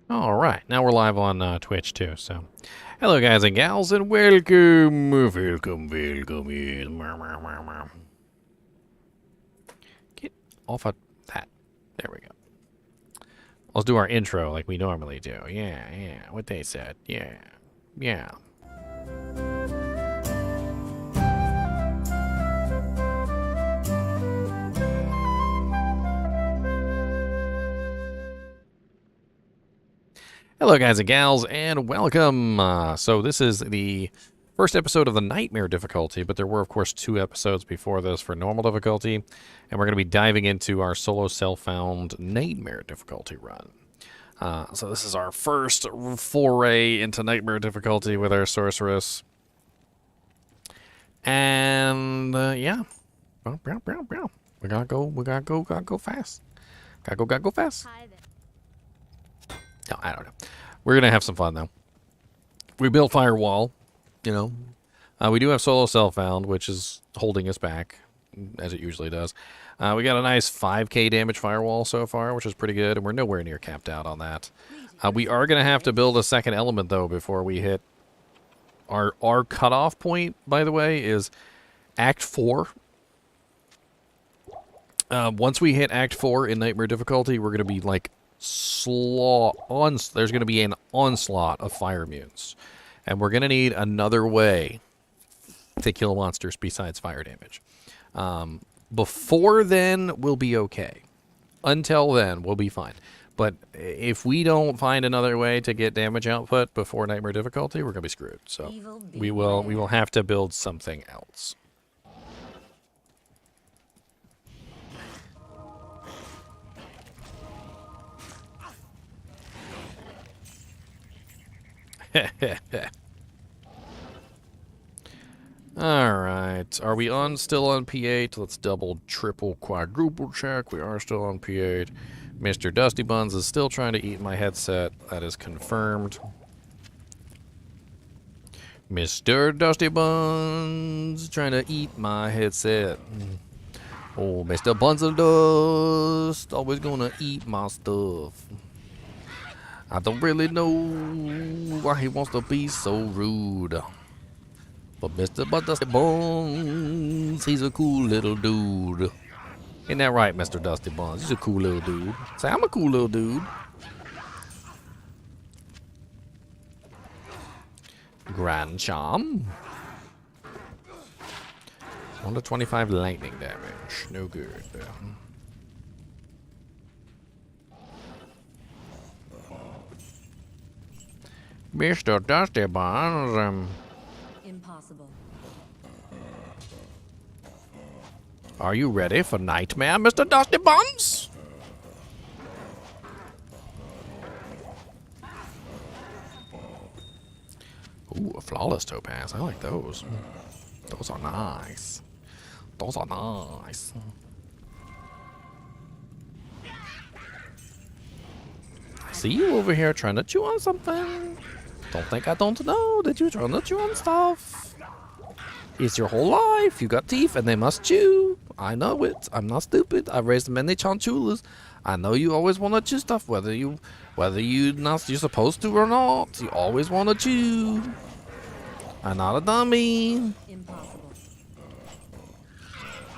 All right, now we're live on Twitch too. So, hello guys and gals, and welcome, welcome in. Get off of that. There we go. Let's do our intro like we normally do. Yeah, what they said. Yeah. Hello guys and gals, and welcome. So this is the first episode of the Nightmare difficulty, but there were of course 2 episodes before this for normal difficulty, and we're going to be diving into our solo self-found Nightmare difficulty run. So this is our first foray into Nightmare difficulty with our Sorceress. And yeah. We gotta go fast. Gotta go fast. Hi there. No, I don't know. We're going to have some fun, though. We built Firewall, you know. We do have Solo Self-Found, which is holding us back, as it usually does. We got a nice 5k damage Firewall so far, which is pretty good, and we're nowhere near capped out on that. We are going to have to build a second element, though, before we hit... Our cutoff point, by the way, is Act 4. Once we hit Act 4 in Nightmare difficulty, we're going to be, like... there's going to be an onslaught of fire immunes, and we're going to need another way to kill monsters besides fire damage. Before then, we'll be okay. Until then, we'll be fine. But if we don't find another way to get damage output before Nightmare difficulty, we're going to be screwed. So we will have to build something else. Alright, are we still on P8? Let's double, triple, quadruple check. We are still on P8. Mr. Dusty Buns is still trying to eat my headset. That is confirmed. Mr. Dusty Buns trying to eat my headset. Oh, Mr. Buns of Dust always gonna eat my stuff. I don't really know why he wants to be so rude. But Mr. Dusty Buns, he's a cool little dude. Ain't that right, Mr. Dusty Buns? He's a cool little dude. Say, I'm a cool little dude. Grand Charm. 1 to 25 lightning damage. No good. Mr. Dusty Buns, Impossible. are you ready for Nightmare, Mr. Dusty Buns? Ooh, a flawless topaz. I like those. Those are nice. Those are nice. I see you over here trying to chew on something. Don't think I don't know that you're trying to chew on stuff. It's your whole life. You got teeth and they must chew. I know it. I'm not stupid. I've raised many chinchillas. I know you always want to chew stuff, whether you're supposed to or not. You always want to chew. I'm not a dummy. Impossible.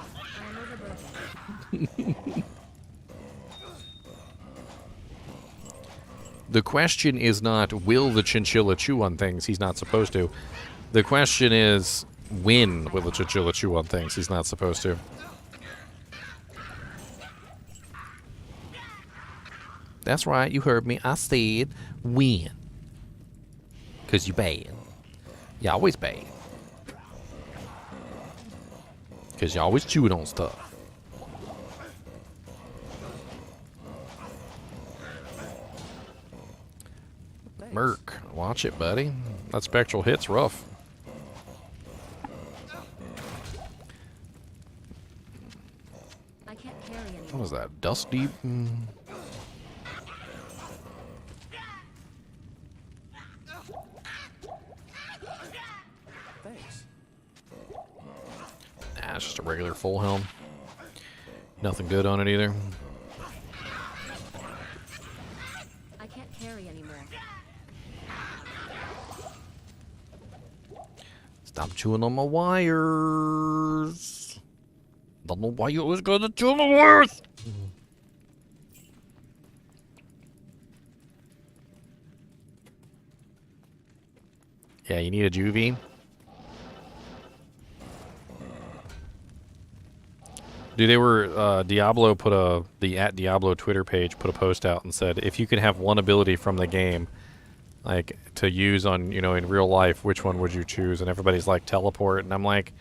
I'm overburdened. The question is not, will the chinchilla chew on things he's not supposed to? The question is, when will the chinchilla chew on things he's not supposed to? That's right, you heard me. I said, when. Because you bad. You always bad. Because you always chewing on stuff. Merc, watch it, buddy. That spectral hit's rough. I can't carry anymore. What is that? Dust deep? Thanks. Nah, it's just a regular full helm. Nothing good on it either. I can't carry anymore. Stop chewing on my wires. Don't know why you always gotta chew on my wires. Yeah, you need a juvie. Dude, they were Diablo put the @Diablo Twitter page put a post out and said if you could have one ability from the game, like to use on in real life, which one would you choose? And everybody's like teleport, and I'm like,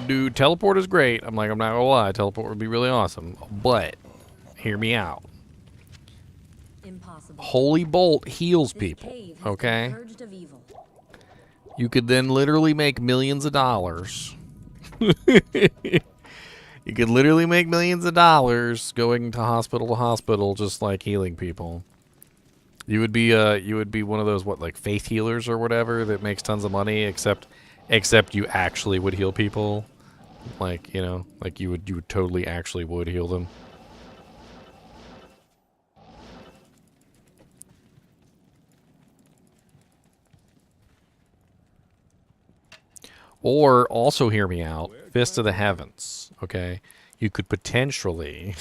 dude, teleport is great. I'm not gonna lie, teleport would be really awesome, but hear me out. Impossible. Holy Bolt heals This people, cave has been okay? purged of evil. You could then literally make millions of dollars. You could literally make millions of dollars going to hospital, just like healing people. You would be one of those like faith healers or whatever that makes tons of money, except you actually would heal people, like like you would totally actually would heal them. Or also hear me out, Fist of the Heavens, okay? You could potentially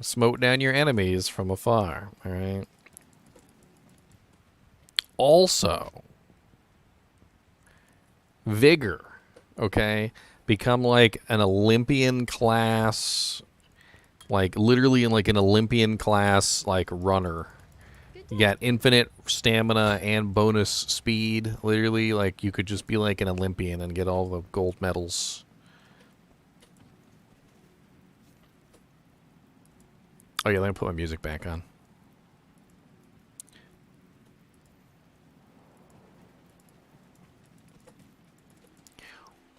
smote down your enemies from afar, all right? Also, Vigor, okay? Become like an Olympian class, like literally like an Olympian class like runner. You got infinite stamina and bonus speed. Literally, like, you could just be like an Olympian and get all the gold medals. Oh yeah, let me put my music back on.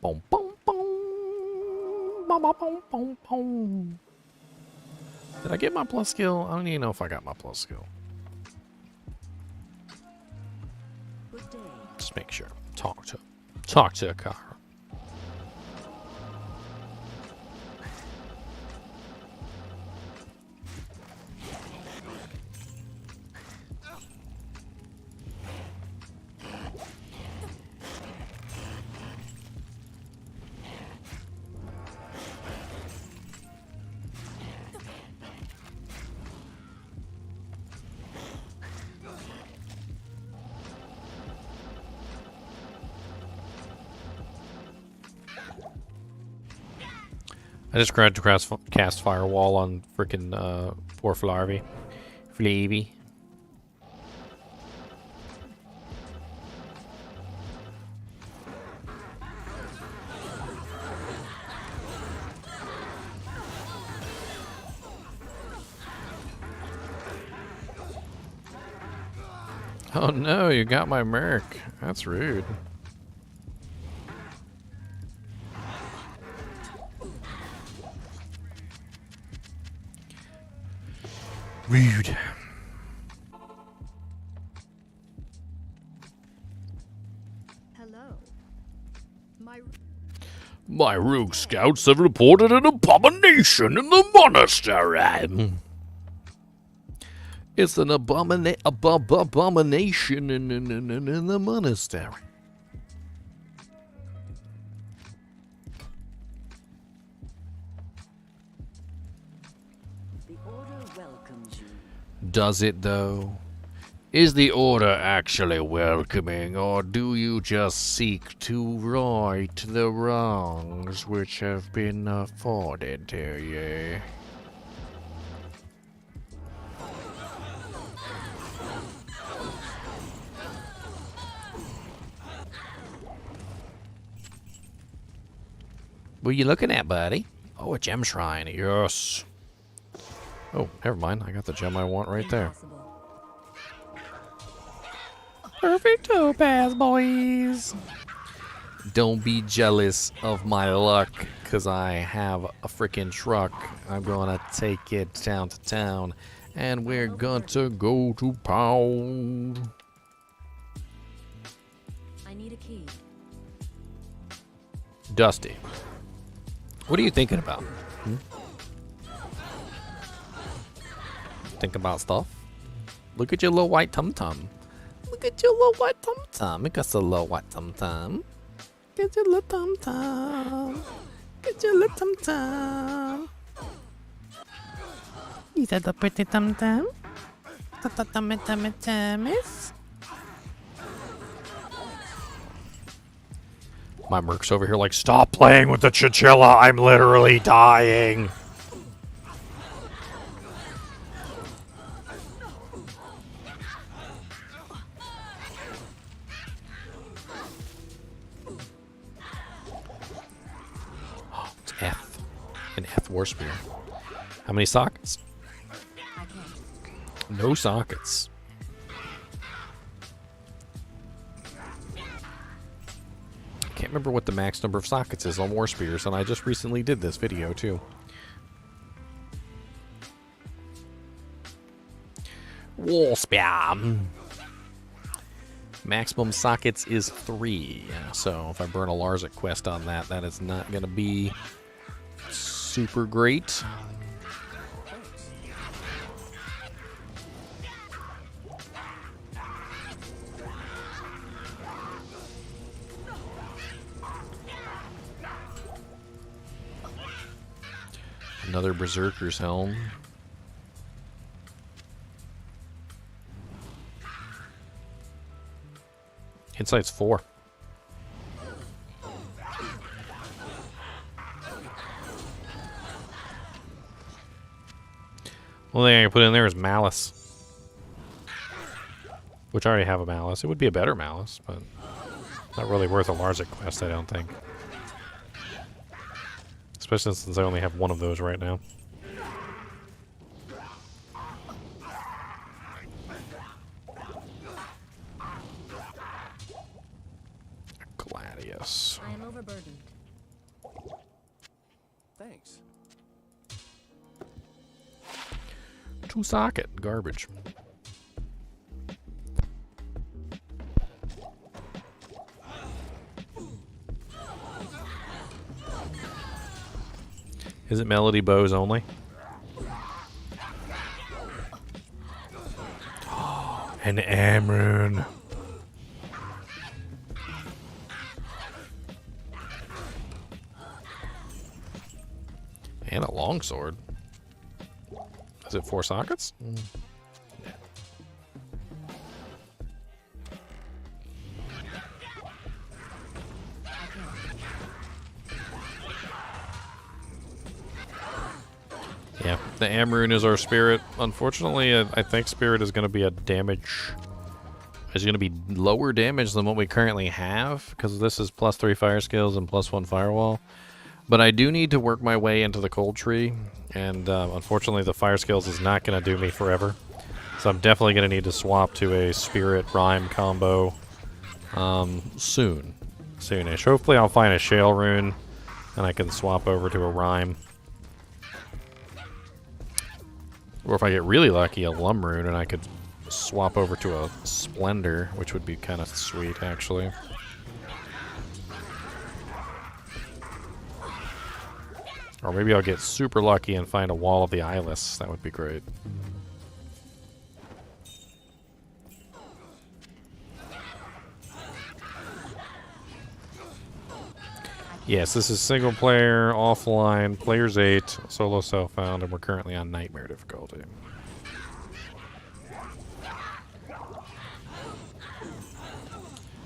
Boom, boom, boom. Boom, boom, boom, boom, boom. Did I get my plus skill? I don't even know if I got my plus skill. Just make sure. Talk to a car. I just tried to cast Firewall on freaking poor Flavy. Oh no, you got my merc. That's rude. Rude. Hello. My rogue scouts have reported an abomination in the monastery. It's an abomination in the monastery. Does it, though? Is the Order actually welcoming, or do you just seek to right the wrongs which have been afforded to you? What are you looking at, buddy? Oh, a gem shrine. Yes. Oh, never mind. I got the gem I want right there. Perfect topaz, boys. Don't be jealous of my luck, because I have a freaking truck. I'm going to take it town to town, and we're going to go to pound. I need a key. Dusty. What are you thinking about? Think about stuff? Look at your little white tum-tum. Look at your little white tum tum. It got a little white tum tum. Get your little tum tum. Get your little tum tum. Is that the pretty tum tum? Tummies. My merc's over here like, stop playing with the chinchilla. I'm literally dying. Oh, it's F. An F war spear. How many sockets? No sockets. I can't remember what the max number of sockets is on war spears, and I just recently did this video too. War spear. Maximum sockets is 3. So if I burn a Larzik quest on that, that is not going to be super great. Another Berserker's Helm. Insight's 4. Only thing I can put in there is Malice. Which I already have a Malice. It would be a better Malice, but not really worth a Larzik quest, I don't think. Especially since I only have one of those right now. Gladius. I am overburdened. Thanks. 2 socket. Garbage. Is it melody bows only? An Amrune. And a longsword. Is it 4 sockets? Yeah, the Amrune is our spirit. Unfortunately, I think spirit is going to be a damage. Is going to be lower damage than what we currently have, because this is +3 fire skills and +1 firewall. But I do need to work my way into the cold tree, and unfortunately the fire skills is not going to do me forever. So I'm definitely going to need to swap to a spirit rhyme combo soonish. Hopefully I'll find a shale rune, and I can swap over to a rhyme. Or if I get really lucky, a lum rune, and I could swap over to a splendor, which would be kind of sweet, actually. Or maybe I'll get super lucky and find a wall of the eyeless. That would be great. Yes, this is single player, offline, players 8, solo self-found, and we're currently on nightmare difficulty.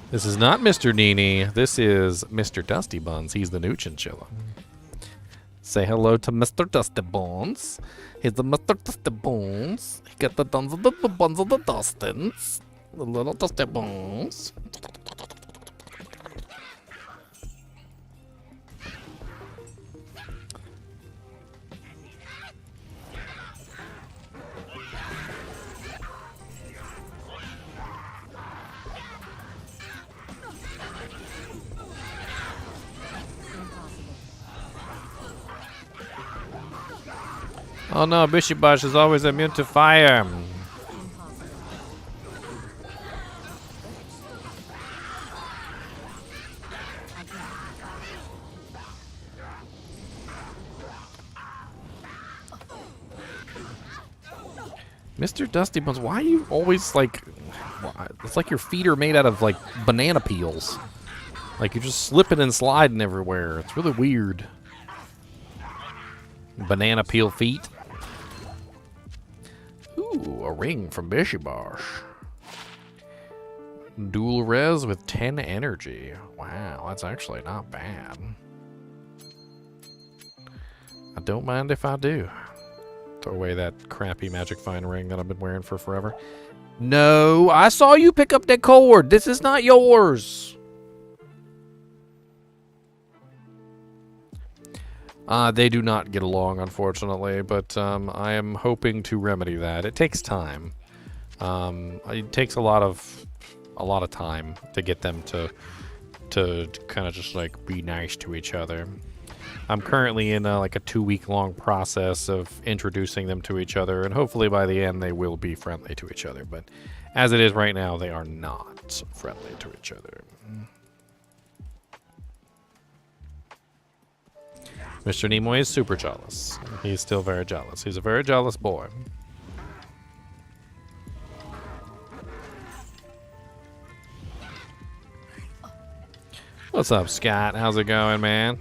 This is not Mr. NiNi, this is Mr. Dusty Buns. He's the new chinchilla. Say hello to Mr. Dusty Buns. He's the Mr. Dusty Buns. He got the buns of the Dustins. The little Dusty Buns. Oh no, Bishibash is always immune to fire. Mr. Dusty Bones, why are you always like... It's like your feet are made out of, like, banana peels. Like, you're just slipping and sliding everywhere. It's really weird. Banana peel feet. Ooh, a ring from Bishy Bosh. Dual res with 10 energy. Wow, that's actually not bad. I don't mind if I do. Throw away that crappy Magic Find ring that I've been wearing for forever. No, I saw you pick up that cord. This is not yours. They do not get along, unfortunately, but I am hoping to remedy that. It takes time. It takes a lot of time to get them to kind of just like be nice to each other. I'm currently in like a 2-week-long process of introducing them to each other, and hopefully by the end they will be friendly to each other. But as it is right now, they are not friendly to each other. Mr. Nimoy is super jealous. He's still very jealous. He's a very jealous boy. What's up, Scott? How's it going, man?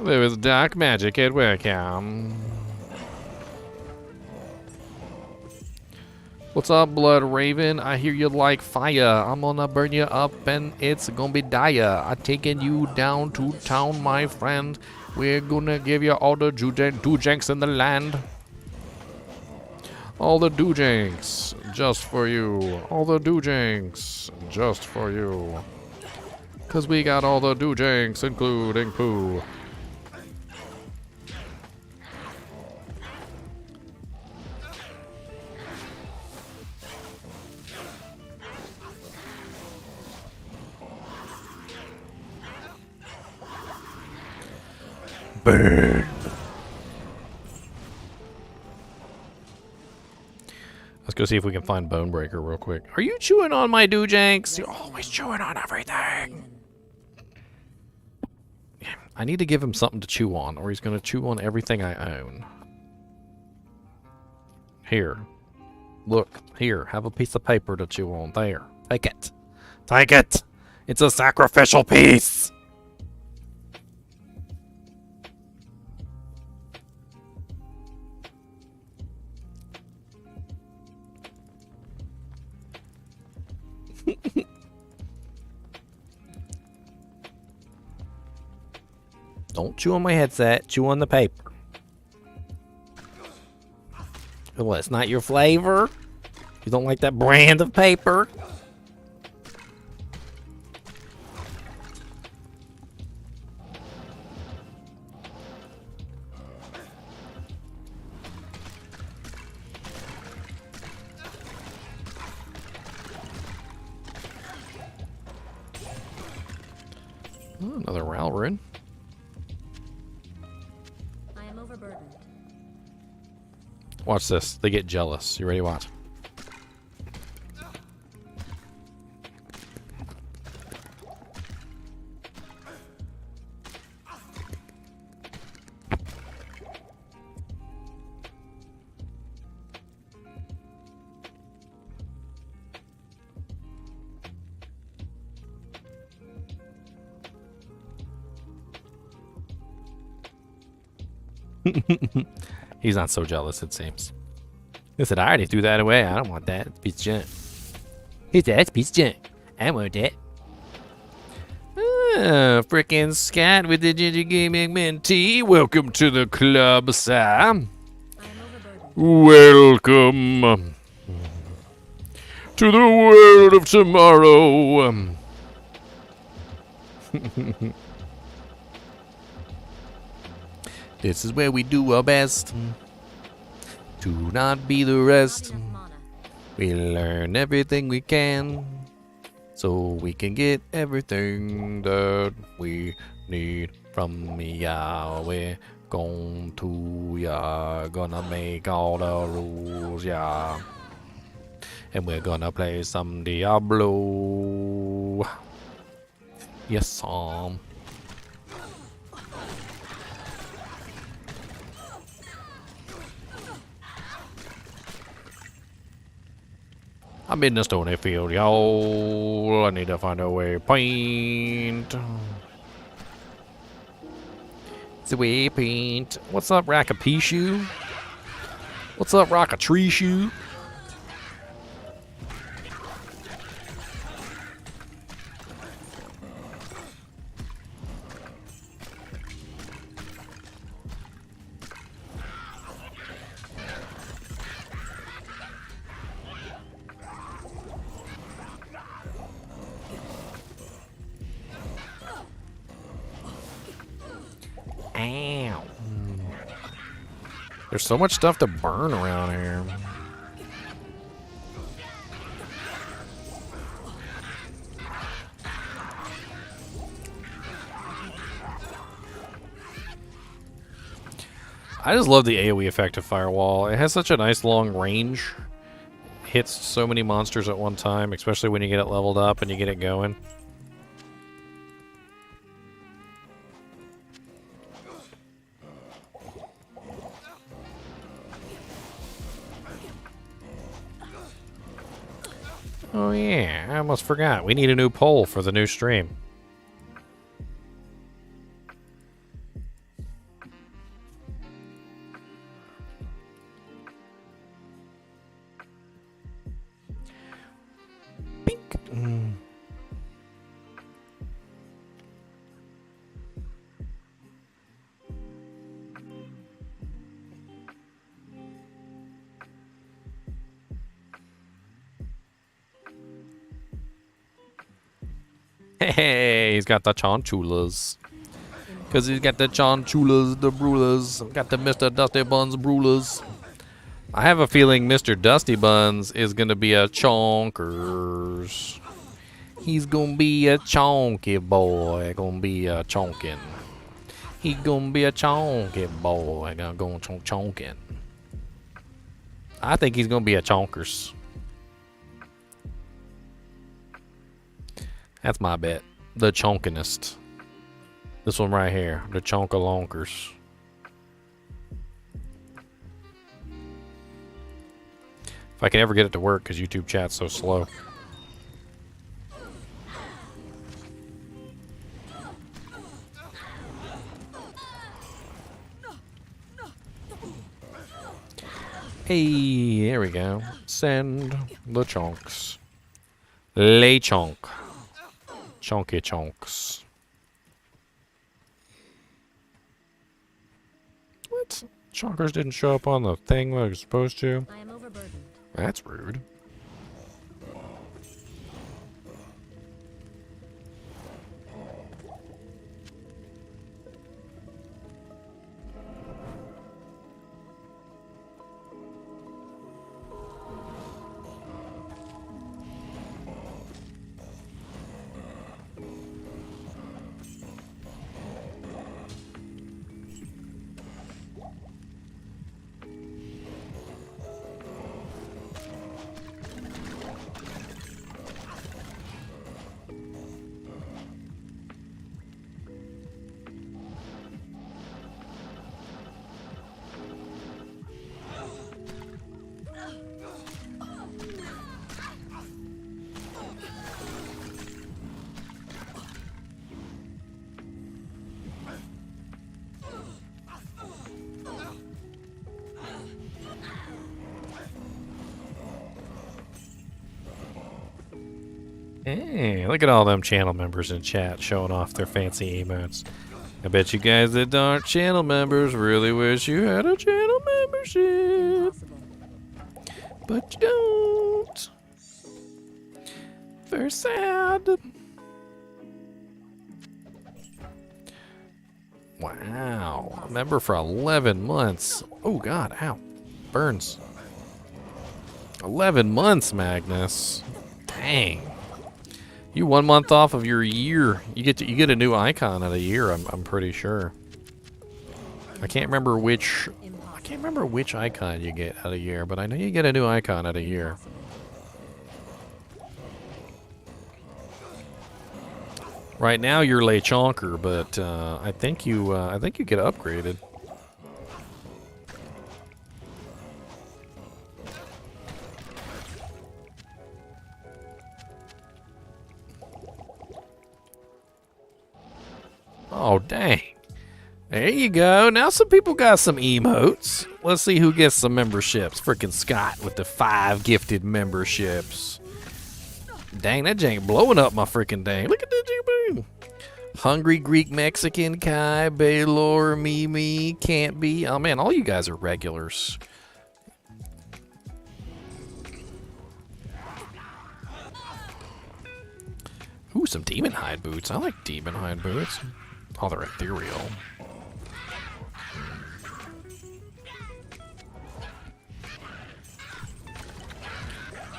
There is dark magic at work here. What's up, Blood Raven? I hear you like fire. I'm gonna burn you up and it's gonna be dire. I'm taking you down to town, my friend. We're gonna give you all the doojanks in the land. All the doojanks, just for you. All the doojanks, just for you. 'Cause we got all the doojanks, including poo. Burn. Let's go see if we can find Bonebreaker real quick. Are you chewing on my doojanks? You're always chewing on everything. I need to give him something to chew on, or he's going to chew on everything I own. Here. Look. Here. Have a piece of paper to chew on. There. Take it. Take it. It's a sacrificial piece. Don't chew on my headset. Chew on the paper. What, it's not your flavor? You don't like that brand of paper? Oh, another Rune. I am overburdened. Watch this. They get jealous. You ready? Watch. He's not so jealous, it seems. He said, I already threw that away. I don't want that. It's a piece of junk. He said, that's a piece of junk. I want that. Frickin' Scott with the Ginger Gaming Mentee. Welcome to the club, sir. Welcome to the world of tomorrow. This is where we do our best to not be the rest. We learn everything we can so we can get everything that we need from Yahweh. Gonna make all the rules, yeah. And we're gonna play some Diablo. Yes, I'm in the stony field, y'all. I need to find a waypoint. It's a waypoint. What's up, Rakapishu? What's up, Tree Shoe? Ow. There's so much stuff to burn around here. I just love the AoE effect of Firewall. It has such a nice long range. Hits so many monsters at one time, especially when you get it leveled up and you get it going. Oh yeah, I almost forgot. We need a new poll for the new stream. Bink. Hey, he's got the chinchillas. Because he's got the chinchillas, the brewlers. Got the Mr. Dusty Buns brewlers. I have a feeling Mr. Dusty Buns is going to be a chonkers. He's going to be a chonky boy. Going to be a chonkin'. He's going to be a chonky boy. Going to chonkin'. I think he's going to be a chonkers. That's my bet. The chonkinest. This one right here. The chonkalonkers. If I can ever get it to work, because YouTube chat's so slow. Hey, there we go. Send the chonks. Lay chonk. Chonky chonks. What? Chonkers didn't show up on the thing that I was supposed to? I am overburdened. That's rude. Hey, look at all them channel members in chat showing off their fancy emotes. I bet you guys that aren't channel members really wish you had a channel membership. Impossible. But you don't. Very sad. Wow. A member for 11 months. Oh, God. Ow. Burns. 11 months, Magnus. Dang. You 1 month off of your year. You get a new icon at a year, I'm pretty sure. I can't remember which icon you get at a year, but I know you get a new icon at a year. Right now you're Lay Chonker, but I think you get upgraded. Oh dang! There you go. Now some people got some emotes. Let's see who gets some memberships. Freaking Scott with the 5 gifted memberships. Dang, that jank blowing up my freaking dang. Look at that boom. Hungry Greek Mexican, Kai, Baylor, Mimi, Can't Be. Oh man, all you guys are regulars. Ooh, some demon hide boots. I like demon hide boots. Oh, they're ethereal.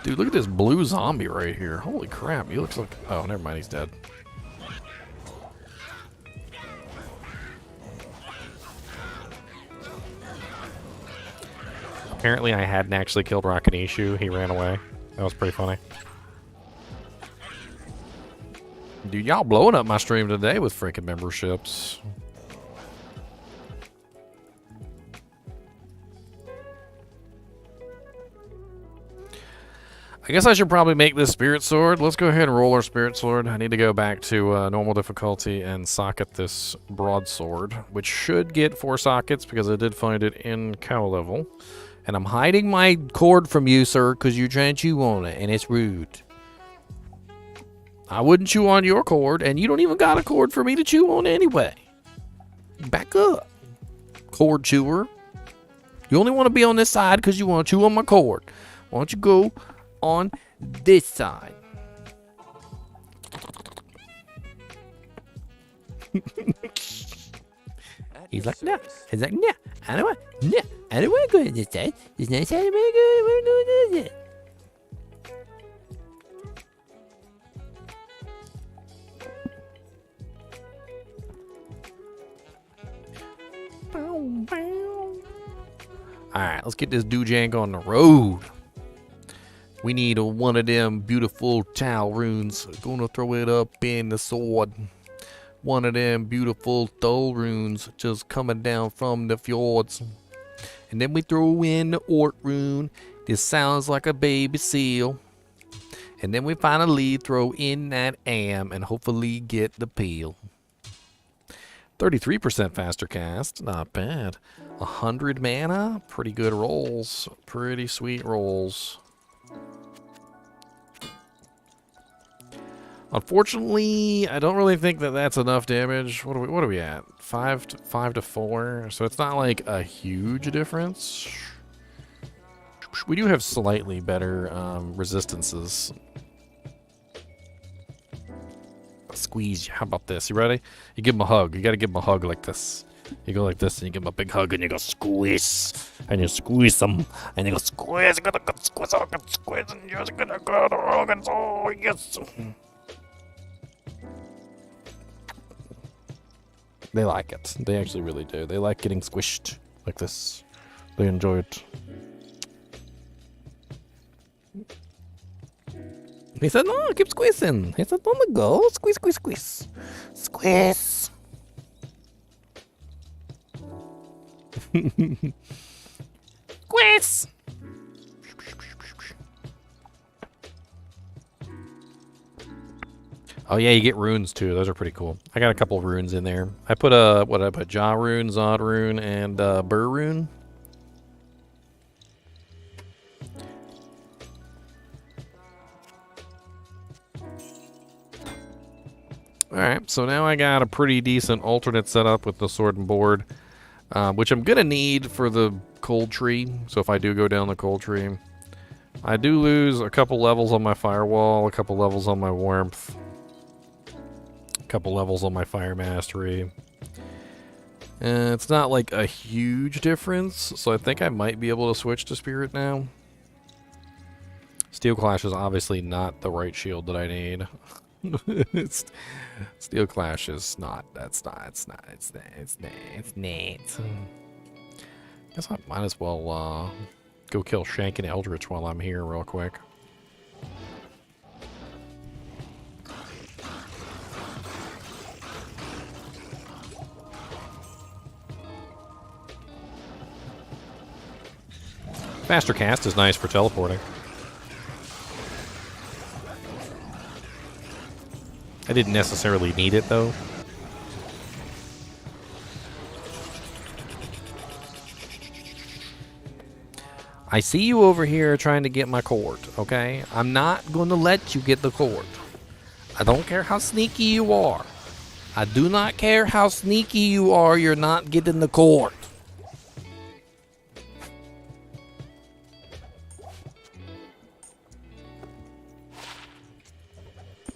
Dude, look at this blue zombie right here. Holy crap, he looks like... Oh, never mind, he's dead. Apparently I hadn't actually killed Rakanishu. He ran away. That was pretty funny. Dude, y'all blowing up my stream today with freaking memberships. I guess I should probably make this spirit sword. Let's go ahead and roll our spirit sword. I need to go back to normal difficulty and socket this broadsword, which should get 4 sockets because I did find it in cow level. And I'm hiding my cord from you, sir, because you're trying to chew on it, and it's rude. I wouldn't chew on your cord, and you don't even got a cord for me to chew on anyway. Back up, cord chewer. You only want to be on this side because you want to chew on my cord. Why don't you go on this side? He's like, no. He's like, no. I don't want to go on this side. There's no side I want to go on this side. Alright, let's get this doojank on the road. We need one of them beautiful towel runes. Gonna throw it up in the sword. One of them beautiful thole runes just coming down from the fjords. And then we throw in the Ort rune. This sounds like a baby seal. And then we finally throw in that am and hopefully get the peel. 33% faster cast, not bad. 100 mana, pretty good rolls. Pretty sweet rolls. Unfortunately, I don't really think that that's enough damage. What are we at? 5 to 4. So it's not like a huge difference. We do have slightly better resistances. Squeeze you. How about this? You ready? You give him a hug. You gotta give him a hug like this. You go like this and you give him a big hug and you go squeeze. And you squeeze him. And you go squeeze. You gotta go squeeze. Squeeze. And you're gonna go to hug and so yes. They like it. They actually really do. They like getting squished like this. They enjoy it. He said, no, keep squeezing. He said, don't go. Squeeze, squeeze, squeeze. Squeeze. Squeeze. Oh yeah, you get runes too. Those are pretty cool. I got a couple of runes in there. I put what did I put? Ja rune, Zod rune, and Burr rune. Alright, so now I got a pretty decent alternate setup with the sword and board, which I'm gonna need for the cold tree. So if I do go down the cold tree, I do lose a couple levels on my firewall, a couple levels on my warmth, a couple levels on my fire mastery. It's not like a huge difference, so I think I might be able to switch to spirit now. Steel Clash is obviously not the right shield that I need. Steel Clash is not. It's not. Guess I might as well go kill Shank and Eldritch while I'm here real quick. Faster cast is nice for teleporting. I didn't necessarily need it, though. I see you over here trying to get my cord, okay? I'm not going to let you get the cord. I don't care how sneaky you are. I do not care how sneaky you are, you're not getting the cord.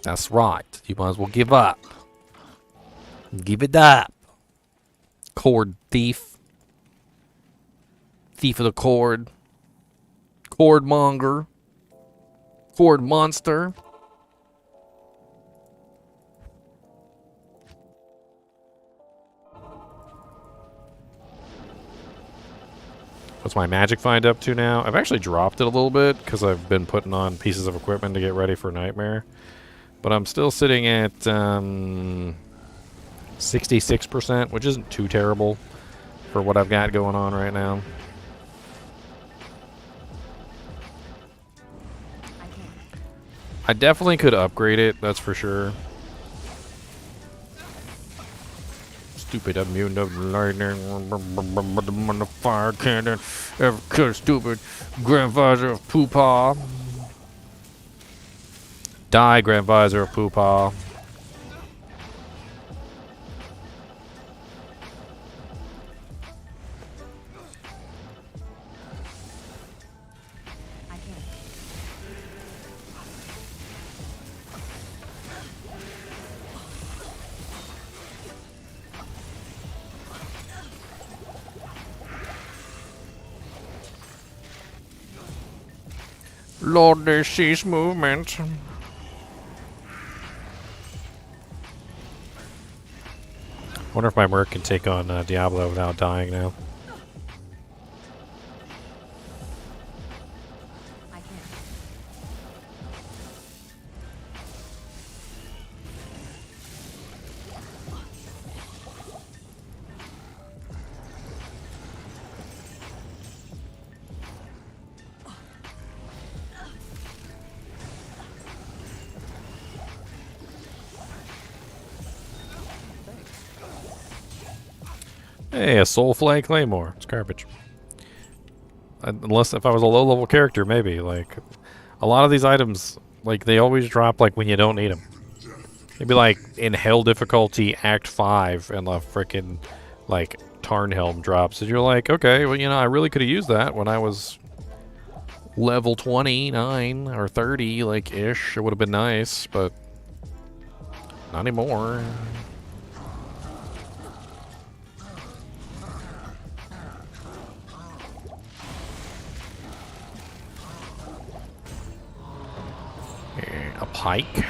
That's right. You might as well give up. Give it up. Cord thief. Thief of the cord. Cord monger. Cord monster. What's my magic find up to now? I've actually dropped it a little bit because I've been putting on pieces of equipment to get ready for Nightmare. But I'm still sitting at 66%, which isn't too terrible for what I've got going on right now. I definitely could upgrade it, that's for sure. Stupid immune to lightning, the fire cannon, ever stupid grandfather of Poopaw. Die, Grand Visor of Poopaw. Lord, they cease movement. Wonder if my Merc can take on Diablo without dying now. I can. Hey, a Soul Flag Claymore. It's garbage. Unless if I was a low-level character, maybe. Like, a lot of these items, like, they always drop, like, when you don't need them. Maybe, like, in Hell difficulty, Act 5, and the frickin', like, Tarnhelm drops. And you're like, okay, well, you know, I really could have used that when I was level 29 or 30, like, ish. It would have been nice, but not anymore. A pike.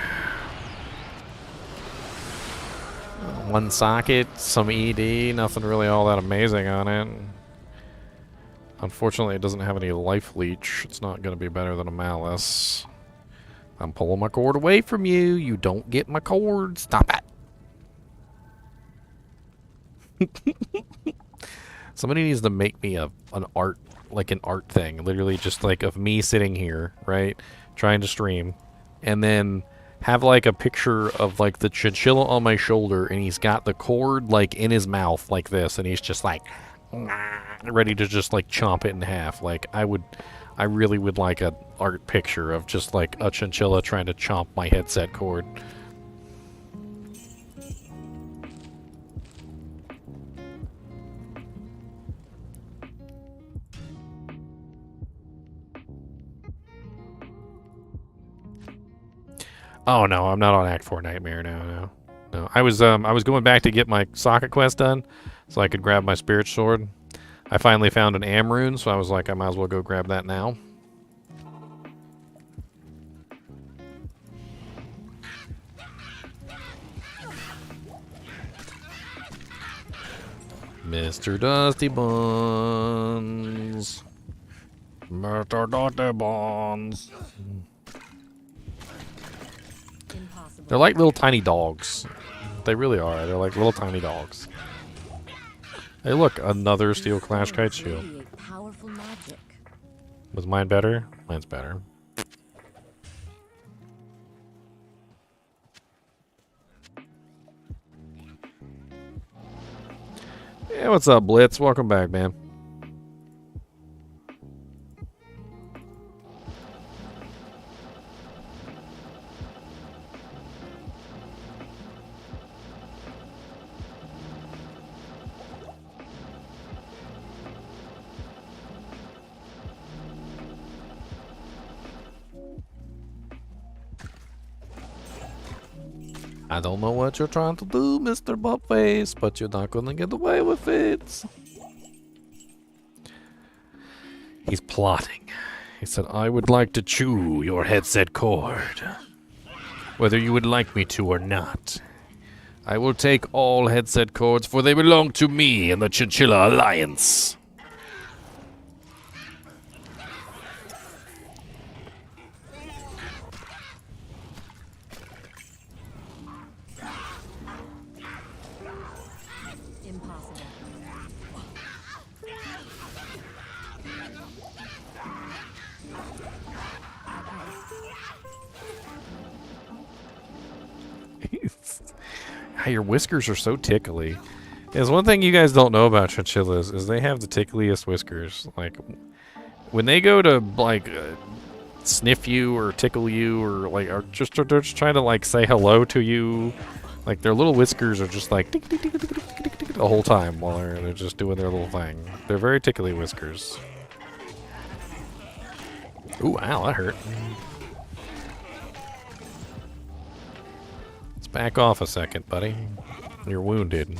One socket, some ED, nothing really all that amazing on it. Unfortunately, it doesn't have any life leech. It's not going to be better than a malice. I'm pulling my cord away from you. You don't get my cord. Stop it. Somebody needs to make me an art, like an art thing. Literally just like of me sitting here, right? Trying to stream. And then have like a picture of like the chinchilla on my shoulder, and he's got the cord like in his mouth like this, and he's just like ready to just like chomp it in half. Like I really would like an art picture of just like a chinchilla trying to chomp my headset cord. Oh no, I'm not on Act 4 Nightmare now. No. I was going back to get my socket quest done, so I could grab my spirit sword. I finally found an Am rune, so I was like, I might as well go grab that now. Mr. Dusty Buns. Mr. Dusty Buns. They're like little tiny dogs. They really are. They're like little tiny dogs. Hey, look, another Steel Clash Kite Shield. Powerful magic. Was mine better? Mine's better. Yeah, what's up, Blitz? Welcome back, man. I don't know what you're trying to do, Mr. Buttface, but you're not gonna get away with it. He's plotting. He said, I would like to chew your headset cord, whether you would like me to or not. I will take all headset cords, for they belong to me and the Chinchilla Alliance. Impossible. Your whiskers are so tickly. There's one thing you guys don't know about chinchillas is they have the tickliest whiskers. Like, when they go to, like, sniff you or tickle you or, like, they're just trying to, like, say hello to you. Like, their little whiskers are just like tick, tick, tick, tick, tick, tick, tick, the whole time while they're just doing their little thing. They're very tickly whiskers. Ooh, ow, that hurt. Let's back off a second, buddy. You're wounded.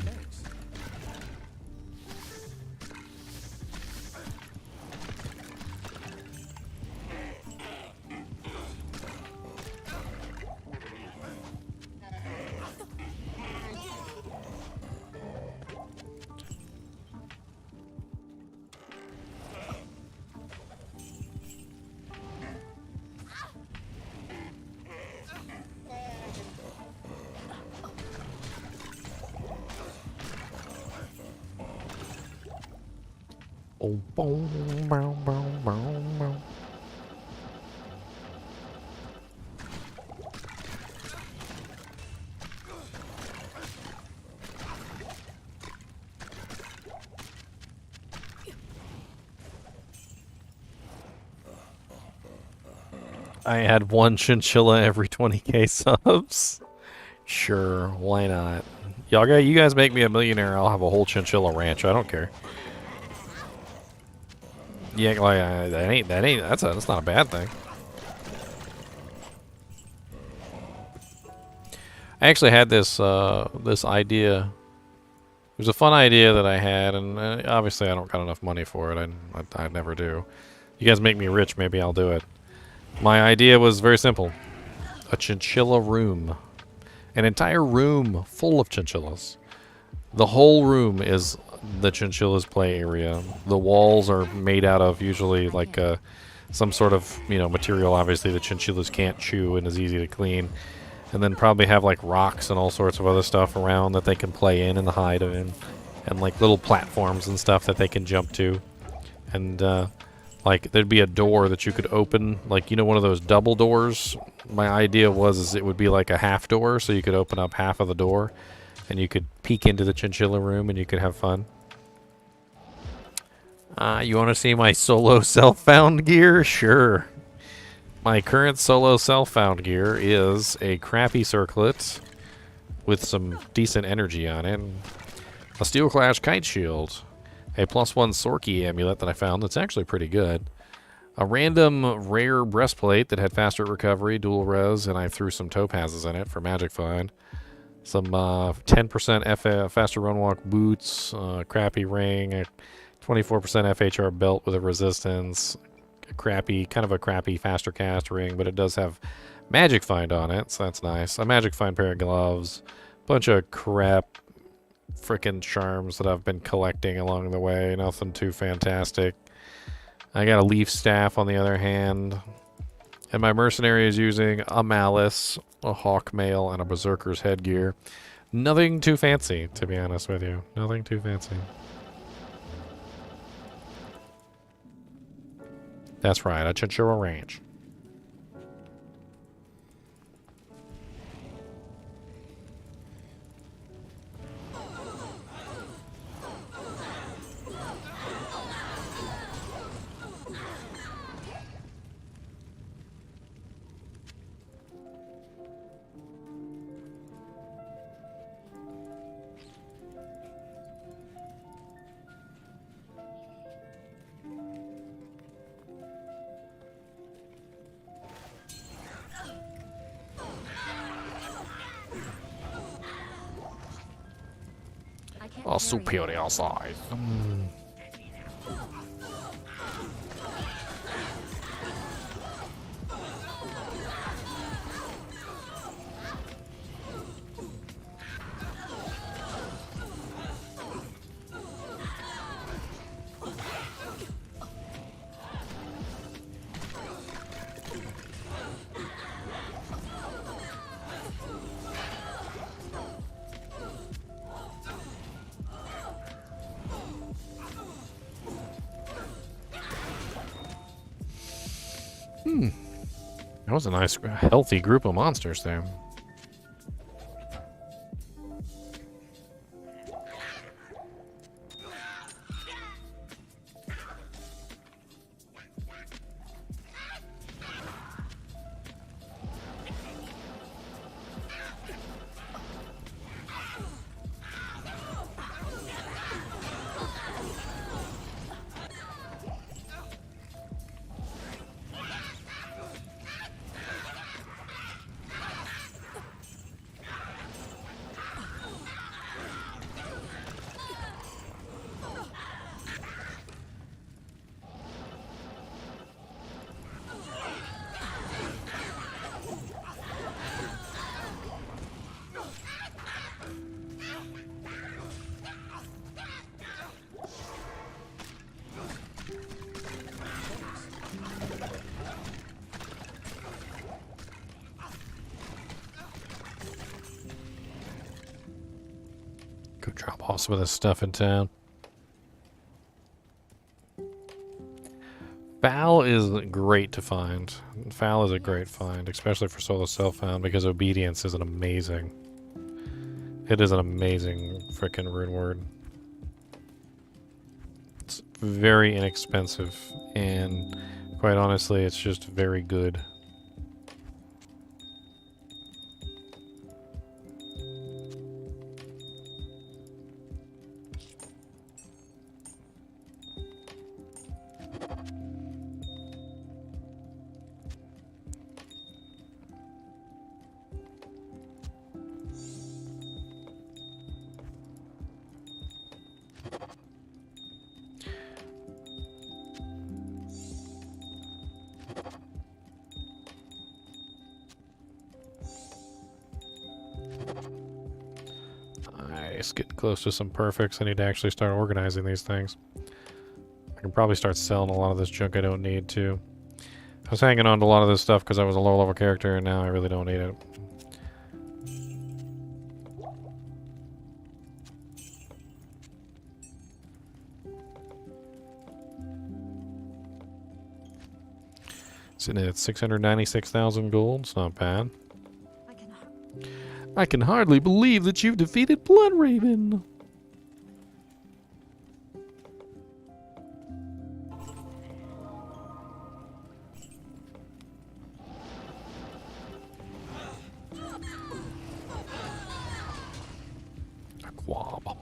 I had one chinchilla every 20k subs. Sure, why not? You guys make me a millionaire, I'll have a whole chinchilla ranch. I don't care. Yeah, like that's not a bad thing. I actually had this this idea. It was a fun idea that I had, and obviously I don't got enough money for it. I never do. You guys make me rich, maybe I'll do it. My idea was very simple. A chinchilla room. An entire room full of chinchillas. The whole room is the chinchillas play area. The walls are made out of usually like some sort of, material obviously the chinchillas can't chew and is easy to clean. And then probably have like rocks and all sorts of other stuff around that they can play in and hide in. And like little platforms and stuff that they can jump to. And like there'd be a door that you could open, like one of those double doors. My idea was it would be like a half door, so you could open up half of the door and you could peek into the chinchilla room and you could have fun. You want to see my solo self-found gear? Sure. My current solo self-found gear is a crappy circlet with some decent energy on it. A Steel Clash Kite Shield. A +1 Sorky amulet that I found that's actually pretty good. A random rare breastplate that had faster recovery, dual res, and I threw some topazes in it for magic find. Some 10% faster run walk boots, crappy ring, a 24% FHR belt with a resistance, kind of a crappy faster cast ring, but it does have magic find on it, so that's nice. A magic find pair of gloves, bunch of crap frickin' charms that I've been collecting along the way. Nothing too fantastic. I got a leaf staff on the other hand. And my mercenary is using a malice, a hawk mail, and a berserker's headgear. Nothing too fancy, to be honest with you. Nothing too fancy. That's right, a Chinchilla ranch. I can't Oh, carry you. superior size. That was a nice, healthy group of monsters there. Go drop off some of this stuff in town. Baal is great to find. Baal is a great find, especially for solo self-found, because obedience is an amazing. It is an amazing frickin' rune word. It's very inexpensive, and quite honestly, it's just very good. Nice, getting close to some perfects. I need to actually start organizing these things. I can probably start selling a lot of this junk I don't need to. I was hanging on to a lot of this stuff because I was a low level character, and now I really don't need it. Sitting at 696,000 gold. It's not bad. I can hardly believe that you've defeated Bloodraven. A quab.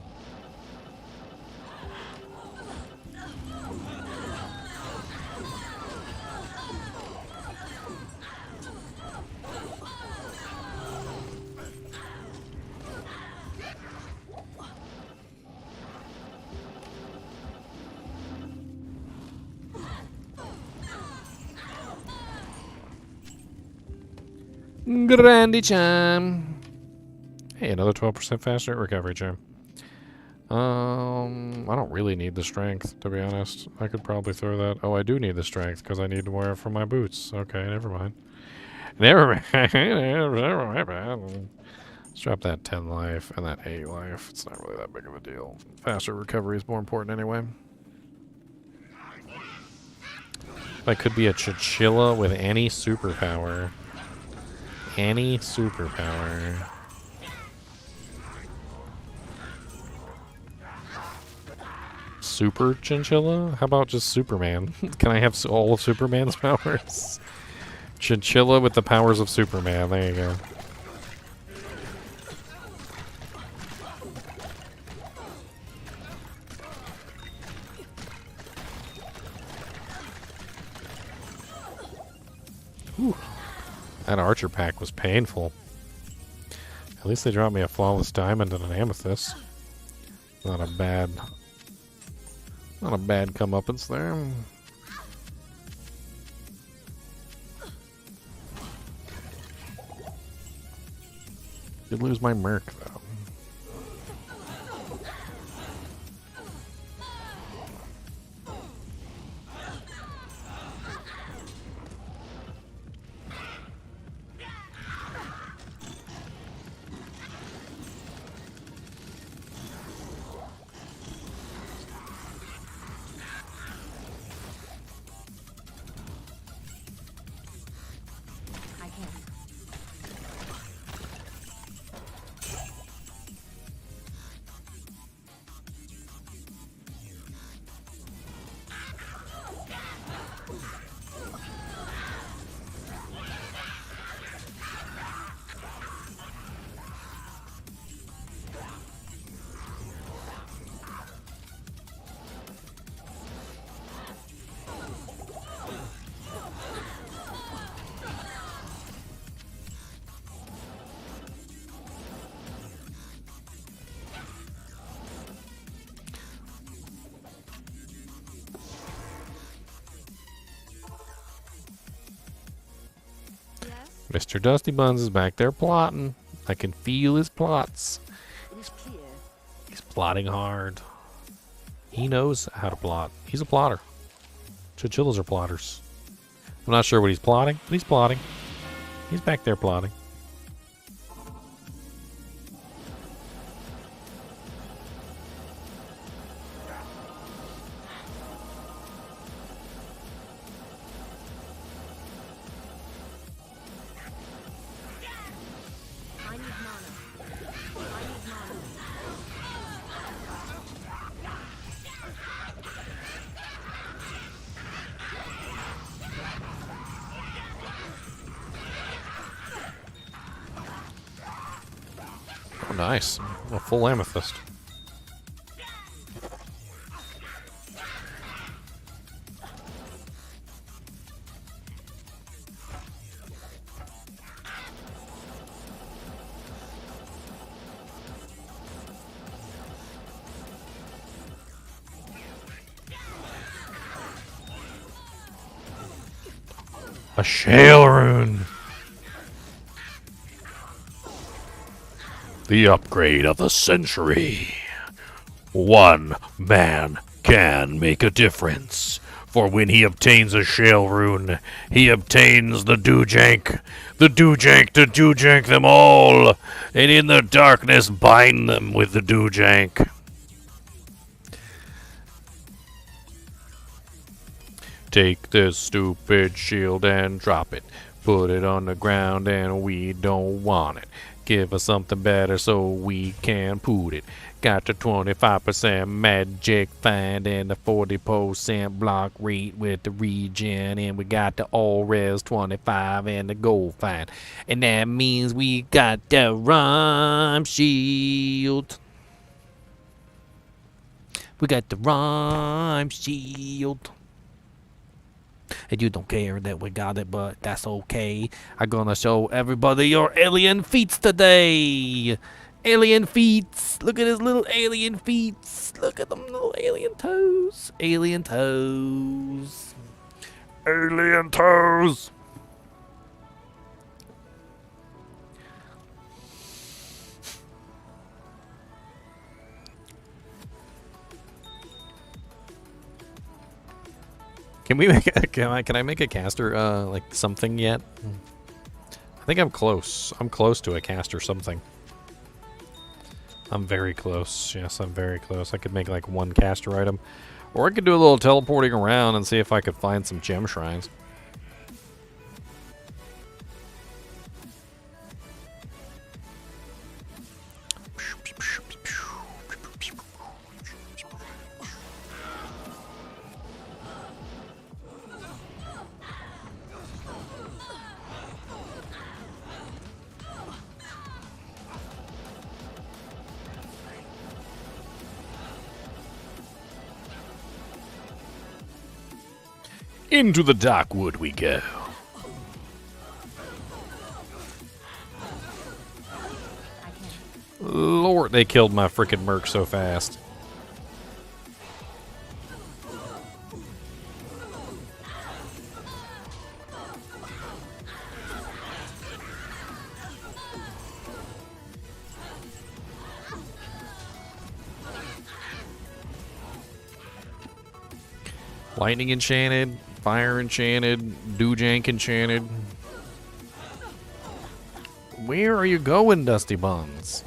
Grandy charm. Hey, another 12% faster recovery charm. I don't really need the strength, to be honest. I could probably throw that. Oh, I do need the strength because I need to wear it for my boots. Okay, never mind. Never mind. Let's drop that 10 life and that 8 life. It's not really that big of a deal. Faster recovery is more important anyway. I could be a chinchilla with any superpower. Any superpower. Super chinchilla? How about just Superman? Can I have all of Superman's powers? Chinchilla with the powers of Superman. There you go. Whew. That archer pack was painful. At least they dropped me a flawless diamond and an amethyst. Not a bad comeuppance there. Did lose my merc though. I can't. Mr. Dusty Buns is back there plotting. I can feel his plots. It is clear. He's plotting hard. He knows how to plot. He's a plotter. Chinchillas are plotters. I'm not sure what he's plotting, but he's plotting. He's back there plotting. I need mana. I need mana. Oh, nice. A full amethyst. A shale rune. The upgrade of the century. One man can make a difference. For when he obtains a shale rune, he obtains the doojank. The doojank to doojank them all. And in the darkness bind them with the doojank. Take this stupid shield and drop it. Put it on the ground and we don't want it. Give us something better so we can put it. Got the 25% magic find and the 40% block rate with the regen. And we got the all-res 25 and the gold find. And that means we got the rhyme shield. We got the rhyme shield. And you don't care that we got it, but that's okay. I'm gonna show everybody your alien feats today. Alien feats. Look at his little alien feats. Look at them little alien toes. Alien toes. Alien toes. Can we make a, can I make a caster like something yet? I think I'm close. I'm close to a caster something. I'm very close. Yes, I'm very close. I could make like one caster item. Or I could do a little teleporting around and see if I could find some gem shrines. Into the dark wood we go. Lord, they killed my frickin' merc so fast. Lightning enchanted, fire enchanted, dewjank enchanted. Where are you going, Dusty Buns?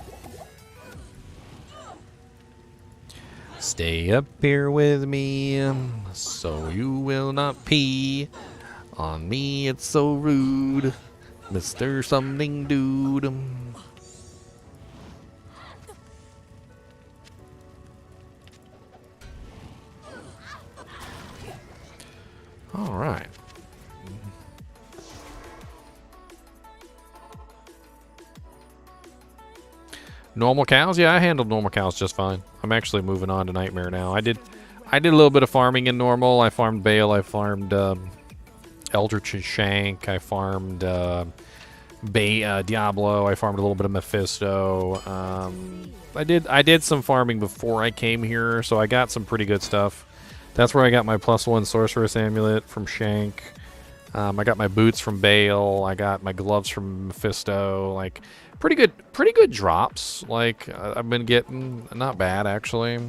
Stay up here with me, so you will not pee on me. It's so rude, Mr. Something Dude. All right. Normal cows? Yeah, I handled normal cows just fine. I'm actually moving on to Nightmare now. I did a little bit of farming in normal. I farmed Baal. I farmed Eldritch Shank. I farmed Diablo. I farmed a little bit of Mephisto. I did some farming before I came here, so I got some pretty good stuff. That's where I got my +1 Sorceress amulet from Shank. I got my boots from Baal. I got my gloves from Mephisto. Like, pretty good drops. Like, I've been getting not bad actually. I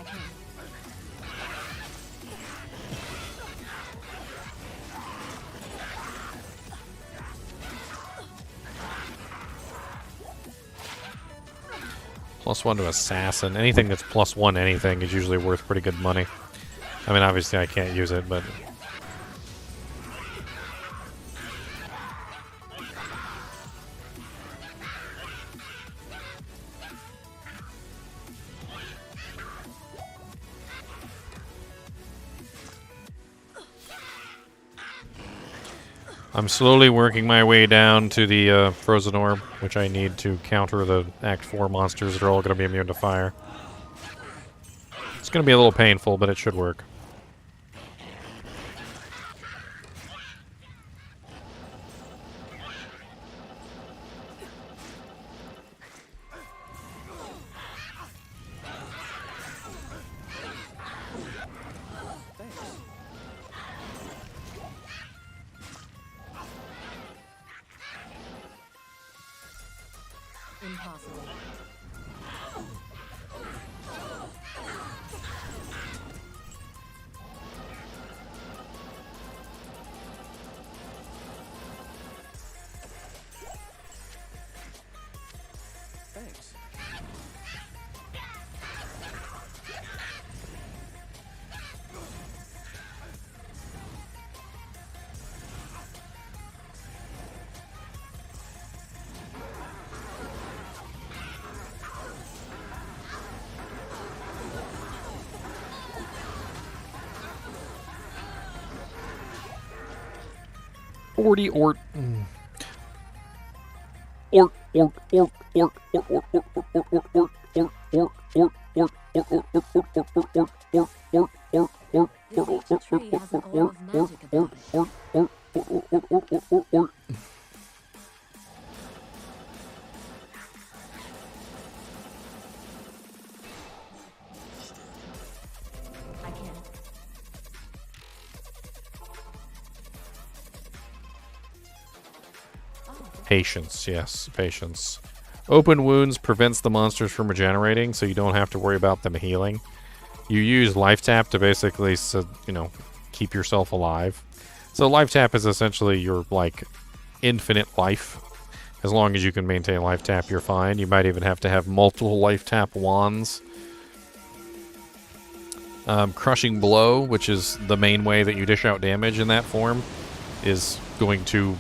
can. +1 to assassin. Anything that's +1 anything is usually worth pretty good money. I mean, obviously I can't use it, but I'm slowly working my way down to the frozen orb, which I need to counter the Act 4 monsters that are all going to be immune to fire. It's going to be a little painful, but it should work. Impossible. Thanks. Orty ort. Ort ort ort ort ort ort ort ort ort ort ort ort ort ort ort This tree has an aura of magic about it. I can. Patience, yes, patience. Open wounds prevents the monsters from regenerating, so you don't have to worry about them healing. you use life tap to basically, keep yourself alive. So life tap is essentially your, like, infinite life. As long as you can maintain life tap, you're fine. You might even have to have multiple life tap wands. Crushing Blow, which is the main way that you dish out damage in that form, is going to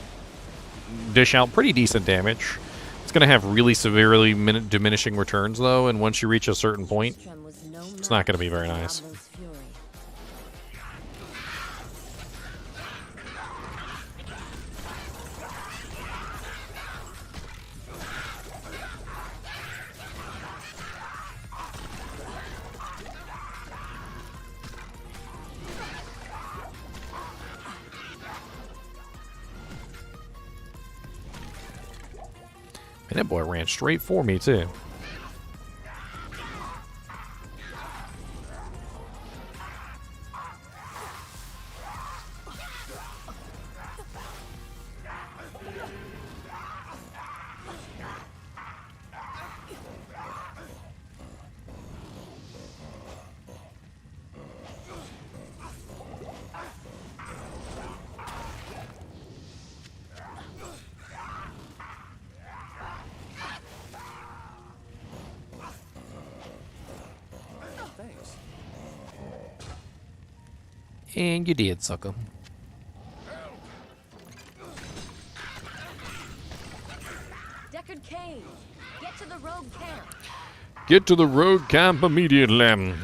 dish out pretty decent damage. It's going to have really severely diminishing returns, though, and once you reach a certain point, it's not going to be very nice. And that boy ran straight for me, too. And you did, sucker. Deckard Cain, get to the rogue camp. Get to the rogue camp immediately.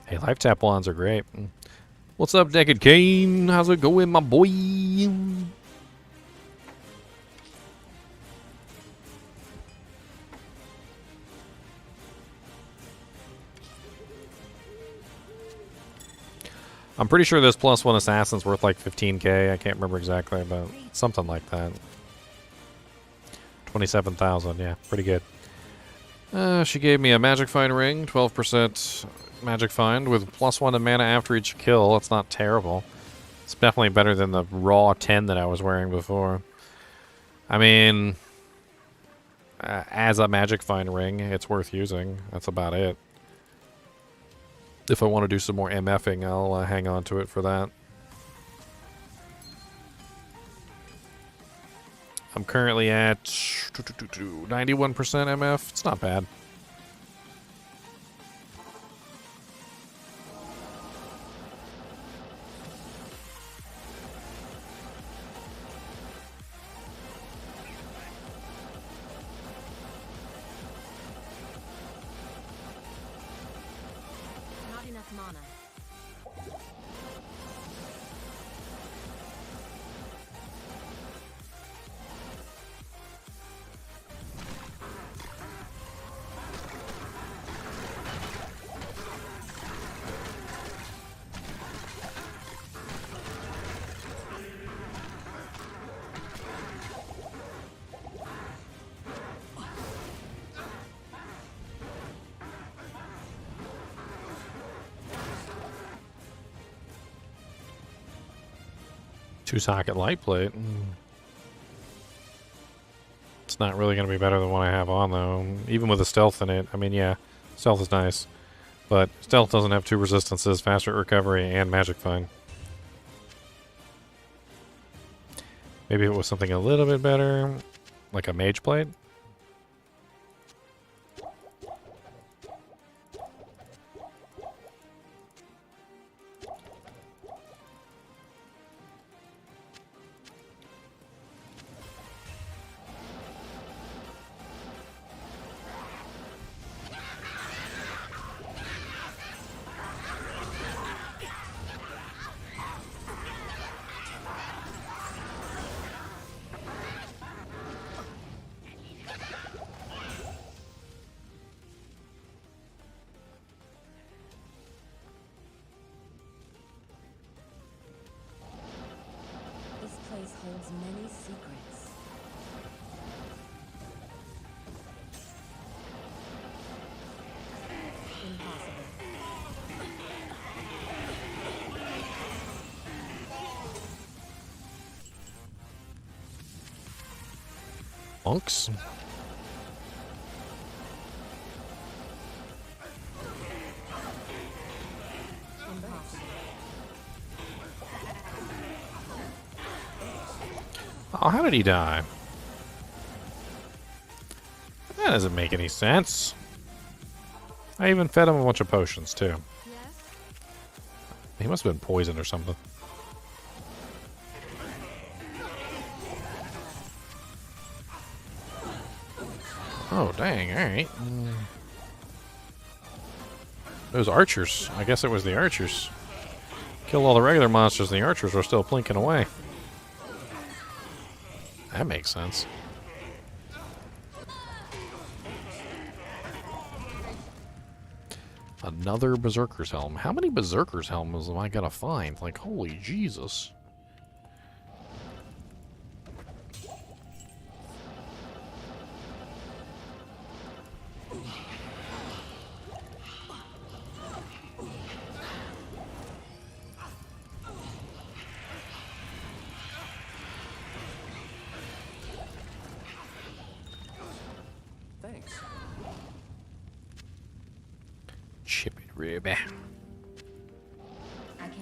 Hey, life tap wands are great. What's up, Deckard Kane? How's it going, my boy? I'm pretty sure this +1 assassin's worth like 15k. I can't remember exactly, but something like that. 27,000, yeah, pretty good. She gave me a magic find ring, 12% magic find with +1 to mana after each kill. That's not terrible. It's definitely better than the raw 10 that I was wearing before. I mean, as a magic find ring, it's worth using. That's about it. If I want to do some more MFing, I'll hang on to it for that. I'm currently at 91% MF. It's not bad. Not enough mana. Two-socket light plate. It's not really going to be better than what I have on, though. Even with the stealth in it. I mean, yeah, stealth is nice. But stealth doesn't have 2 resistances, faster recovery, and magic find. Maybe it was something a little bit better, like a mage plate. Monks? Oh, how did he die? That doesn't make any sense. I even fed him a bunch of potions, too. Yes? He must have been poisoned or something. Oh, dang, alright. Those archers. I guess it was the archers. Killed all the regular monsters, and the archers were still plinking away. That makes sense. Another Berserker's Helm. How many Berserker's Helms am I gonna find? Like, holy Jesus. Thanks. Chip it, Ruby. I can't.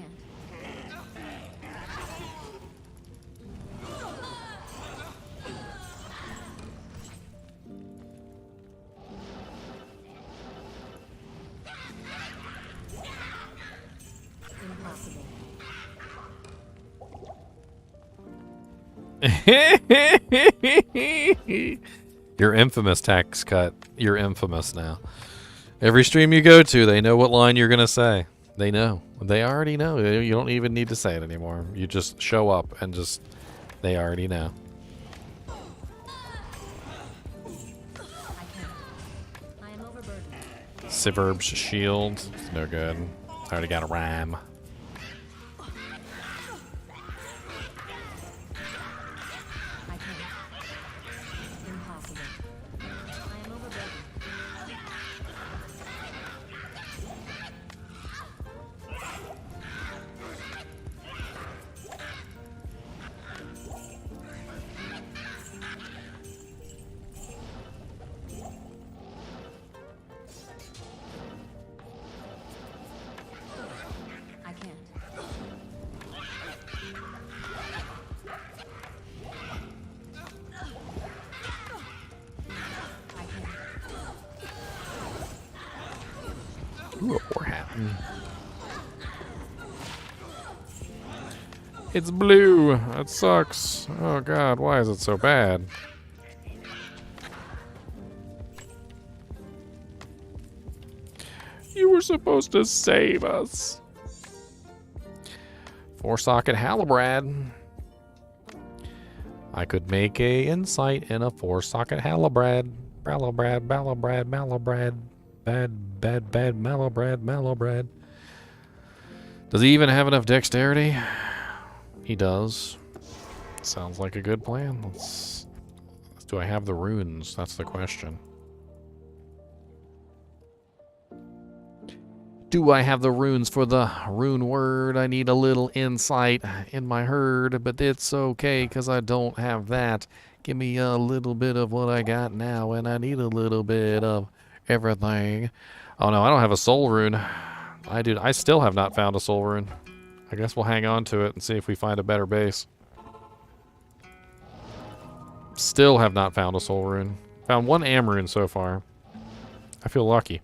Impossible. You're infamous, tax cut. You're infamous now. Every stream you go to, they know what line you're gonna say. They know. They already know. You don't even need to say it anymore. You just show up and just... They already know. I can't. I am overburdened. Siverb's shield. It's no good. I already got a ram. I can't. Impossible. I am overburdened. I can't. I can't. Ooh, a war hat. It's blue. That sucks. Oh god, why is it so bad? You were supposed to save us. 4-socket Halabrad. I could make a insight in a 4-socket Halabrad. Malabrad, Malabrad, Malabrad. Bad, Malabrad, Malabrad. Does he even have enough dexterity? He does. Sounds like a good plan. Do I have the runes? That's the question. Do I have the runes for the rune word? I need a little insight in my herd, but it's okay because I don't have that. Give me a little bit of what I got now, and I need a little bit of everything. Oh no, I don't have a soul rune. I still have not found a soul rune. I guess we'll hang on to it and see if we find a better base. Still have not found a soul rune. Found one am rune so far. I feel lucky.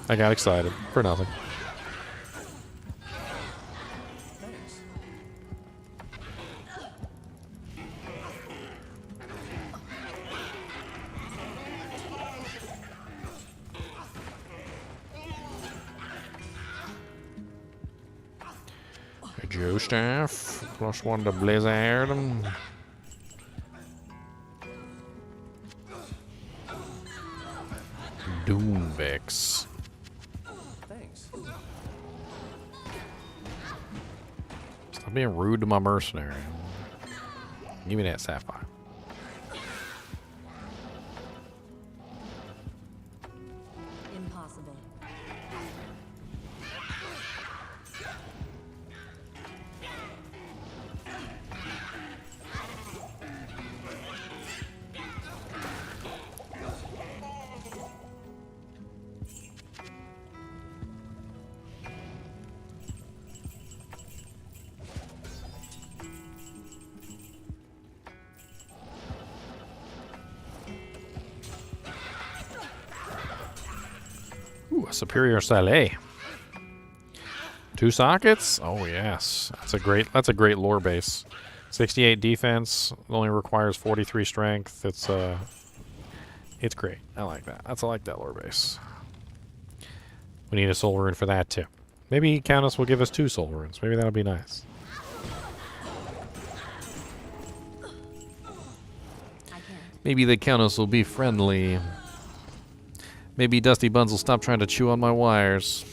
I got excited for nothing. Thanks. A Joe staff. +1 to Blizzard. Doomvex. Thanks. Stop being rude to my mercenary. Give me that sapphire. Impossible. A superior salé. 2 sockets? Oh yes. That's a great lore base. 68 defense, only requires 43 strength. It's great. I like that. I like that lore base. We need a soul rune for that too. Maybe Countess will give us 2 soul runes. Maybe that'll be nice. Maybe the Countess will be friendly. Maybe Dusty Buns will stop trying to chew on my wires.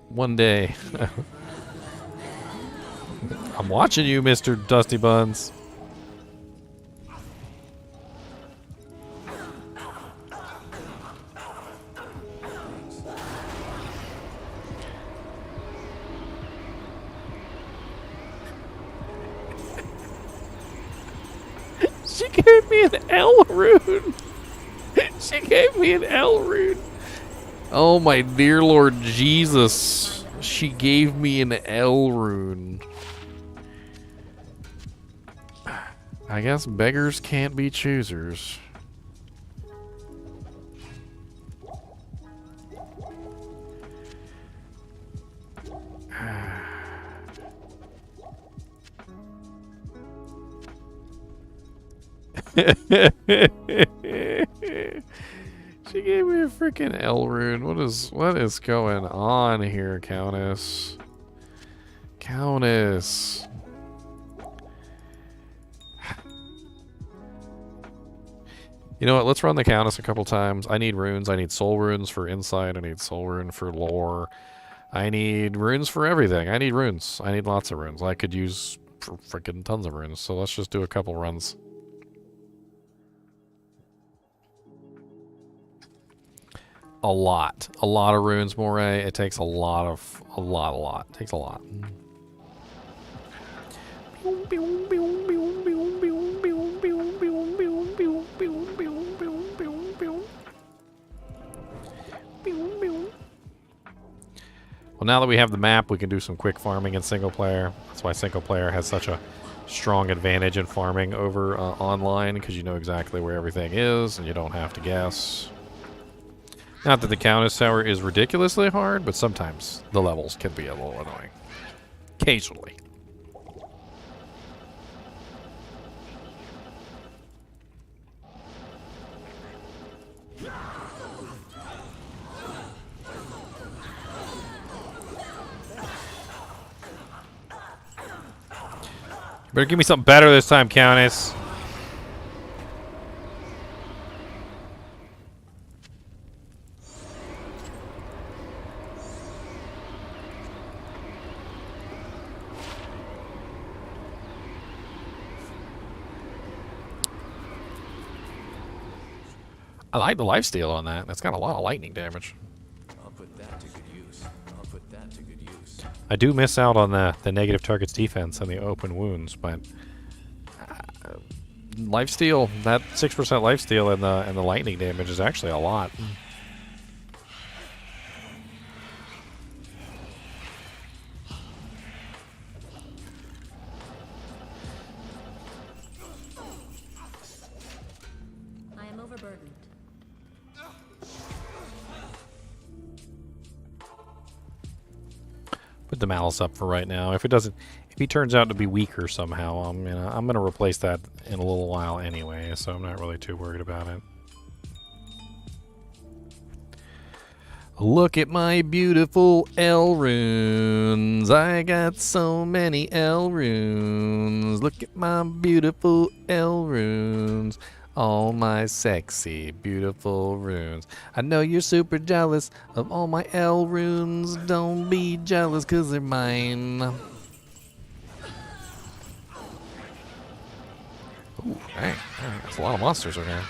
One day. I'm watching you, Mr. Dusty Buns. She gave me an L rune. She gave me an L rune. Oh my dear Lord Jesus. She gave me an L rune. I guess beggars can't be choosers. She gave me a freaking L rune. What is going on here, Countess? Countess. You know what? Let's run the Countess a couple times. I need runes. I need soul runes for insight. I need soul rune for lore. I need runes for everything. I need runes. I need lots of runes. I could use freaking tons of runes. So let's just do a couple runs. A lot of runes, Moray. It takes a lot. It takes a lot. Well, now that we have the map, we can do some quick farming in single player. That's why single player has such a strong advantage in farming over online, because you know exactly where everything is and you don't have to guess. Not that the Countess Tower is ridiculously hard, but sometimes the levels can be a little annoying. Occasionally. Better give me something better this time, Countess. I like the lifesteal on that. That's got a lot of lightning damage. I'll put that to good use. I'll put that to good use. I do miss out on the negative targets defense and the open wounds, but lifesteal, that 6% lifesteal and the lightning damage is actually a lot. I am overburdened. Put the malice up for right now. If he turns out to be weaker somehow, I'm gonna replace that in a little while anyway, so I'm not really too worried about it. Look at my beautiful L runes. I got so many L runes. Look at my beautiful L runes. All my sexy, beautiful runes. I know you're super jealous of all my L runes. Don't be jealous, 'cause they're mine. Ooh, dang. That's a lot of monsters in here.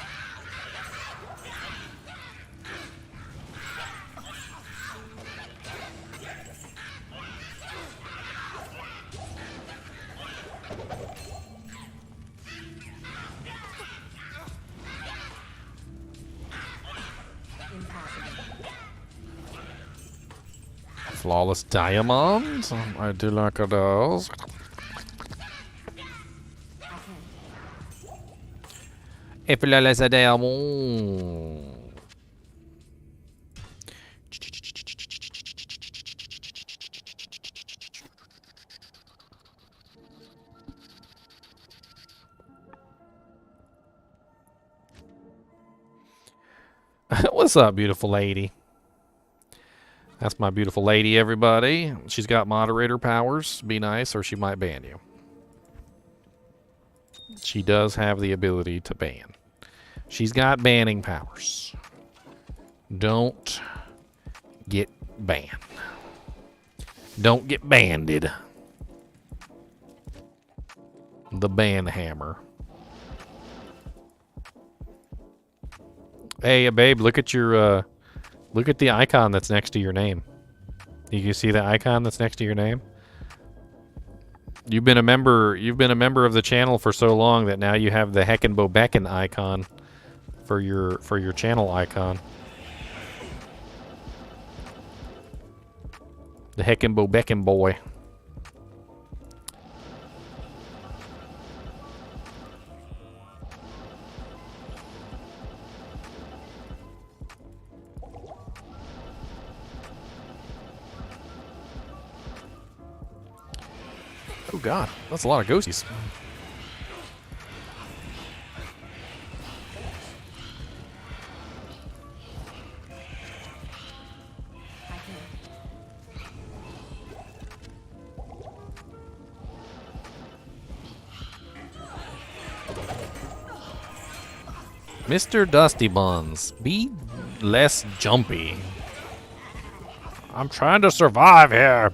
Flawless diamond. I do like those. A flawless diamond. What's up, beautiful lady? That's my beautiful lady, everybody. She's got moderator powers. Be nice, or she might ban you. She does have the ability to ban. She's got banning powers. Don't get banned. Don't get banded. The ban hammer. Hey, babe, look at your look at the icon that's next to your name. You see the icon that's next to your name? You've been a member of the channel for so long that now you have the Heckin' Bobeckin icon for your channel icon. The Heckin' Bobeckin boy. Oh god, that's a lot of ghosties. Mr. Dusty Buns, be less jumpy. I'm trying to survive here.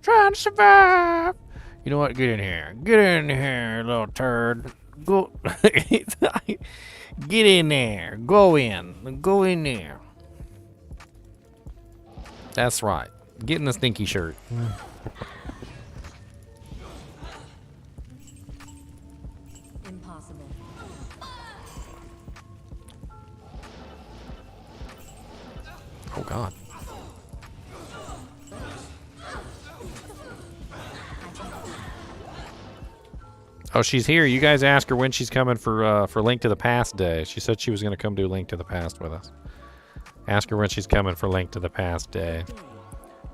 Trying to survive. You know what? Get in here. Get in here, little turd. Go. Get in there. Go in. Go in there. That's right. Get in the stinky shirt. Impossible. Oh God. Oh, she's here. You guys ask her when she's coming for Link to the Past Day. She said she was going to come do Link to the Past with us. Ask her when she's coming for Link to the Past Day.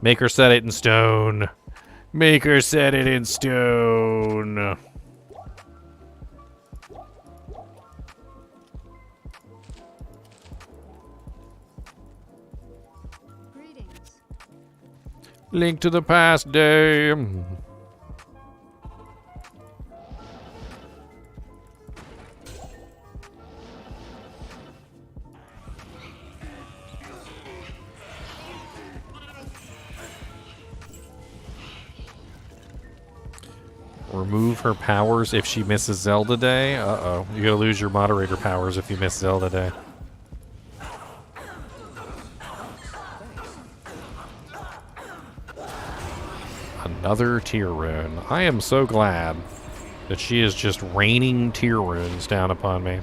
Make her set it in stone. Make her set it in stone. Greetings. Link to the Past Day. Remove her powers if she misses Zelda Day. Uh-oh. You're gonna lose your moderator powers if you miss Zelda Day. Another tier rune. I am so glad that she is just raining tier runes down upon me.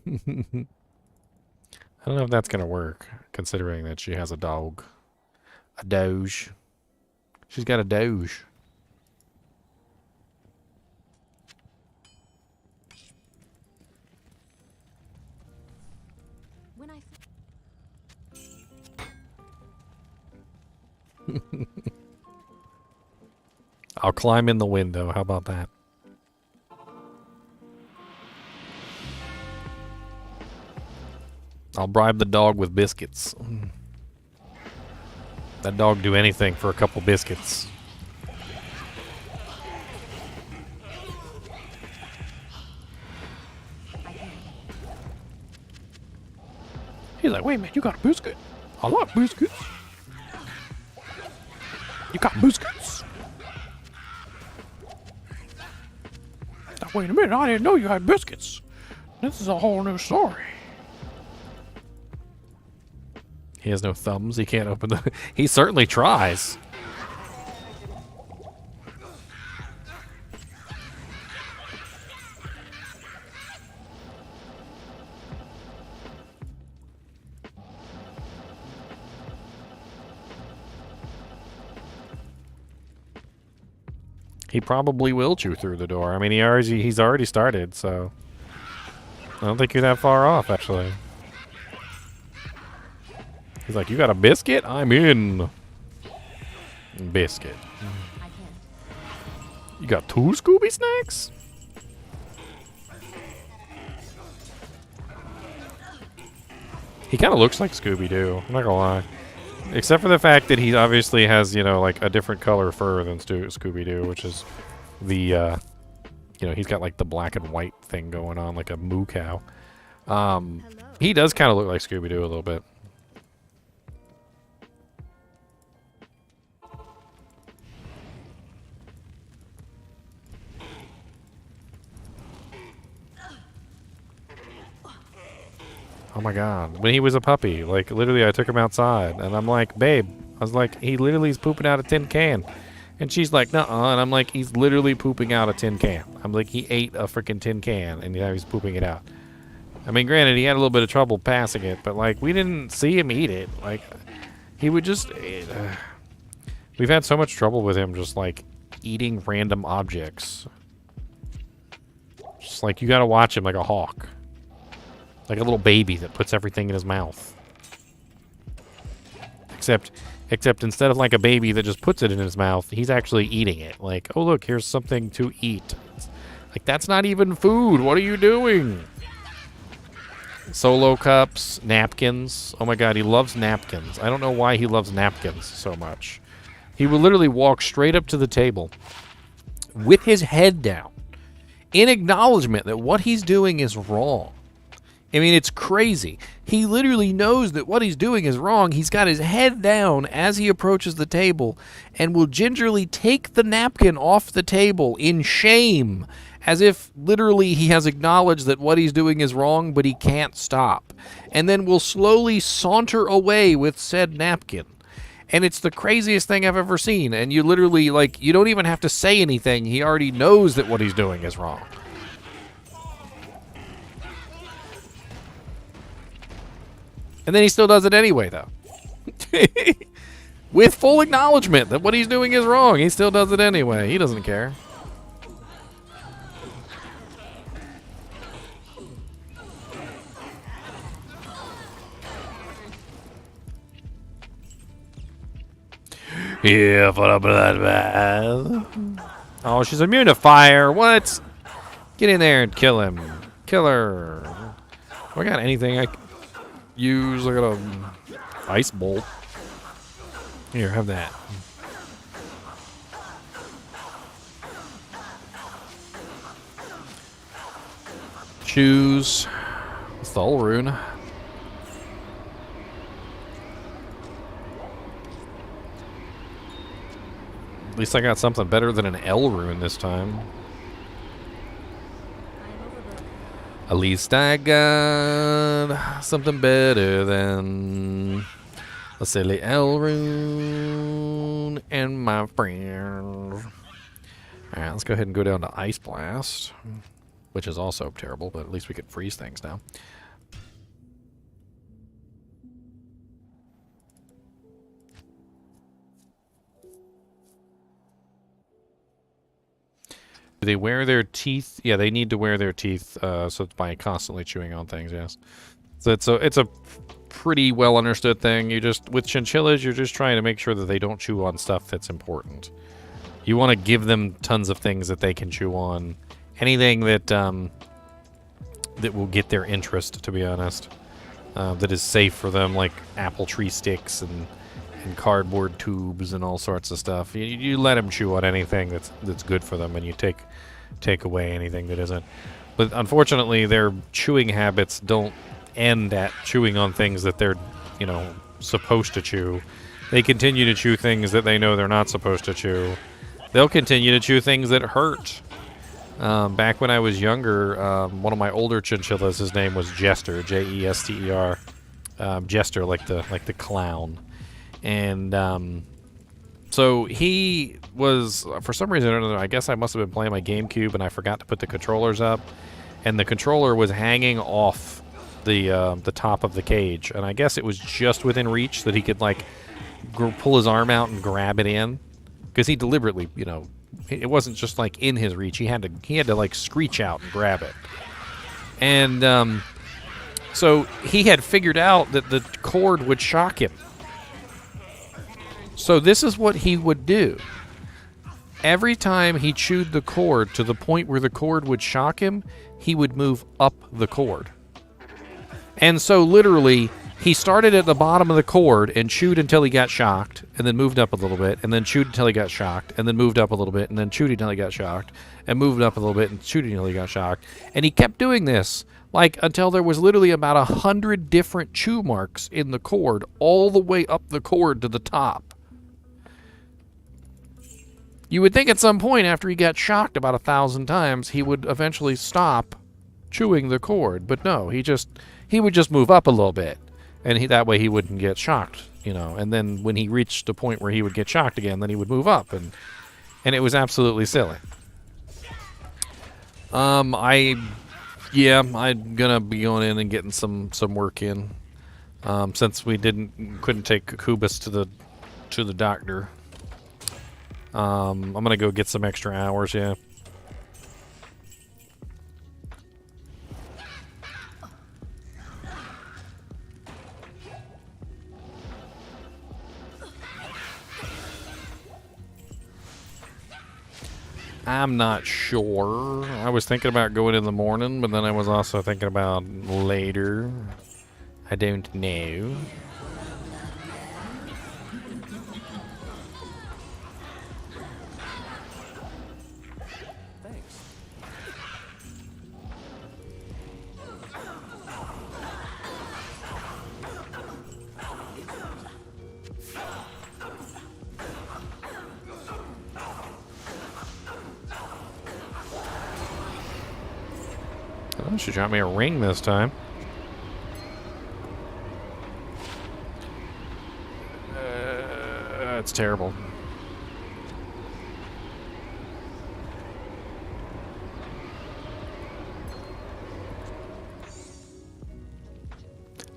I don't know if that's gonna work, considering that she has a dog. A doge. She's got a doge. When I I'll climb in the window. How about that? I'll bribe the dog with biscuits. That dog do anything for a couple biscuits. He's like, wait a minute, you got a biscuit? I like biscuits. You got biscuits? Now, wait a minute, I didn't know you had biscuits. This is a whole new story. He has no thumbs. He can't open the... He certainly tries. He probably will chew through the door. I mean, he's already started, so... I don't think you're that far off, actually. He's like, you got a biscuit? I'm in. Biscuit. You got 2 Scooby snacks? He kind of looks like Scooby-Doo. I'm not gonna lie. Except for the fact that he obviously has, you know, like a different color fur than Scooby-Doo, which is the, you know, he's got like the black and white thing going on, like a moo cow. He does kind of look like Scooby-Doo a little bit. Oh my god. When he was a puppy, like, literally I took him outside, and I'm like, babe, I was like, he literally is pooping out a tin can. And she's like, nuh-uh, and I'm like, he's literally pooping out a tin can. I'm like, he ate a freaking tin can, and now he's pooping it out. I mean, granted, he had a little bit of trouble passing it, but, like, we didn't see him eat it. Like, he would just... we've had so much trouble with him just, like, eating random objects. Just, like, you gotta watch him like a hawk. Like a little baby that puts everything in his mouth. Except instead of like a baby that just puts it in his mouth, he's actually eating it. Like, oh look, here's something to eat. Like, that's not even food. What are you doing? Solo cups, napkins. Oh my god, he loves napkins. I don't know why he loves napkins so much. He will literally walk straight up to the table with his head down in acknowledgement that what he's doing is wrong. I mean, it's crazy. He literally knows that what he's doing is wrong. He's got his head down as he approaches the table and will gingerly take the napkin off the table in shame, as if literally he has acknowledged that what he's doing is wrong, but he can't stop. And then will slowly saunter away with said napkin. And it's the craziest thing I've ever seen. And you literally, like, you don't even have to say anything. He already knows that what he's doing is wrong. And then he still does it anyway, though. With full acknowledgement that what he's doing is wrong. He still does it anyway. He doesn't care. Here for the bloodbath. Oh, she's immune to fire. What? Get in there and kill him. Kill her. Do I got anything I can use? I got a ice bolt. Here, have that. Choose Thul Rune. At least I got something better than an L rune this time. At least I got something better than a silly L rune and my friends. Alright, let's go ahead and go down to Ice Blast, which is also terrible, but at least we could freeze things now. Do they wear their teeth? Yeah, they need to wear their teeth, so it's by constantly chewing on things, yes. So it's a pretty well understood thing. You just, with chinchillas, you're just trying to make sure that they don't chew on stuff that's important. You want to give them tons of things that they can chew on. Anything that that will get their interest, to be honest. That is safe for them, like apple tree sticks and cardboard tubes and all sorts of stuff. You let them chew on anything that's good for them, and you take away anything that isn't. But unfortunately, their chewing habits don't end at chewing on things that they're, you know, supposed to chew. They continue to chew things that they know they're not supposed to chew. They'll continue to chew things that hurt. Back when I was younger, one of my older chinchillas, his name was Jester, Jester, Jester, like the clown. And so he was, for some reason or another, I guess I must have been playing my GameCube and I forgot to put the controllers up, and the controller was hanging off the top of the cage, and I guess it was just within reach that he could like pull his arm out and grab it in, because he deliberately, you know, it wasn't just like in his reach. He had to like screech out and grab it, and so he had figured out that the cord would shock him. So this is what he would do. Every time he chewed the cord to the point where the cord would shock him, he would move up the cord. And so literally, He started at the bottom of the cord and chewed until he got shocked, and then moved up a little bit, and then chewed until he got shocked, and then moved up a little bit, and then chewed until he got shocked, and moved up a little bit, and chewed until he got shocked. And he kept doing this, like, until there was literally about 100 different chew marks in the cord, all the way up the cord to the top. You would think at some point, after he got shocked about 1,000 times, he would eventually stop chewing the cord. But no, he would just move up a little bit. And that way he wouldn't get shocked, you know. And then when he reached the point where he would get shocked again, then he would move up. And it was absolutely silly. I'm gonna be going in and getting some work in. Since we couldn't take Kubus to the doctor. I'm gonna go get some extra hours, yeah. I'm not sure. I was thinking about going in the morning, but then I was also thinking about later. I don't know. Thanks. Oh, she shot me a ring this time. That's terrible.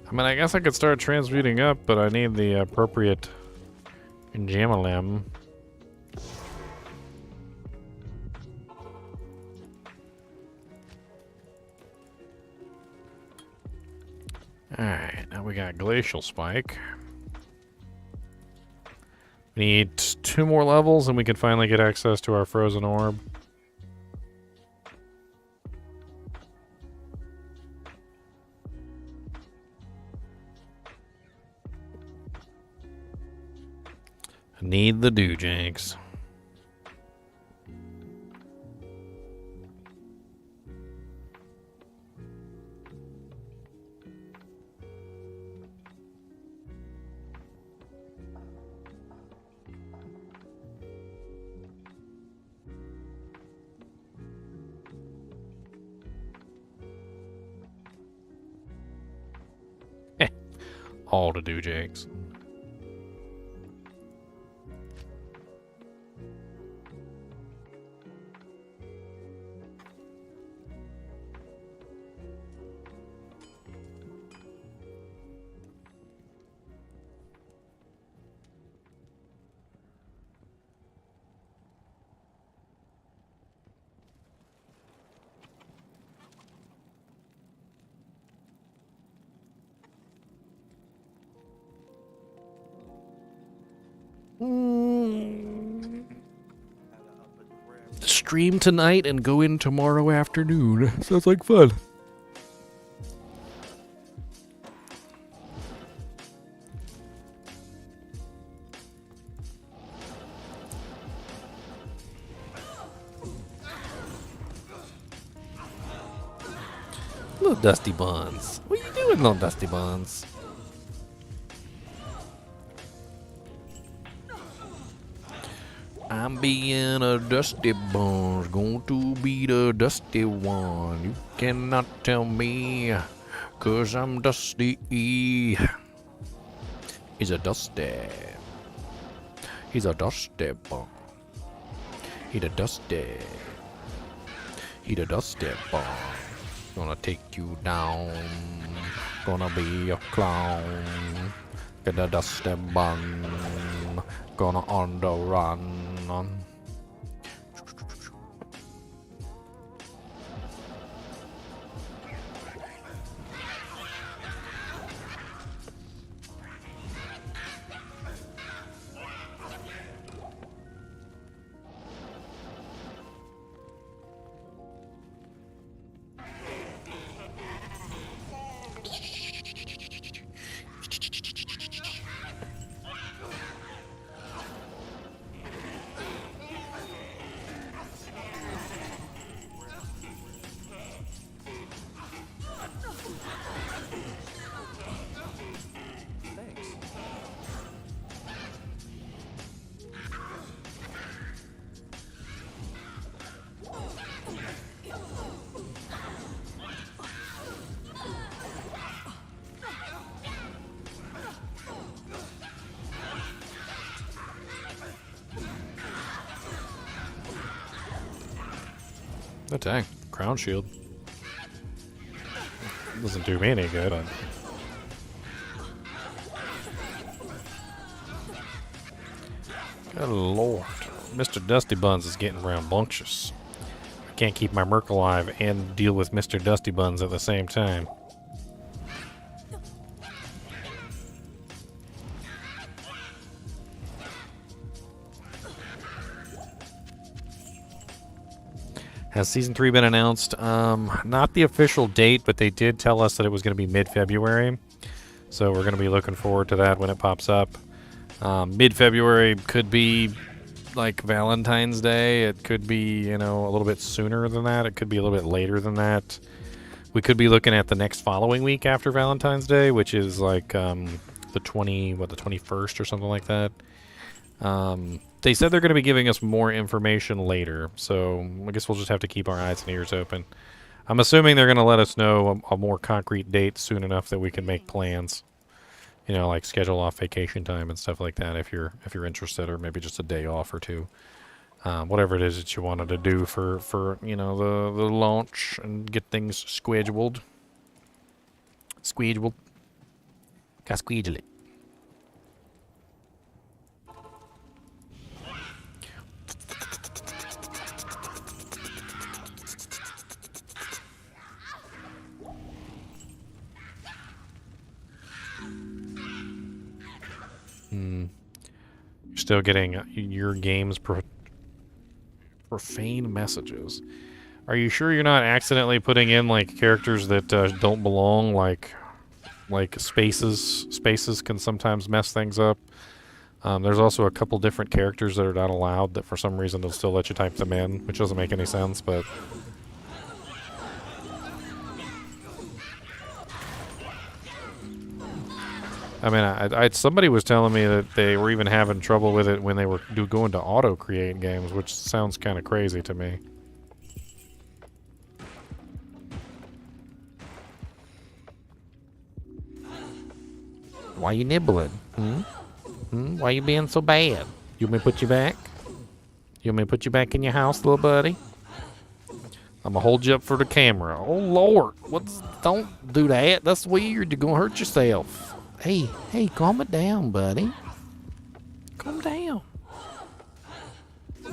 I mean, I guess I could start transmuting up, but I need the appropriate Jamalem. Alright, now we got Glacial Spike. We need 2 more levels and we can finally get access to our Frozen Orb. I need the Doojanks. All the Doojanks. Stream tonight and go in tomorrow afternoon. Sounds like fun. Little Dusty Buns. What are you doing, little Dusty Buns? I'm being a dusty buns, going to be the dusty one. You cannot tell me, 'cause I'm dusty. He's a dusty. He's a dusty bun. He's a dusty. He's a dusty bun. Gonna take you down. Gonna be a clown. Get a dusty bun. Gonna on the run. Oh, dang. Crown shield. Doesn't do me any good. Good lord. Mr. Dusty Buns is getting rambunctious. I can't keep my Merc alive and deal with Mr. Dusty Buns at the same time. Has Season 3 been announced? Not the official date, but they did tell us that it was going to be mid-February. So we're going to be looking forward to that when it pops up. Mid-February could be like Valentine's Day. It could be, you know, a little bit sooner than that. It could be a little bit later than that. We could be looking at the next following week after Valentine's Day, which is like the 21st or something like that. They said they're going to be giving us more information later, so I guess we'll just have to keep our eyes and ears open. I'm assuming they're going to let us know a more concrete date soon enough that we can make plans. You know, like schedule off vacation time and stuff like that if you're interested, or maybe just a day off or two. Whatever it is that you wanted to do for you know, the launch and get things scheduled. Scheduled. Got schedule it. You're still getting your game's profane messages. Are you sure you're not accidentally putting in like characters that don't belong? Like spaces. Spaces can sometimes mess things up. There's also a couple different characters that are not allowed that for some reason they'll still let you type them in, which doesn't make any sense, but... I mean, somebody was telling me that they were even having trouble with it when they were going to auto-create games, which sounds kind of crazy to me. Why you nibbling? Why you being so bad? You want me to put you back? You want me to put you back in your house, little buddy? I'm gonna hold you up for the camera. Oh, Lord. Don't do that. That's weird. You're gonna hurt yourself. Hey, calm it down, buddy. Calm down.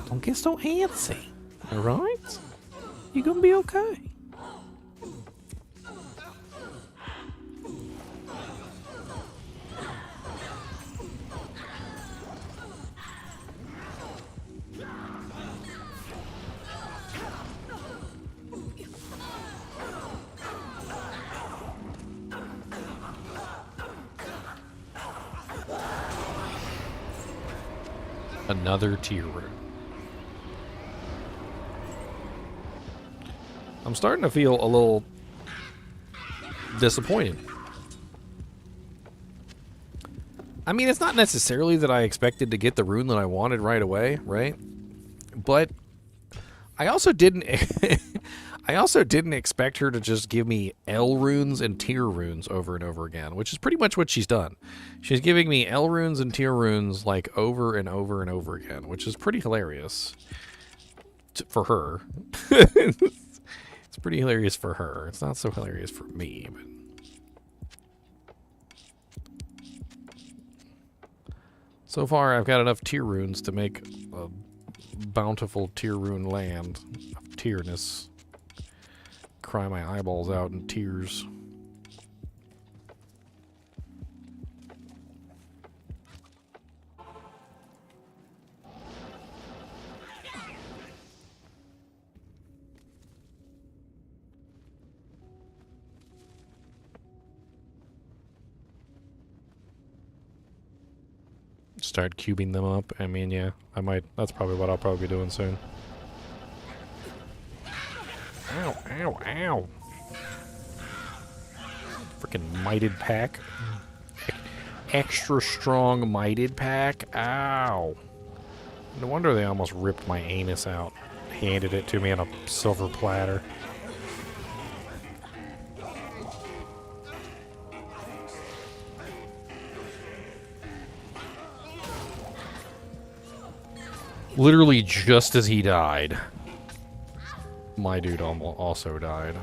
Don't get so antsy. Alright? You're gonna be okay. Another tier room. I'm starting to feel a little disappointed. I mean, it's not necessarily that I expected to get the rune that I wanted right away, right? But I also didn't expect her to just give me L runes and tier runes over and over again, which is pretty much what she's done. She's giving me L runes and tier runes like over and over and over again, which is pretty hilarious for her. It's pretty hilarious for her. It's not so hilarious for me, but so far I've got enough tier runes to make a bountiful tier rune land of tierness. Cry my eyeballs out in tears. Start cubing them up. I mean, yeah, I might. That's probably what I'll probably be doing soon. Ow, ow, ow. Freaking mighted pack. Extra strong mighted pack. Ow. No wonder they almost ripped my anus out. Handed it to me on a silver platter. Literally just as he died. my dude also died.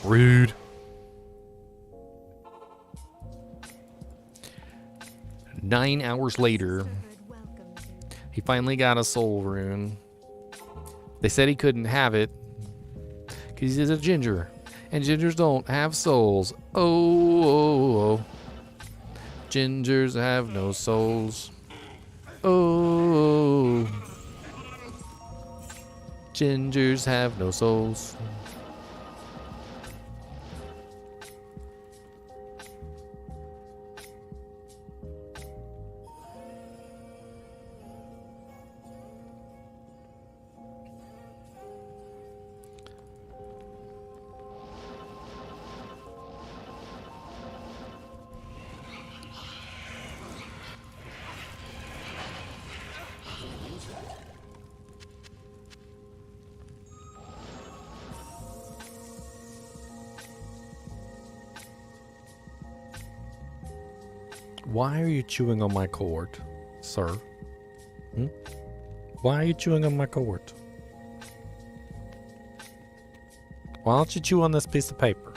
Rude. Nine hours later, he finally got a soul rune. They said he couldn't have it because he's a ginger, and gingers don't have souls. Oh. Gingers have no souls. Oh. Gingers have no souls. Why are you chewing on my cord, sir? Why are you chewing on my cord? Why don't you chew on this piece of paper?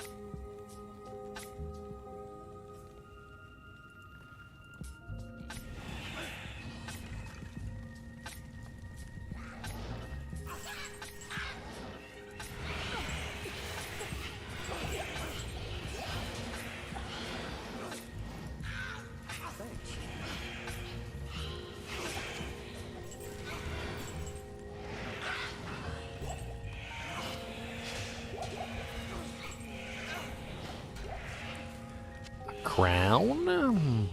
Crown?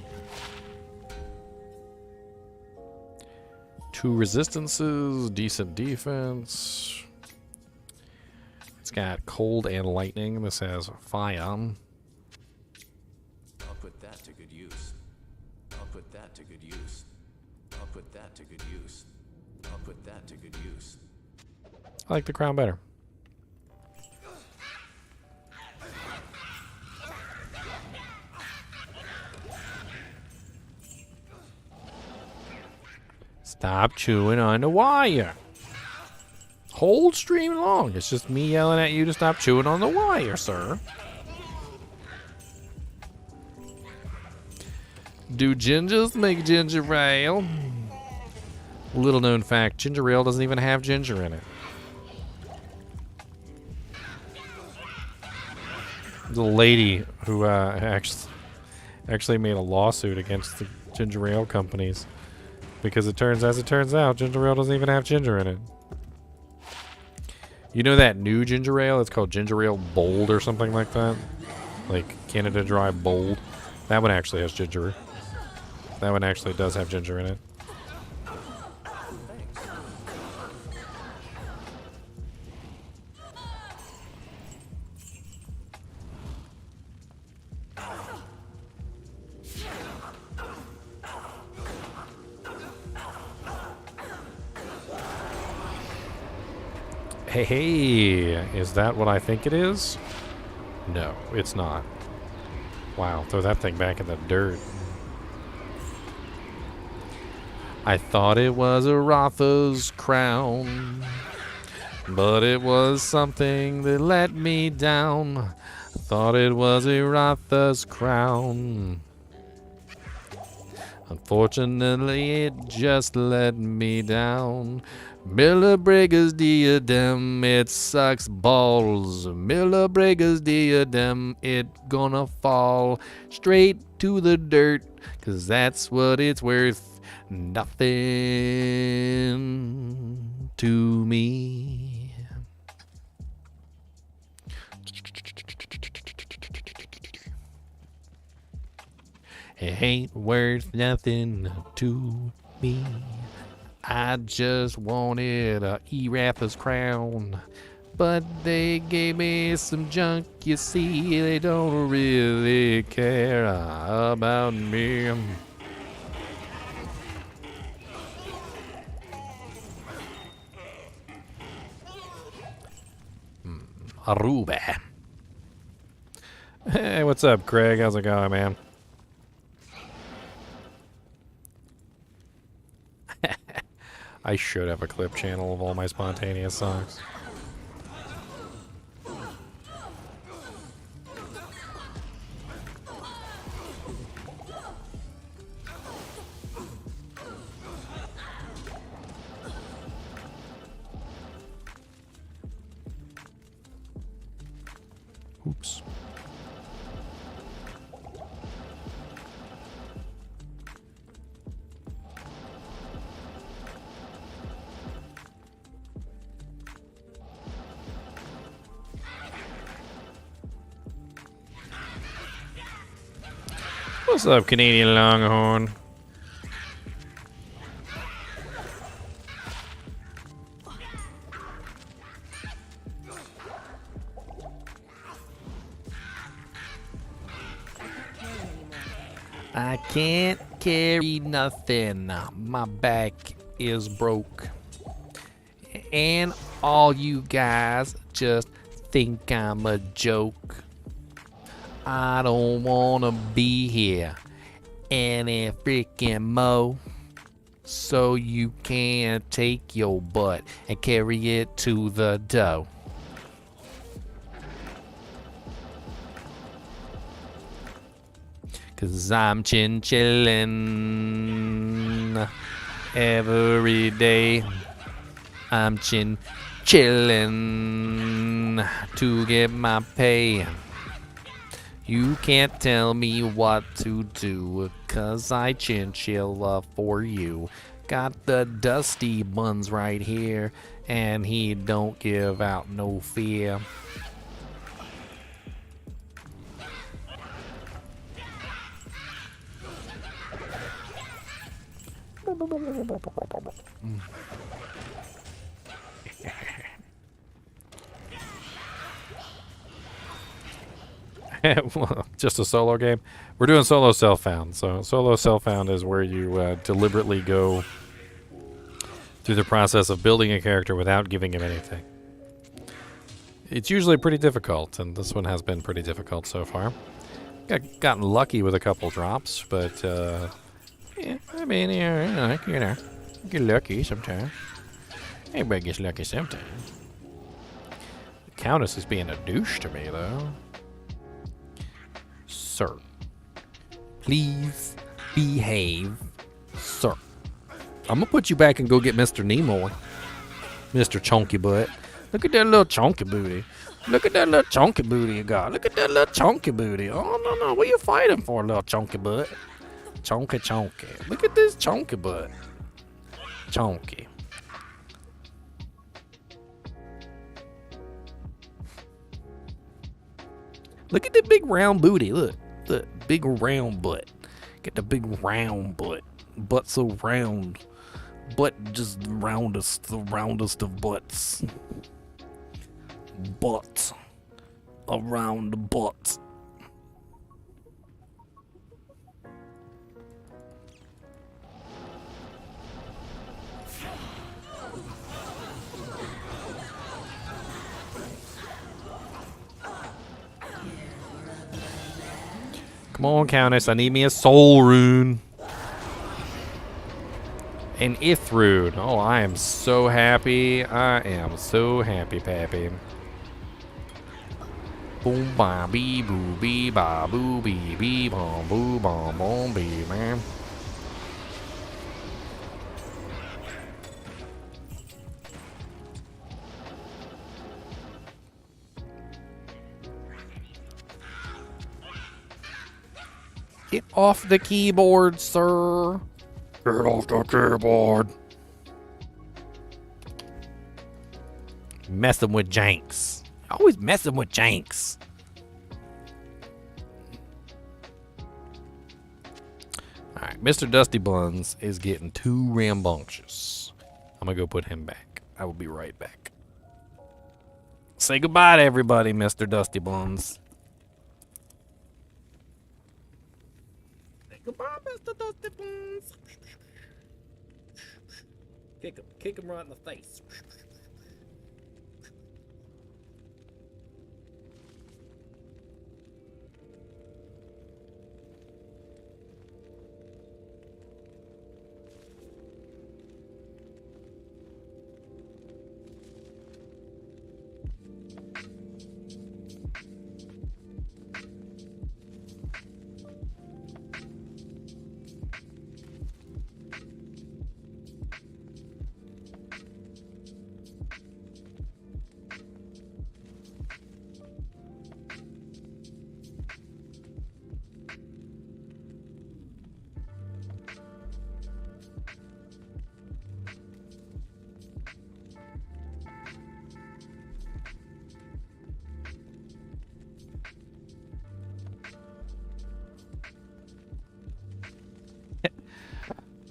2 resistances, decent defense. It's got cold and lightning. This has fire. I'll put that to good use. I'll put that to good use. I'll put that to good use. I'll put that to good use. I like the crown better. Stop chewing on the wire. Whole stream long. It's just me yelling at you to stop chewing on the wire, sir. Do gingers make ginger ale? Little known fact, ginger ale doesn't even have ginger in it. The lady who actually made a lawsuit against the ginger ale companies. Because it turns out, ginger ale doesn't even have ginger in it. You know that new ginger ale? It's called ginger ale bold or something like that. Like Canada Dry bold. That one actually has ginger. That one actually does have ginger in it. Hey, is that what I think it is? No, it's not. Wow, throw that thing back in the dirt. I thought it was a Ratha's crown, but it was something that let me down. I thought it was a Ratha's crown. Unfortunately, it just let me down. Millabrigger's diadem, it sucks balls. Millabrigger's diadem, it gonna fall straight to the dirt, 'cause that's what it's worth. Nothing to me. It ain't worth nothing to me. I just wanted a Eratha's crown, but they gave me some junk. You see, they don't really care about me. Aruba. Hey, what's up, Craig? How's it going, man? I should have a clip channel of all my spontaneous songs. Oops. What's up, Canadian Longhorn? I can't carry nothing. My back is broke. And all you guys just think I'm a joke. I don't wanna be here any freaking mo. So you can take your butt and carry it to the dough. Cause I'm chinchillin' every day. I'm chinchillin' to get my pay. You can't tell me what to do, cause I chinchilla for you. Got the dusty buns right here, and he don't give out no fear. Well, just a solo game. We're doing solo self-found. So solo self-found is where you deliberately go through the process of building a character without giving him anything. It's usually pretty difficult, and this one has been pretty difficult so far. Gotten lucky with a couple drops, but yeah, I mean, yeah, you know, get lucky sometimes. Everybody gets lucky sometimes. The Countess is being a douche to me, though. Sir. Please behave, sir. I'm gonna put you back and go get Mr. Nimoy. Mr. Chonky Butt. Look at that little chonky booty. Look at that little chonky booty you got. Look at that little chonky booty. Oh, no. What are you fighting for, little chonky butt? Chonky. Look at this chonky butt. Chonky. Look at the big round booty. Look, big round butt. Get the big round butt. Butt so round. Butt just the roundest of butts. Butt. Around the butt. Come on, Countess. I need me a soul rune. An ith rune. Oh, I am so happy. I am so happy, Pappy. Boom, ba, bee, boo, bee, ba, boo, bee, bee, bom, boo, bom, bom, bee, man. Get off the keyboard, sir. Get off the keyboard. Messing with Janks. Always messing with Janks. Alright, Mr. Dusty Buns is getting too rambunctious. I'm gonna go put him back. I will be right back. Say goodbye to everybody, Mr. Dusty Buns. Say goodbye, Mr. Dusty Buns. Kick him right in the face.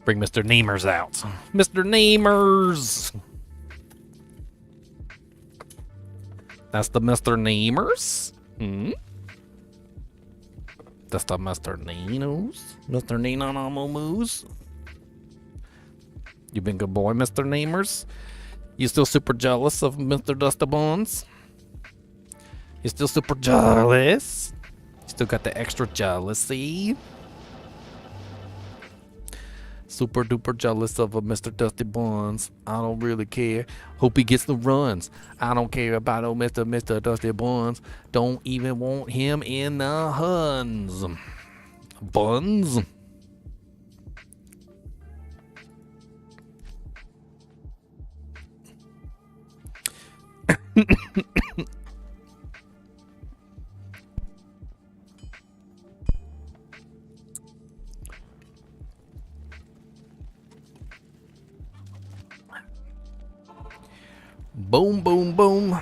Bring Mr. Nemers out. Mr. Nemers! That's the Mr. Nemers? Hmm? That's the Mr. Ninos? Mr. Nino Moose? You been good boy, Mr. Nemers? You still super jealous of Mr. Dusty Bones? You still super jealous? You still got the extra jealousy? Super duper jealous of Mr. Dusty Buns. I don't really care. Hope he gets the runs. I don't care about old Mr. Dusty Buns. Don't even want him in the Huns. Buns? Boom, boom, boom.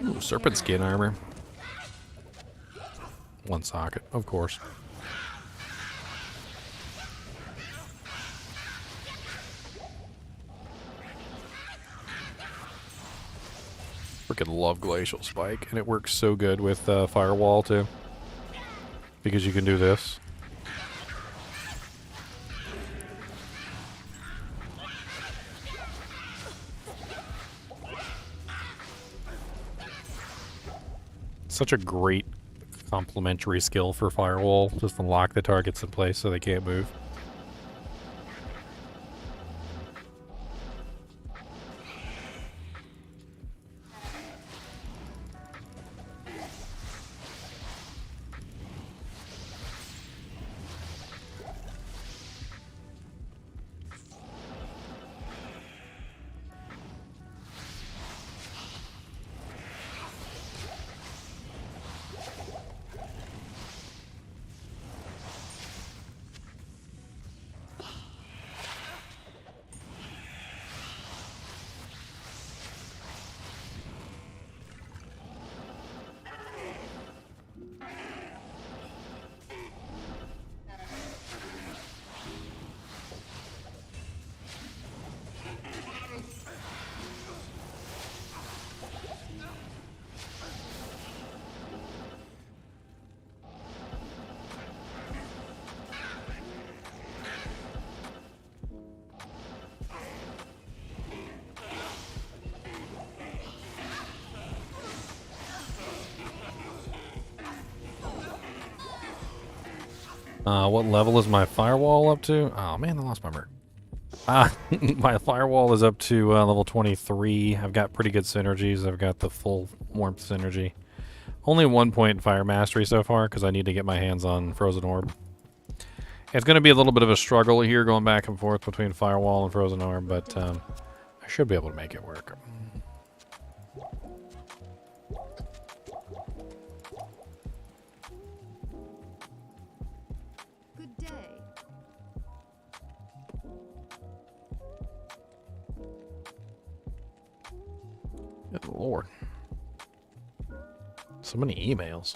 Ooh, serpent skin armor. One socket, of course. Freaking love Glacial Spike, and it works so good with Firewall too, because you can do this. Such a great complementary skill for Firewall, just to lock the targets in place so they can't move. What level is my firewall up to? Oh man, I lost my merc. My firewall is up to level 23. I've got pretty good synergies. I've got the full warmth synergy. Only 1 point in fire mastery so far because I need to get my hands on frozen orb. It's going to be a little bit of a struggle here going back and forth between firewall and frozen orb, but I should be able to make it work. Good lord. So many emails.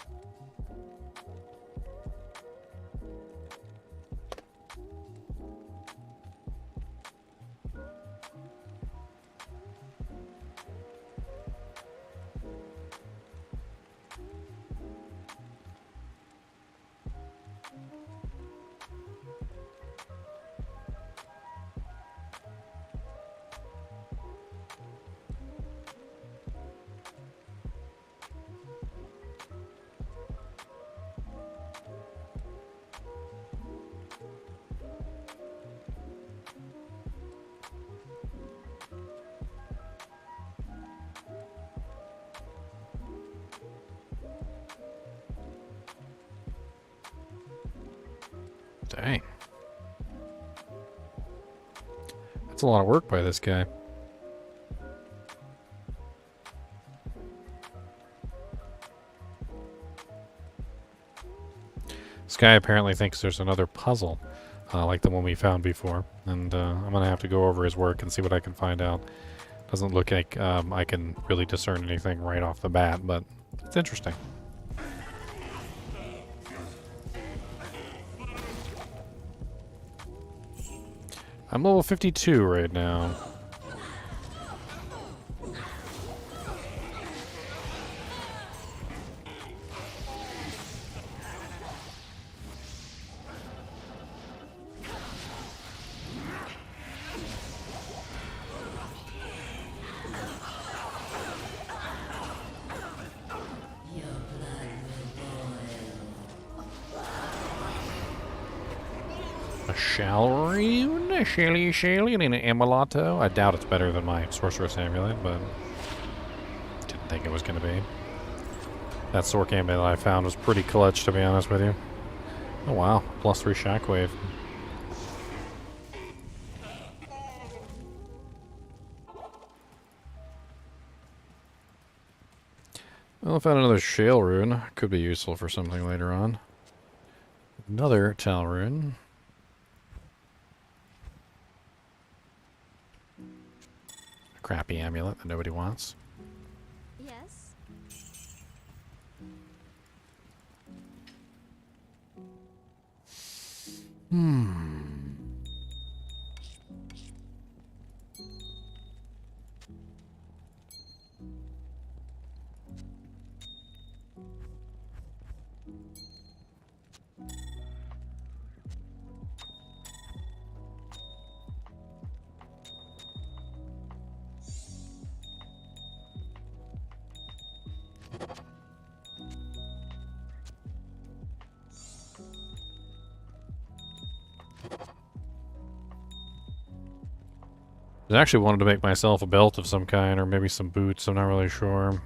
Dang. That's a lot of work by this guy. guy apparently thinks there's another puzzle, like the one we found before, and I'm gonna have to go over his work and see what I can find out. Doesn't look like I can really discern anything right off the bat, but it's interesting. I'm level 52 right now. A Shalrune, a Shelly, and an Amuleto. I doubt it's better than my Sorceress amulet, but didn't think it was going to be. That Sorc amulet I found was pretty clutch, to be honest with you. Oh wow, +3 shockwave. Well, I found another Shale Rune. Could be useful for something later on. Another Tal Rune. Crappy amulet that nobody wants. Yes. I actually wanted to make myself a belt of some kind, or maybe some boots, I'm not really sure.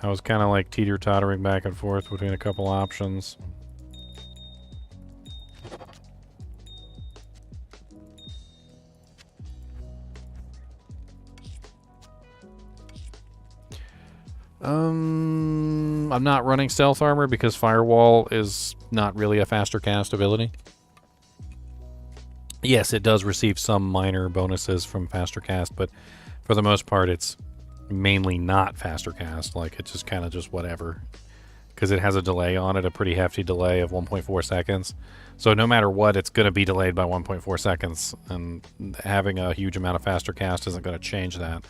I was kind of like teeter-tottering back and forth between a couple options. I'm not running stealth armor because Firewall is not really a faster cast ability. Yes, it does receive some minor bonuses from faster cast, but for the most part it's mainly not faster cast. Like, it's just kind of just whatever. Because it has a delay on it, a pretty hefty delay of 1.4 seconds. So no matter what, it's going to be delayed by 1.4 seconds, and having a huge amount of faster cast isn't going to change that.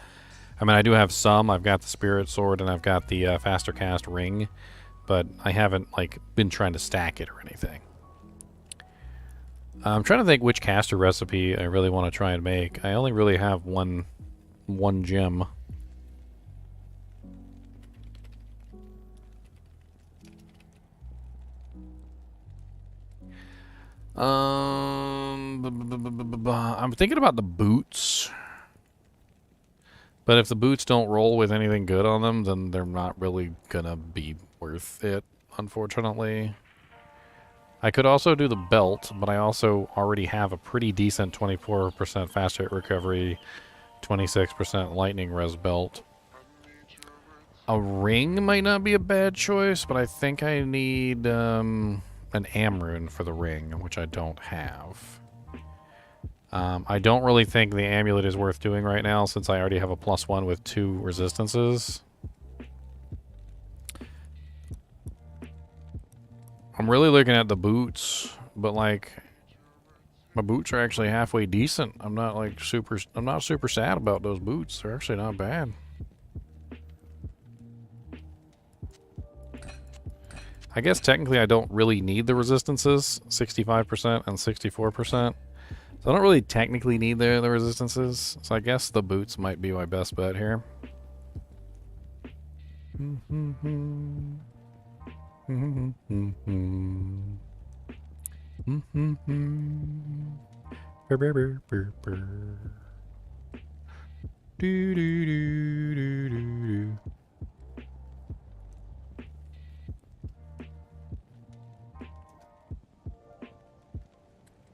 I mean, I do have some. I've got the Spirit Sword and I've got the faster cast ring, but I haven't like been trying to stack it or anything. I'm trying to think which caster recipe I really want to try and make. I only really have one gem. I'm thinking about the boots. But if the boots don't roll with anything good on them, then they're not really gonna be worth it, unfortunately. I could also do the belt, but I also already have a pretty decent 24% fast hit recovery, 26% lightning res belt. A ring might not be a bad choice, but I think I need an Amrune for the ring, which I don't have. I don't really think the amulet is worth doing right now, since I already have a +1 with 2 resistances. I'm really looking at the boots, but like, my boots are actually halfway decent. I'm not super sad about those boots. They're actually not bad. I guess technically I don't really need the resistances, 65% and 64%. So I don't really technically need the resistances. So I guess the boots might be my best bet here.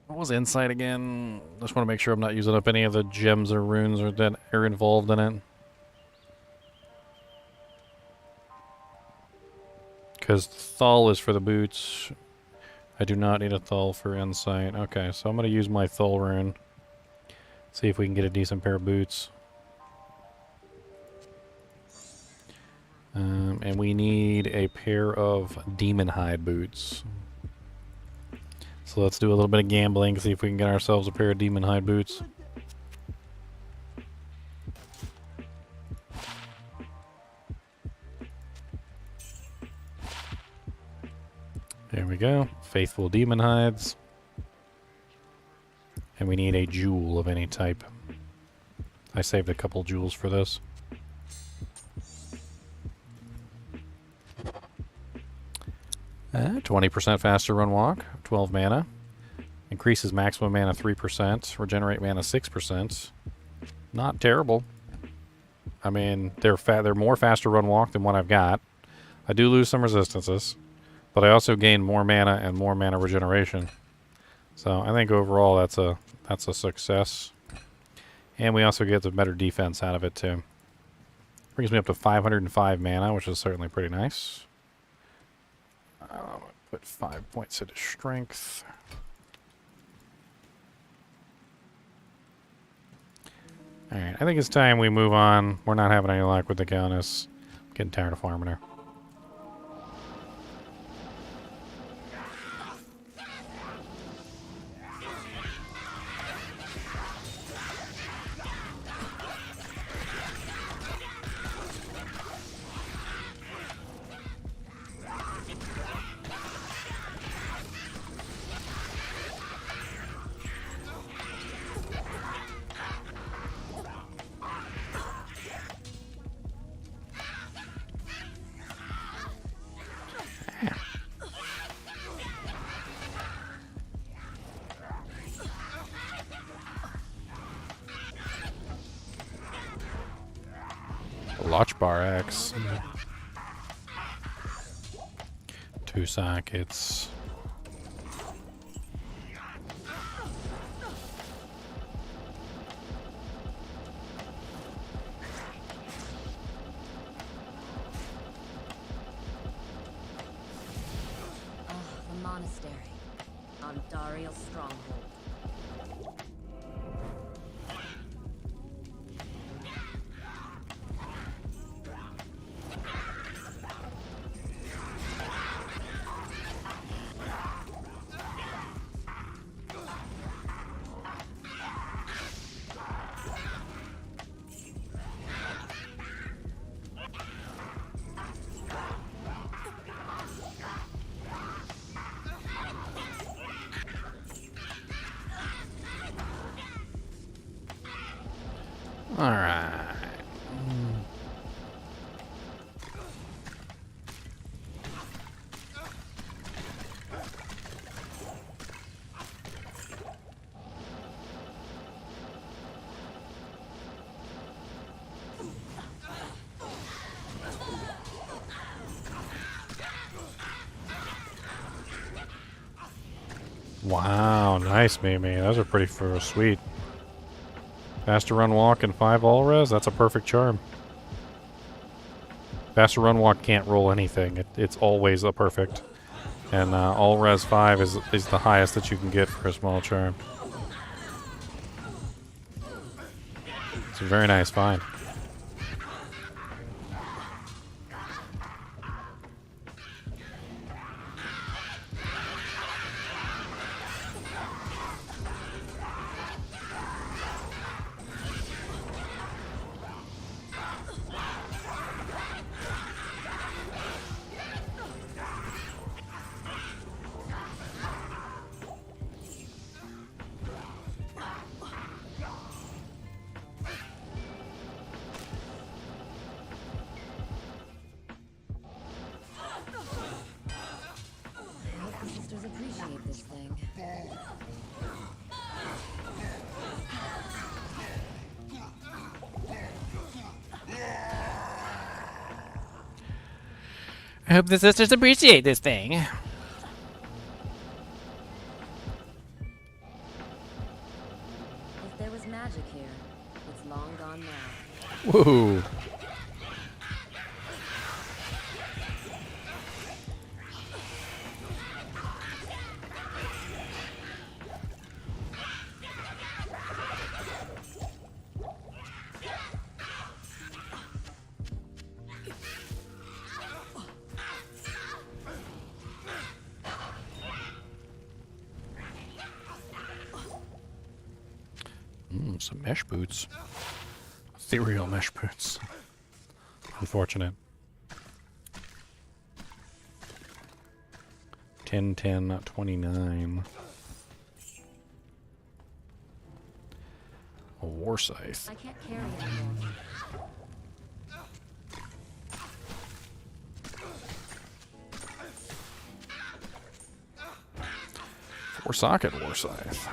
What was insight again? Just want to make sure I'm not using up any of the gems or runes that are involved in it. because Thal is for the boots. I do not need a Thal for insight. Okay, so I'm going to use my Thal rune. See if we can get a decent pair of boots. And we need a pair of demon hide boots. So let's do a little bit of gambling, see if we can get ourselves a pair of demon hide boots. There we go. Faithful demon hides. And we need a jewel of any type. I saved a couple jewels for this. Uh, 20% faster run walk, 12 mana. Increases maximum mana 3%, regenerate mana 6%. Not terrible. I mean, they're more faster run walk than what I've got. I do lose some resistances, but I also gain more mana and more mana regeneration. So I think overall that's a success. And we also get the better defense out of it too. Brings me up to 505 mana, which is certainly pretty nice. Put 5 points into strength. Alright, I think it's time we move on. We're not having any luck with the Countess. Getting tired of farming her. Lotch bar axe. 2 sockets. The monastery. Andariel's stronghold. Alright. Wow, nice, Mimi. Those are pretty sweet. Faster run walk and 5 all res? That's a perfect charm. Faster run walk can't roll anything. It's always a perfect. And all res 5 is the highest that you can get for a small charm. It's a very nice find. I hope the sisters appreciate this thing. If there was magic here, it's long gone now. Whoa. some mesh boots. Ethereal mesh boots. Unfortunate. 10, 10, 29. A war scythe. I can't carry it anymore. Four socket war scythe.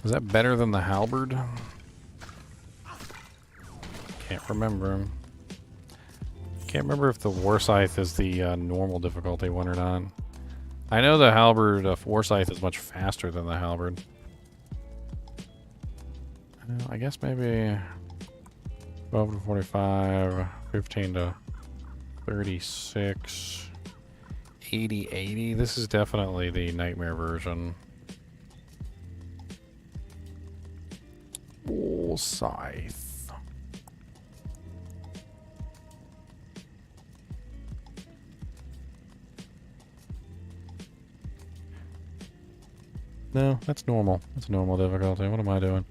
Is that better than the halberd? Can't remember. Can't remember if the war scythe is the normal difficulty one or not. I know the halberd war scythe is much faster than the halberd. I guess maybe 12 to 45, 15 to 36, 80, 80. This is definitely the nightmare version. War scythe. No, that's normal. That's normal difficulty. What am I doing?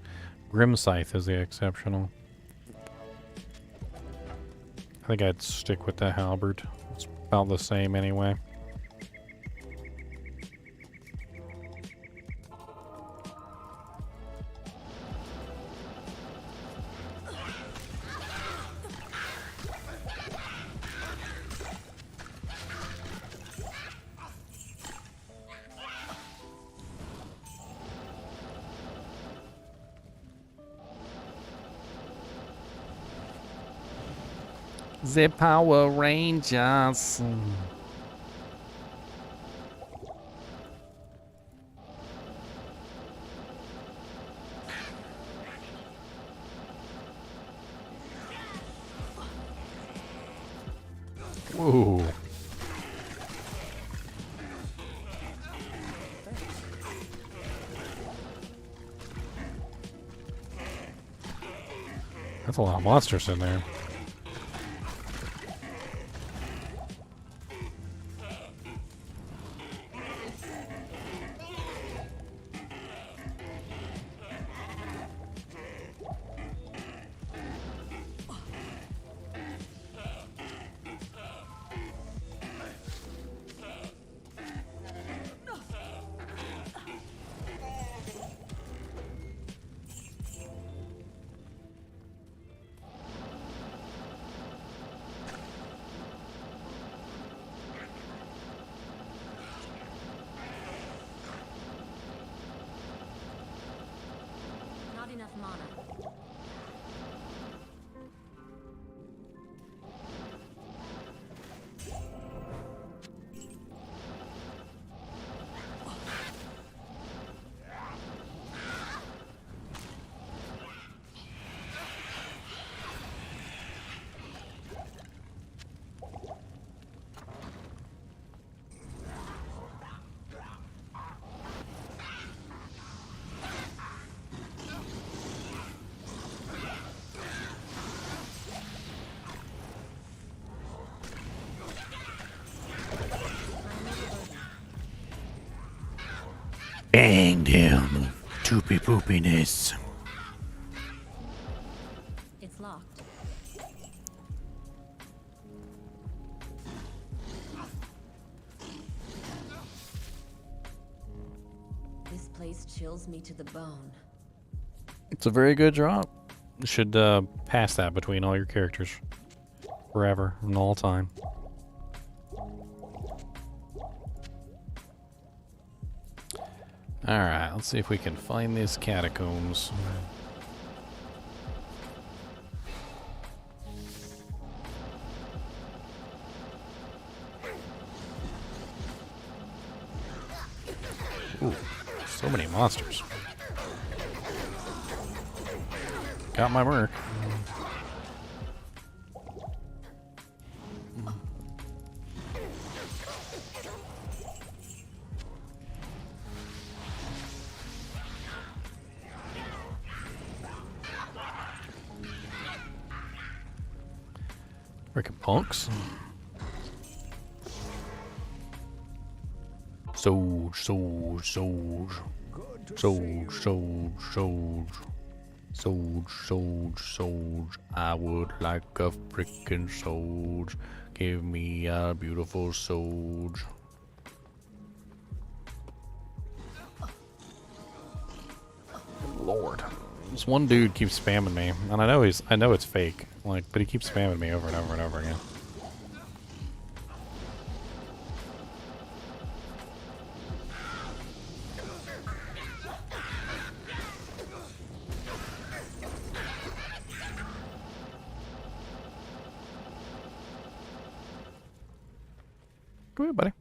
Grim Scythe is the exceptional. I think I'd stick with the halberd. It's about the same anyway. The Power Rangers. Whoa. That's a lot of monsters in there. Not enough mana. Bang down, toopy poopiness. It's locked. This place chills me to the bone. It's a very good drop. You should pass that between all your characters. Forever and all time. Alright, let's see if we can find these catacombs. Ooh, so many monsters. Got my mark. Freaking punks. Soul. Good Sold, sold, sold. Sold, sold, sold. I would like a frickin' sold. Give me a beautiful sold. Lord. This one dude keeps spamming me, and I know it's fake, like, but he keeps spamming me over and over and over again. Come here, buddy.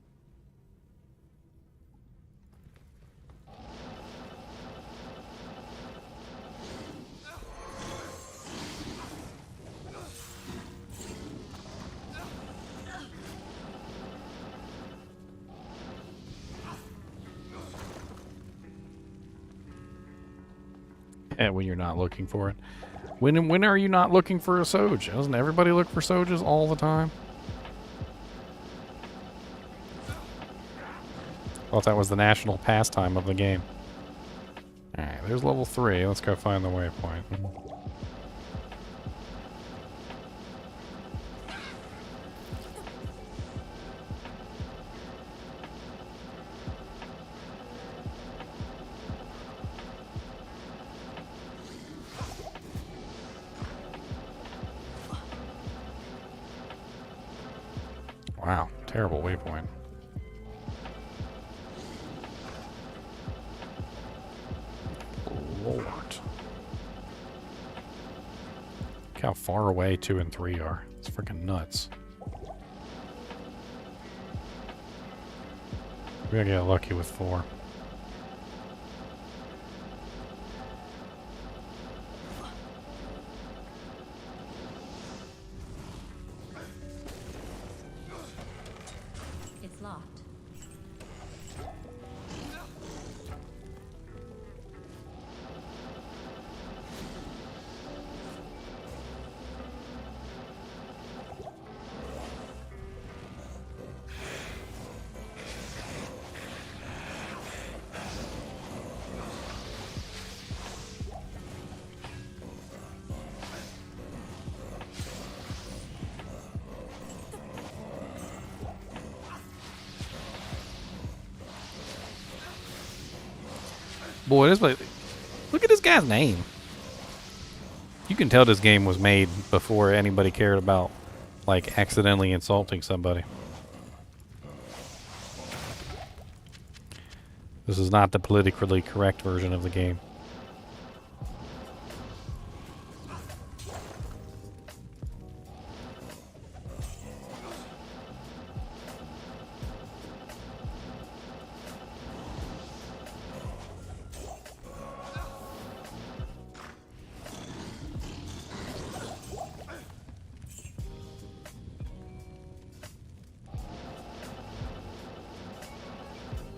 Yeah, when you're not looking for it. When are you not looking for a Soj? Doesn't everybody look for Sojas all the time? Thought that was the national pastime of the game. Alright, there's level 3. Let's go find the waypoint. Wow, terrible waypoint. Lord. Look how far away 2 and 3 are. It's freaking nuts. We're gonna get lucky with 4. It's locked. Boy, this place. Look at this guy's name. You can tell this game was made before anybody cared about, like, accidentally insulting somebody. This is not the politically correct version of the game.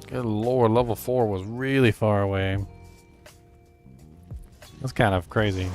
Good lord, level 4 was really far away. That's kind of crazy.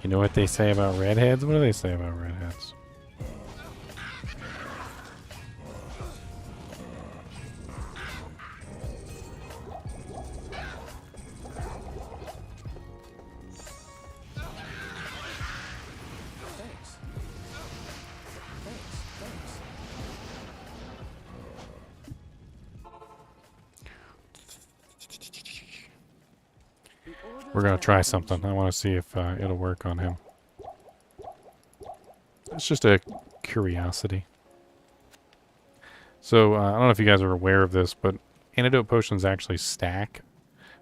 You know what they say about redheads? What do they say about redheads? Thanks. Thanks. We're gonna try something. I want to see if it'll work on him. It's just a curiosity. So, I don't know if you guys are aware of this, but antidote potions actually stack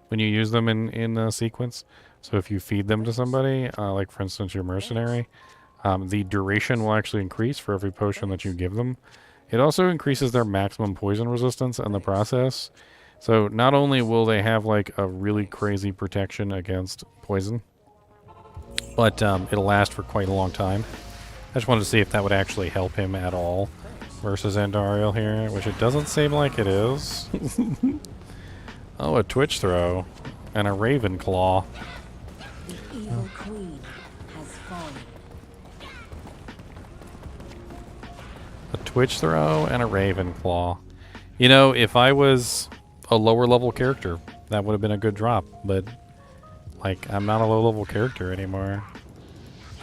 when you use them in sequence. So if you feed them to somebody, like for instance your mercenary, the duration will actually increase for every potion that you give them. It also increases their maximum poison resistance in the process. So not only will they have like a really crazy protection against poison, but it'll last for quite a long time. I just wanted to see if that would actually help him at all versus Andariel here, which it doesn't seem like it is. Oh, a twitch throw and a raven claw. The evil queen has fallen. A twitch throw and a raven claw. You know, if I was a lower level character, that would have been a good drop, but like I'm not a low level character anymore.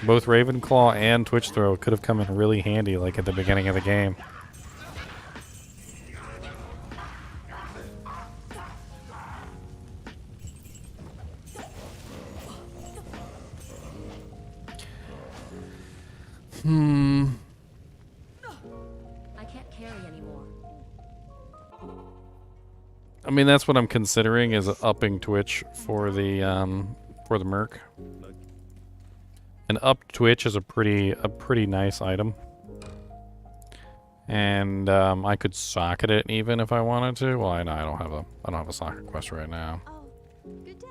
Both Ravenclaw and Twitch Throw could have come in really handy like at the beginning of the game. I can't carry anymore. I mean, that's what I'm considering is upping Twitch for the Merc. An upped Twitch is a pretty nice item. And I could socket it even if I wanted to. Well, I don't have a socket quest right now. Oh, good day.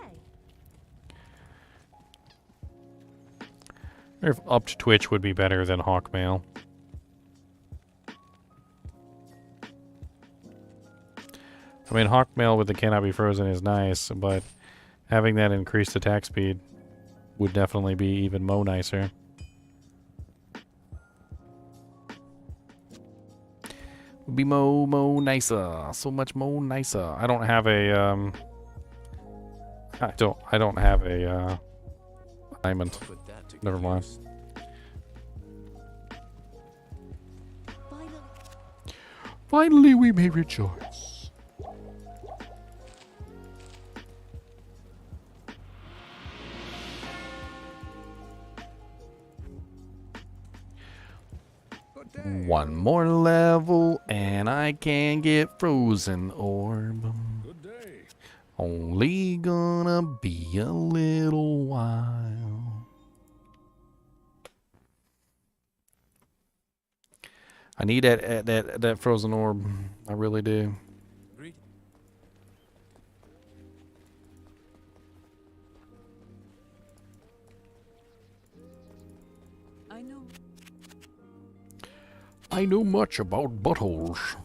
Or if upped Twitch would be better than Hawkmail. I mean, Hawkmail with the cannot be frozen is nice, but having that increased attack speed would definitely be even mo nicer. Would be mo nicer, so much mo nicer. I don't have a I don't have a diamond. Put that to Never good mind. use. Finally, we may rejoice. One more level and I can get frozen orb. Good day. Only gonna be a little while. I need that frozen orb. I really do. Agreed. I know much about buttholes.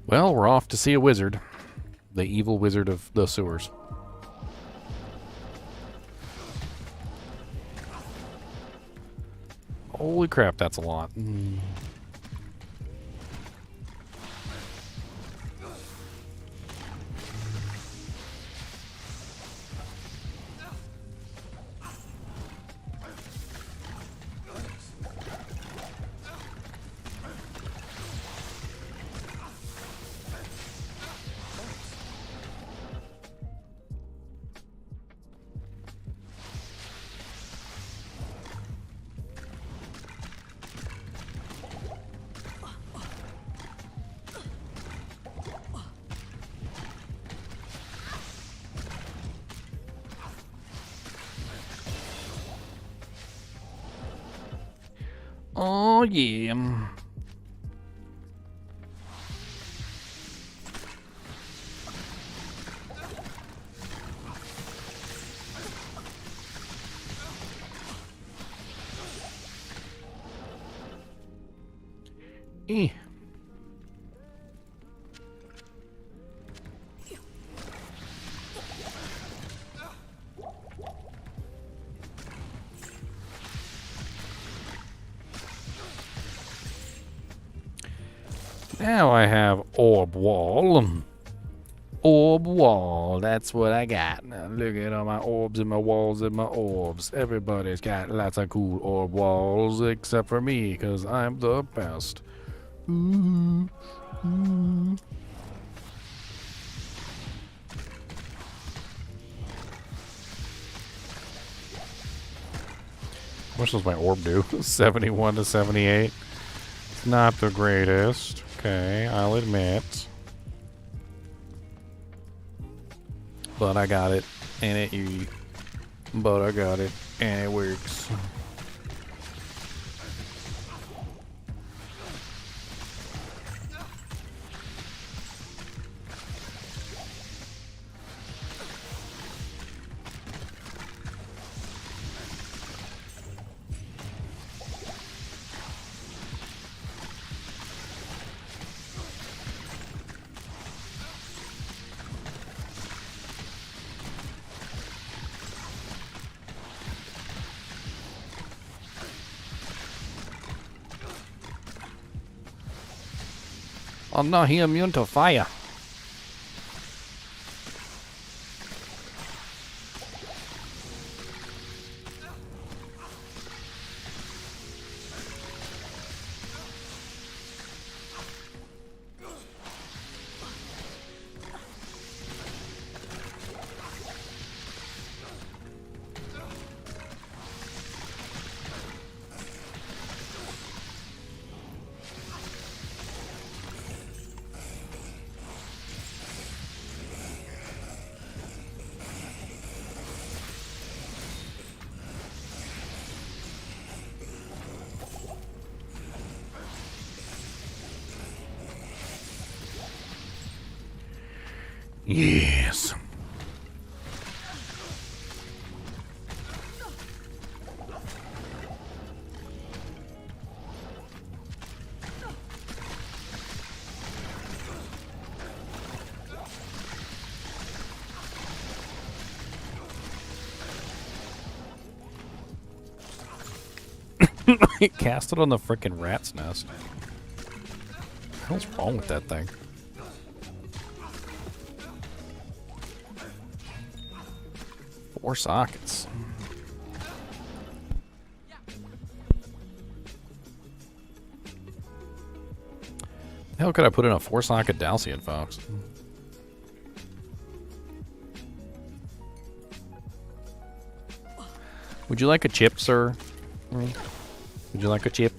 Well, we're off to see a wizard. The evil wizard of the sewers. Holy crap, that's a lot. Oh, yeah. Eh. Now I have orb wall. Orb wall, that's what I got. Now look at all my orbs and my walls and my orbs. Everybody's got lots of cool orb walls except for me, because I'm the best. Ooh, ooh. How much does my orb do? 71 to 78. It's not the greatest. Okay, I'll admit. But I got it, and it but I got it, and it works. I'm not immune to fire. Yes. Cast it on the frickin' rat's nest. What the hell's wrong with that thing? Four sockets. The hell could I put in a 4-socket Dalcian, folks? Would you like a chip, sir? Would you like a chip?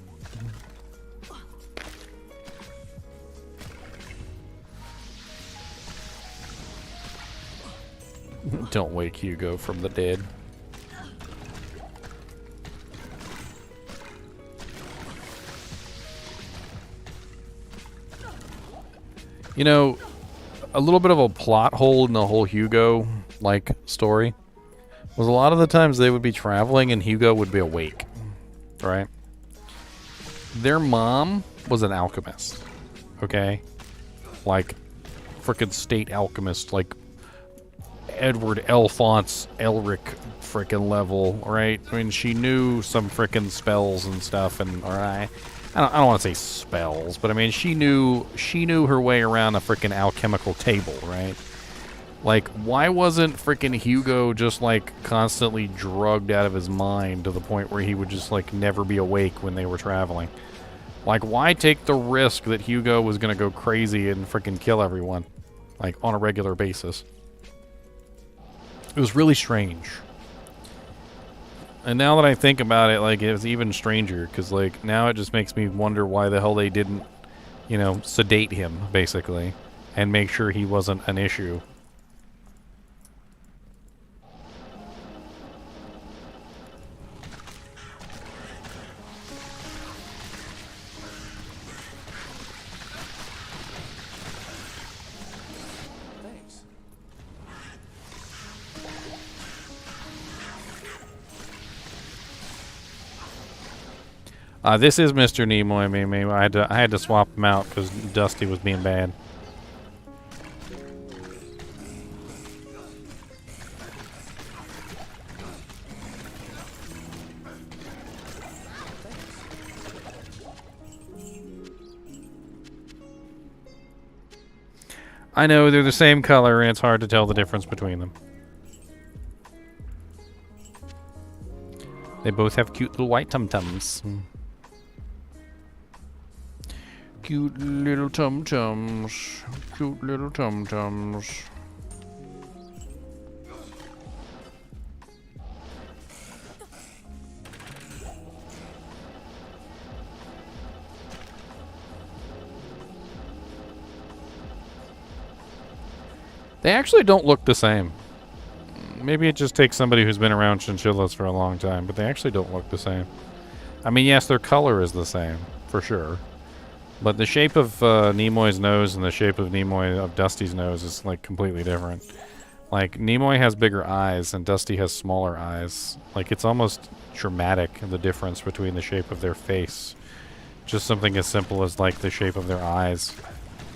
Don't wake Hugo from the dead. You know, a little bit of a plot hole in the whole Hugo, like, story was a lot of the times they would be traveling and Hugo would be awake, right? Their mom was an alchemist, okay? Like, frickin' state alchemist, like Edward Alphonse Elric frickin' level, right? I mean, she knew some frickin' spells and stuff, and I don't want to say spells, but I mean, she knew her way around a frickin' alchemical table, right? Like, why wasn't frickin' Hugo just, like, constantly drugged out of his mind to the point where he would just, like, never be awake when they were traveling? Like, why take the risk that Hugo was gonna go crazy and frickin' kill everyone, like, on a regular basis? It was really strange. And now that I think about it, like, it was even stranger, because, like, now it just makes me wonder why the hell they didn't, you know, sedate him, basically, and make sure he wasn't an issue. This is Mr. Nimoy, Mimi. I had to swap him out because Dusty was being bad. I know they're the same color and it's hard to tell the difference between them. They both have cute little white tum-tums. Cute little tum-tums. Cute little tum-tums. They actually don't look the same. Maybe it just takes somebody who's been around chinchillas for a long time, but they actually don't look the same. I mean, yes, their color is the same, for sure. But the shape of Nimoy's nose and the shape of Dusty's nose is, like, completely different. Like, Nimoy has bigger eyes and Dusty has smaller eyes. Like, it's almost dramatic, the difference between the shape of their face. Just something as simple as, like, the shape of their eyes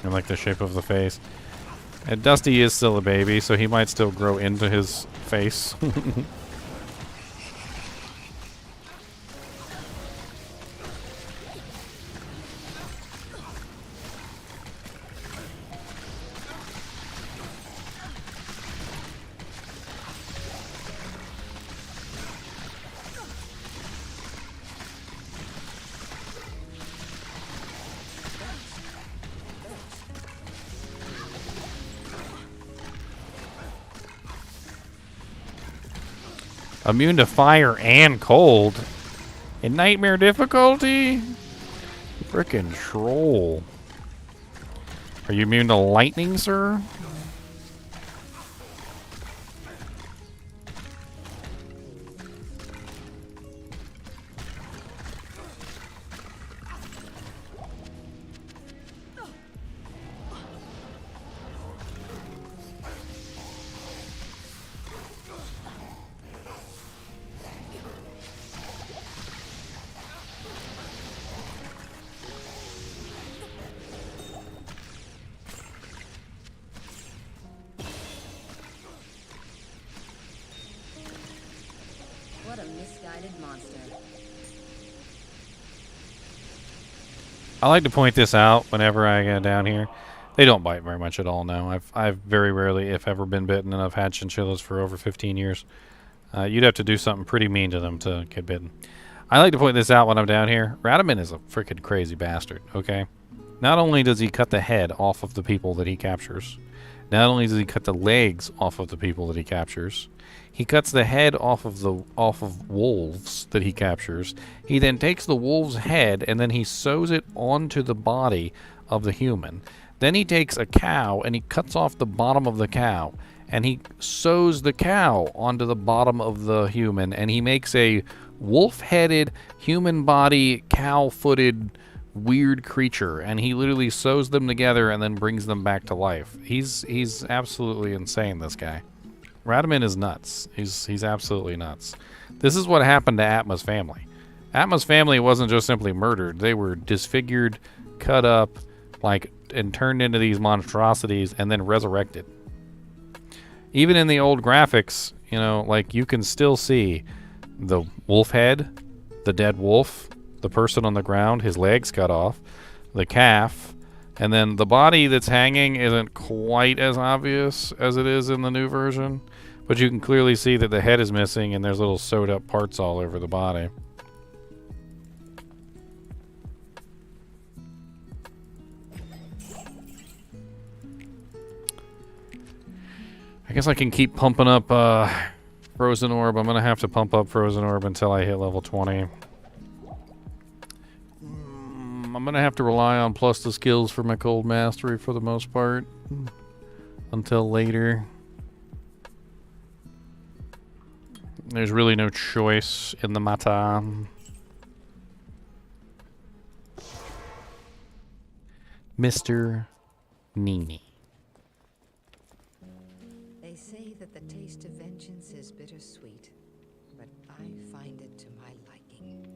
and, like, the shape of the face. And Dusty is still a baby, so he might still grow into his face. Immune to fire and cold. In nightmare difficulty? Frickin' troll. Are you immune to lightning, sir? What a misguided monster. I like to point this out whenever I get down here. They don't bite very much at all now. I've very rarely, if ever, been bitten, and I've had chinchillas for over 15 years. You'd have to do something pretty mean to them to get bitten. I like to point this out when I'm down here. Radaman is a freaking crazy bastard, okay? Not only does he cut the head off of the people that he captures, not only does he cut the legs off of the people that he captures, he cuts the head off of wolves that he captures. He then takes the wolf's head and then he sews it onto the body of the human. Then he takes a cow and he cuts off the bottom of the cow and he sews the cow onto the bottom of the human, and he makes a wolf-headed, human body, cow-footed, weird creature, and he literally sews them together and then brings them back to life. He's absolutely insane, this guy. Radaman is nuts. He's absolutely nuts. This is what happened to Atma's family. Atma's family wasn't just simply murdered. They were disfigured, cut up, like, and turned into these monstrosities and then resurrected. Even in the old graphics, you know, like, you can still see the wolf head, the dead wolf, the person on the ground, his legs cut off, the calf, and then the body that's hanging isn't quite as obvious as it is in the new version, but you can clearly see that the head is missing and there's little sewed up parts all over the body. I guess I can keep pumping up Frozen Orb. I'm going to have to pump up Frozen Orb until I hit level 20. I'm going to have to rely on plus the skills for my cold mastery for the most part until later. There's really no choice in the matter. Mr. NiNi. They say that the taste of vengeance is bittersweet, but I find it to my liking.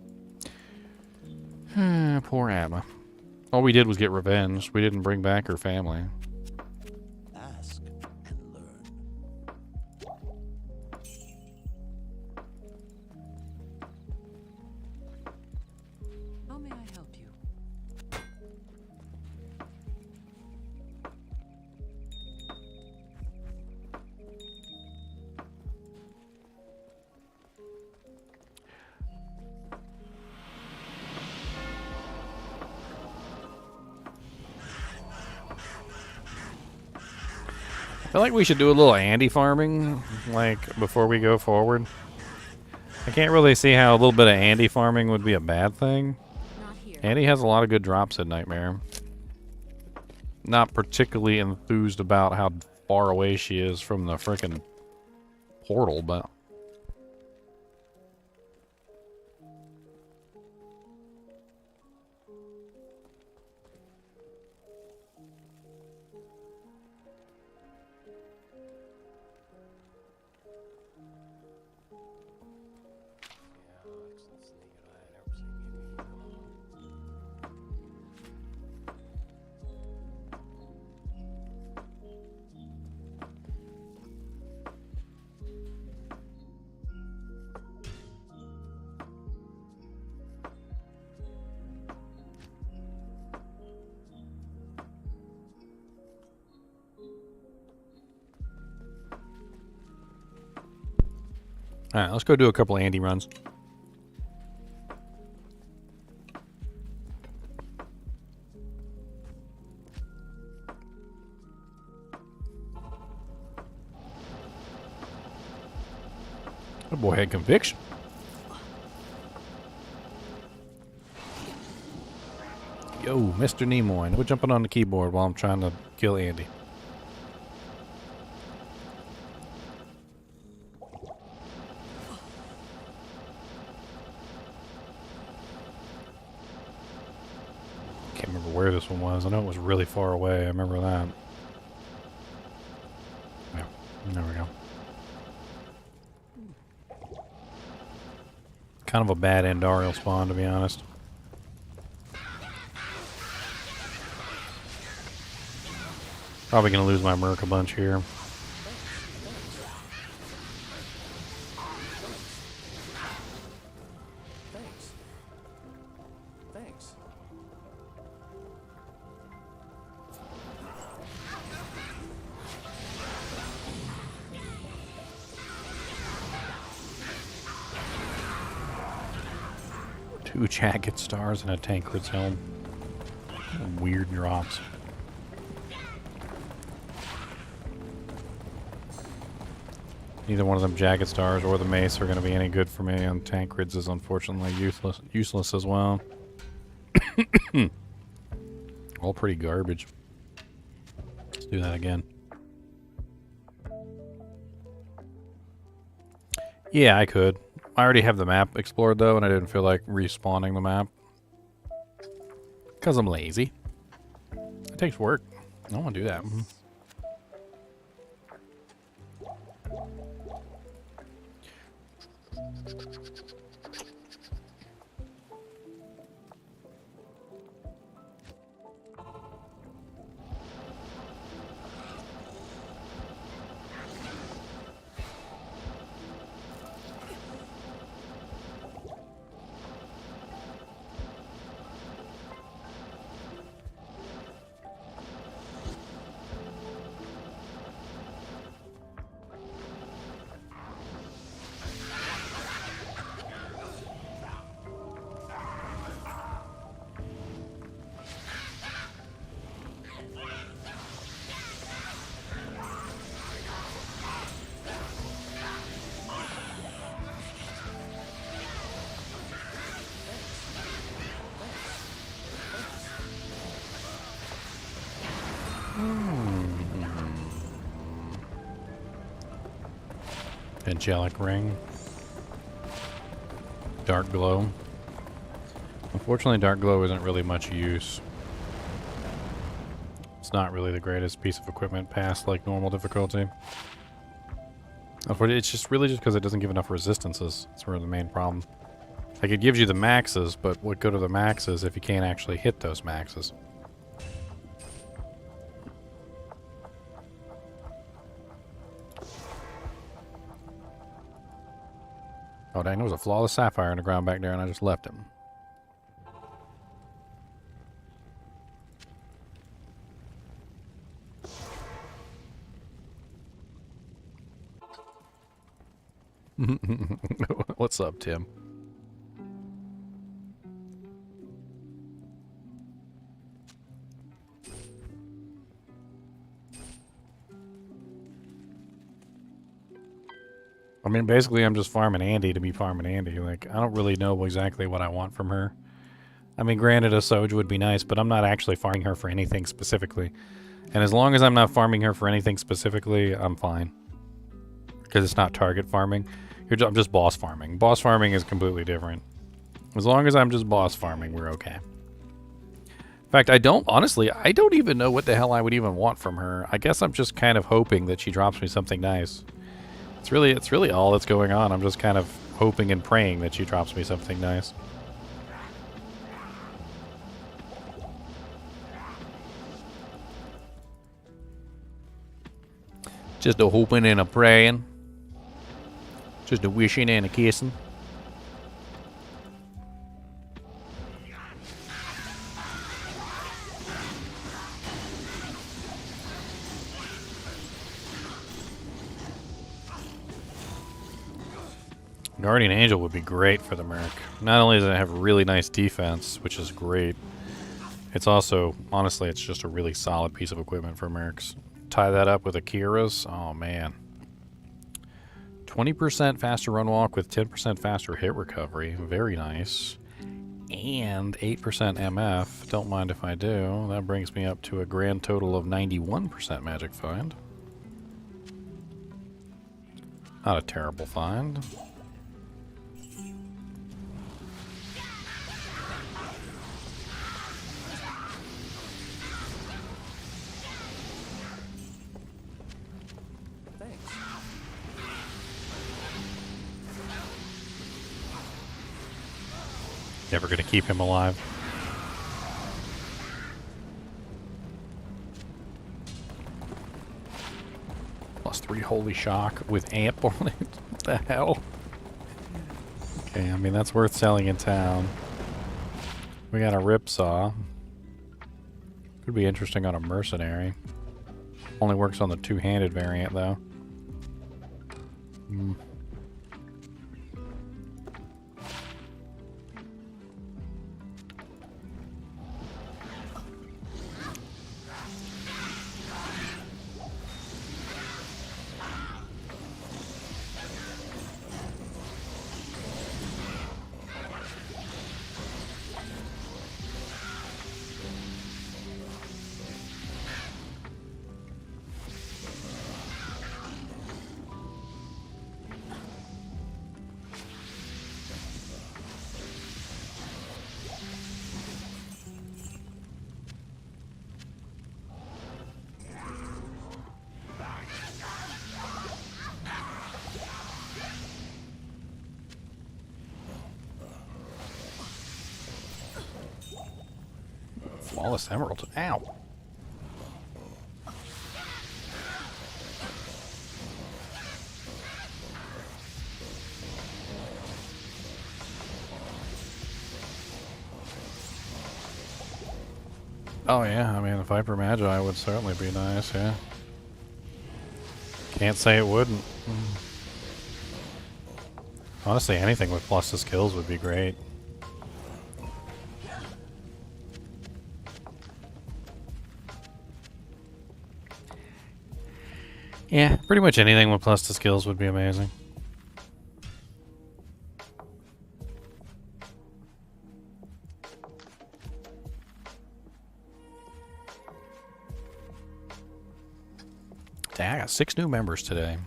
poor Abba. All we did was get revenge. We didn't bring back her family. Ask and learn. How may I help you? I feel like we should do a little Andy farming, like, before we go forward. I can't really see how a little bit of Andy farming would be a bad thing. Not here. Andy has a lot of good drops at Nightmare. Not particularly enthused about how far away she is from the frickin' portal, but... Alright, let's go do a couple Andy runs. That boy had conviction. Yo, Mr. Nimoy, no jumping on the keyboard while I'm trying to kill Andy. Can't remember where this one was. I know it was really far away. I remember that. Yeah, there we go. Kind of a bad Andariel spawn, to be honest. Probably gonna lose my Merc a bunch here. Thanks. Thanks. Two jacket stars and a Tancred's helm. Weird drops. Neither one of them jacket stars or the mace are going to be any good for me, and Tancred's is unfortunately useless as well. All pretty garbage. Let's do that again. Yeah, I could. I already have the map explored though, and I didn't feel like respawning the map. Because I'm lazy. It takes work. I don't want to do that. Angelic ring. Dark glow. Unfortunately, dark glow isn't really much use. It's not really the greatest piece of equipment past like normal difficulty. Unfortunately, it's just really just because it doesn't give enough resistances. That's really the main problem. Like, it gives you the maxes, but what good are the maxes if you can't actually hit those maxes? Oh, dang, there was a flawless sapphire in the ground back there, and I just left him. What's up, Tim? I mean, basically, I'm just farming Andy to be farming Andy. Like, I don't really know exactly what I want from her. I mean, granted, a Soj would be nice, but I'm not actually farming her for anything specifically. And as long as I'm not farming her for anything specifically, I'm fine. Because it's not target farming. I'm just boss farming. Boss farming is completely different. As long as I'm just boss farming, we're okay. In fact, I don't even know what the hell I would even want from her. I guess I'm just kind of hoping that she drops me something nice. It's really all that's going on. I'm just kind of hoping and praying that she drops me something nice. Just a hoping and a praying. Just a wishing and a kissing. Guardian Angel would be great for the Merc. Not only does it have really nice defense, which is great, it's also, honestly, it's just a really solid piece of equipment for Mercs. Tie that up with Akira's, oh man. 20% faster run walk with 10% faster hit recovery, very nice. And 8% MF, don't mind if I do. That brings me up to a grand total of 91% magic find. Not a terrible find. Never gonna keep him alive. +3 holy shock with amp on it. What the hell? Okay, I mean that's worth selling in town. We got a ripsaw. Could be interesting on a mercenary. Only works on the two-handed variant though. Flawless emerald. Ow. Oh yeah, I mean the Viper Magi would certainly be nice, yeah. Can't say it wouldn't. Honestly, anything with plus to skills would be great. Yeah, pretty much anything with plus to skills would be amazing. Dang, I got 6 new members today.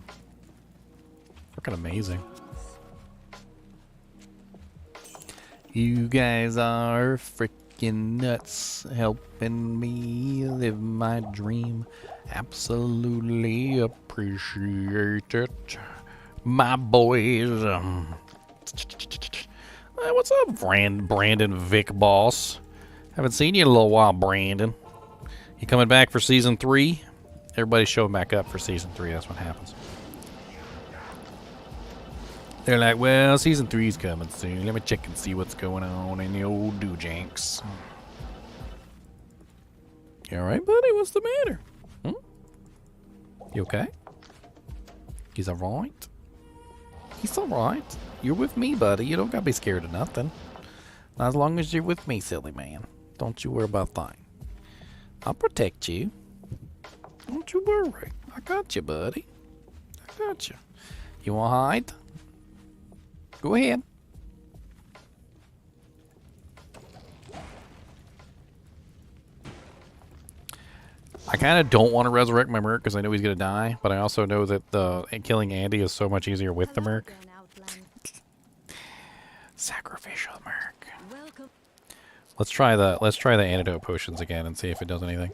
Freaking amazing. You guys are freaking nuts, helping me live my dream. Absolutely appreciate it, my boys. Hey, what's up, Brandon Vic Boss? Haven't seen you in a little while, Brandon. You coming back for season 3? Everybody's showing back up for season 3. That's what happens. They're like, well, season 3's coming soon. Let me check and see what's going on in the old Doojanks. You alright, buddy? What's the matter? You okay? He's alright? He's alright. You're with me, buddy. You don't gotta be scared of nothing. Not as long as you're with me, silly man. Don't you worry about that. I'll protect you. Don't you worry. I got you, buddy. I got you. You wanna hide? Go ahead. I kind of don't want to resurrect my Merc because I know he's going to die, but I also know that killing Andy is so much easier with the Merc. Sacrificial Merc. Welcome. Let's try the antidote potions again and see if it does anything.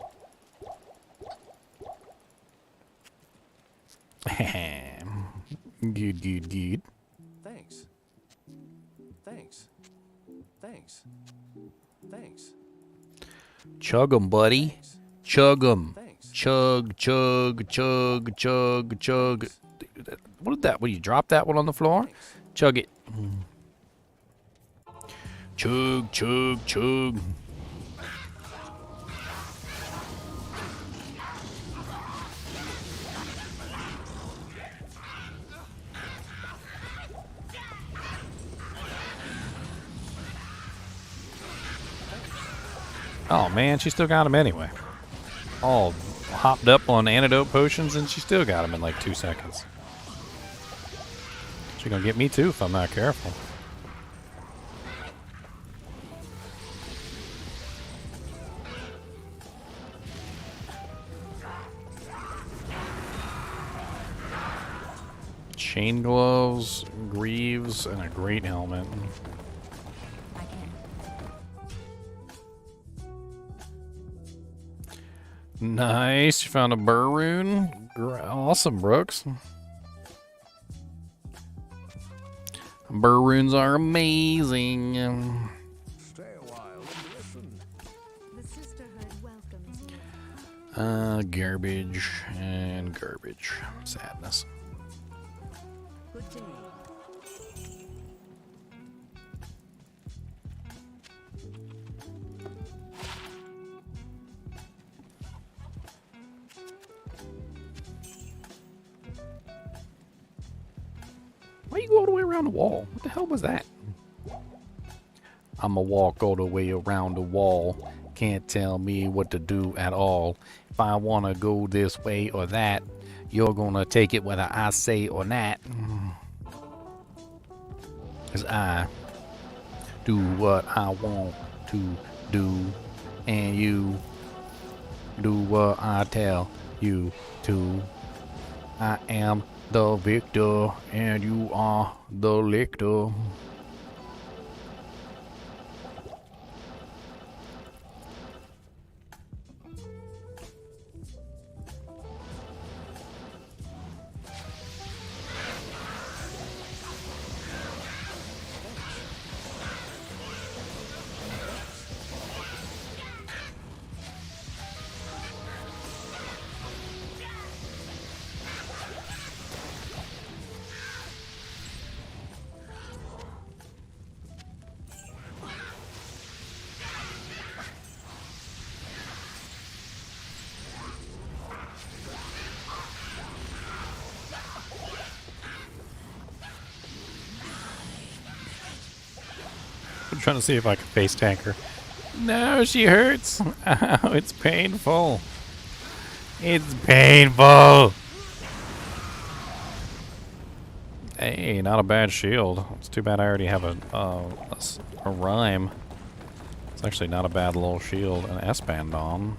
Good, good, good. Thanks. Thanks. Thanks. Thanks. Chug 'em, buddy. Thanks. Chug 'em. Thanks. Chug, chug, chug, chug, chug. What is that? What, you drop that one on the floor? Thanks. Chug it. Chug, chug, chug. Oh man, she still got him anyway. All hopped up on antidote potions and she still got him in like 2 seconds. She's gonna get me too if I'm not careful. Chain gloves, greaves, and a great helmet. I can. Nice, you found a burr rune. Awesome, Brooks. Burr runes are amazing. Stay a while and listen. The sisterhood welcomes you. Garbage and garbage. Sadness. Good day. Why you go all the way around the wall? What the hell was that? I'ma walk all the way around the wall. Can't tell me what to do at all. If I wanna go this way or that, you're gonna take it whether I say or not. 'Cause I do what I want to do, and you do what I tell you to. I am the victor, and you are the lictor. I'm trying to see if I can face tank her. No, she hurts. Ow, it's painful. It's painful. Hey, not a bad shield. It's too bad I already have a rhyme. It's actually not a bad little shield. An S-band on.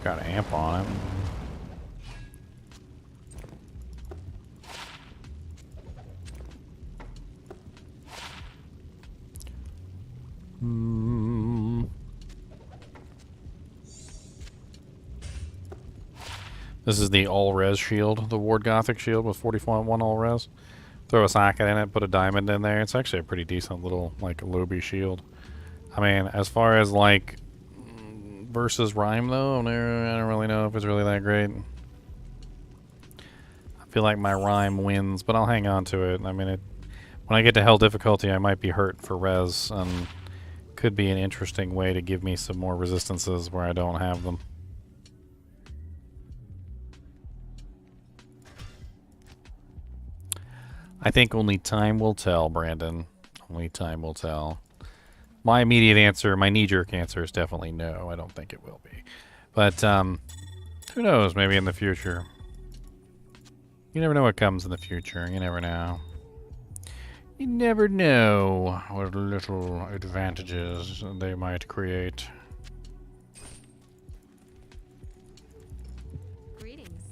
Got an amp on it. This is the all-res shield, the Ward Gothic shield with 41 all-res. Throw a socket in it, put a diamond in there. It's actually a pretty decent little, like, Lobby shield. I mean, as far as, like, versus Rhyme, though, I don't really know if it's really that great. I feel like my Rhyme wins, but I'll hang on to it. I mean, when I get to Hell difficulty, I might be hurt for res, and could be an interesting way to give me some more resistances where I don't have them. I think only time will tell, Brandon. Only time will tell. My immediate answer, my knee-jerk answer is definitely no. I don't think it will be. But, who knows? Maybe in the future. You never know what comes in the future. You never know. You never know what little advantages they might create. Greetings.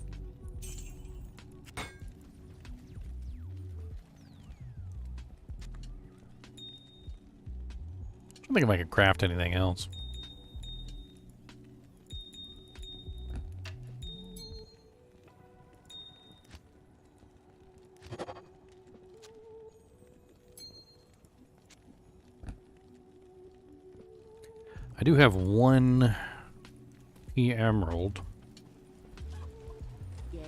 I don't think if I could craft anything else. I do have one emerald. Yes.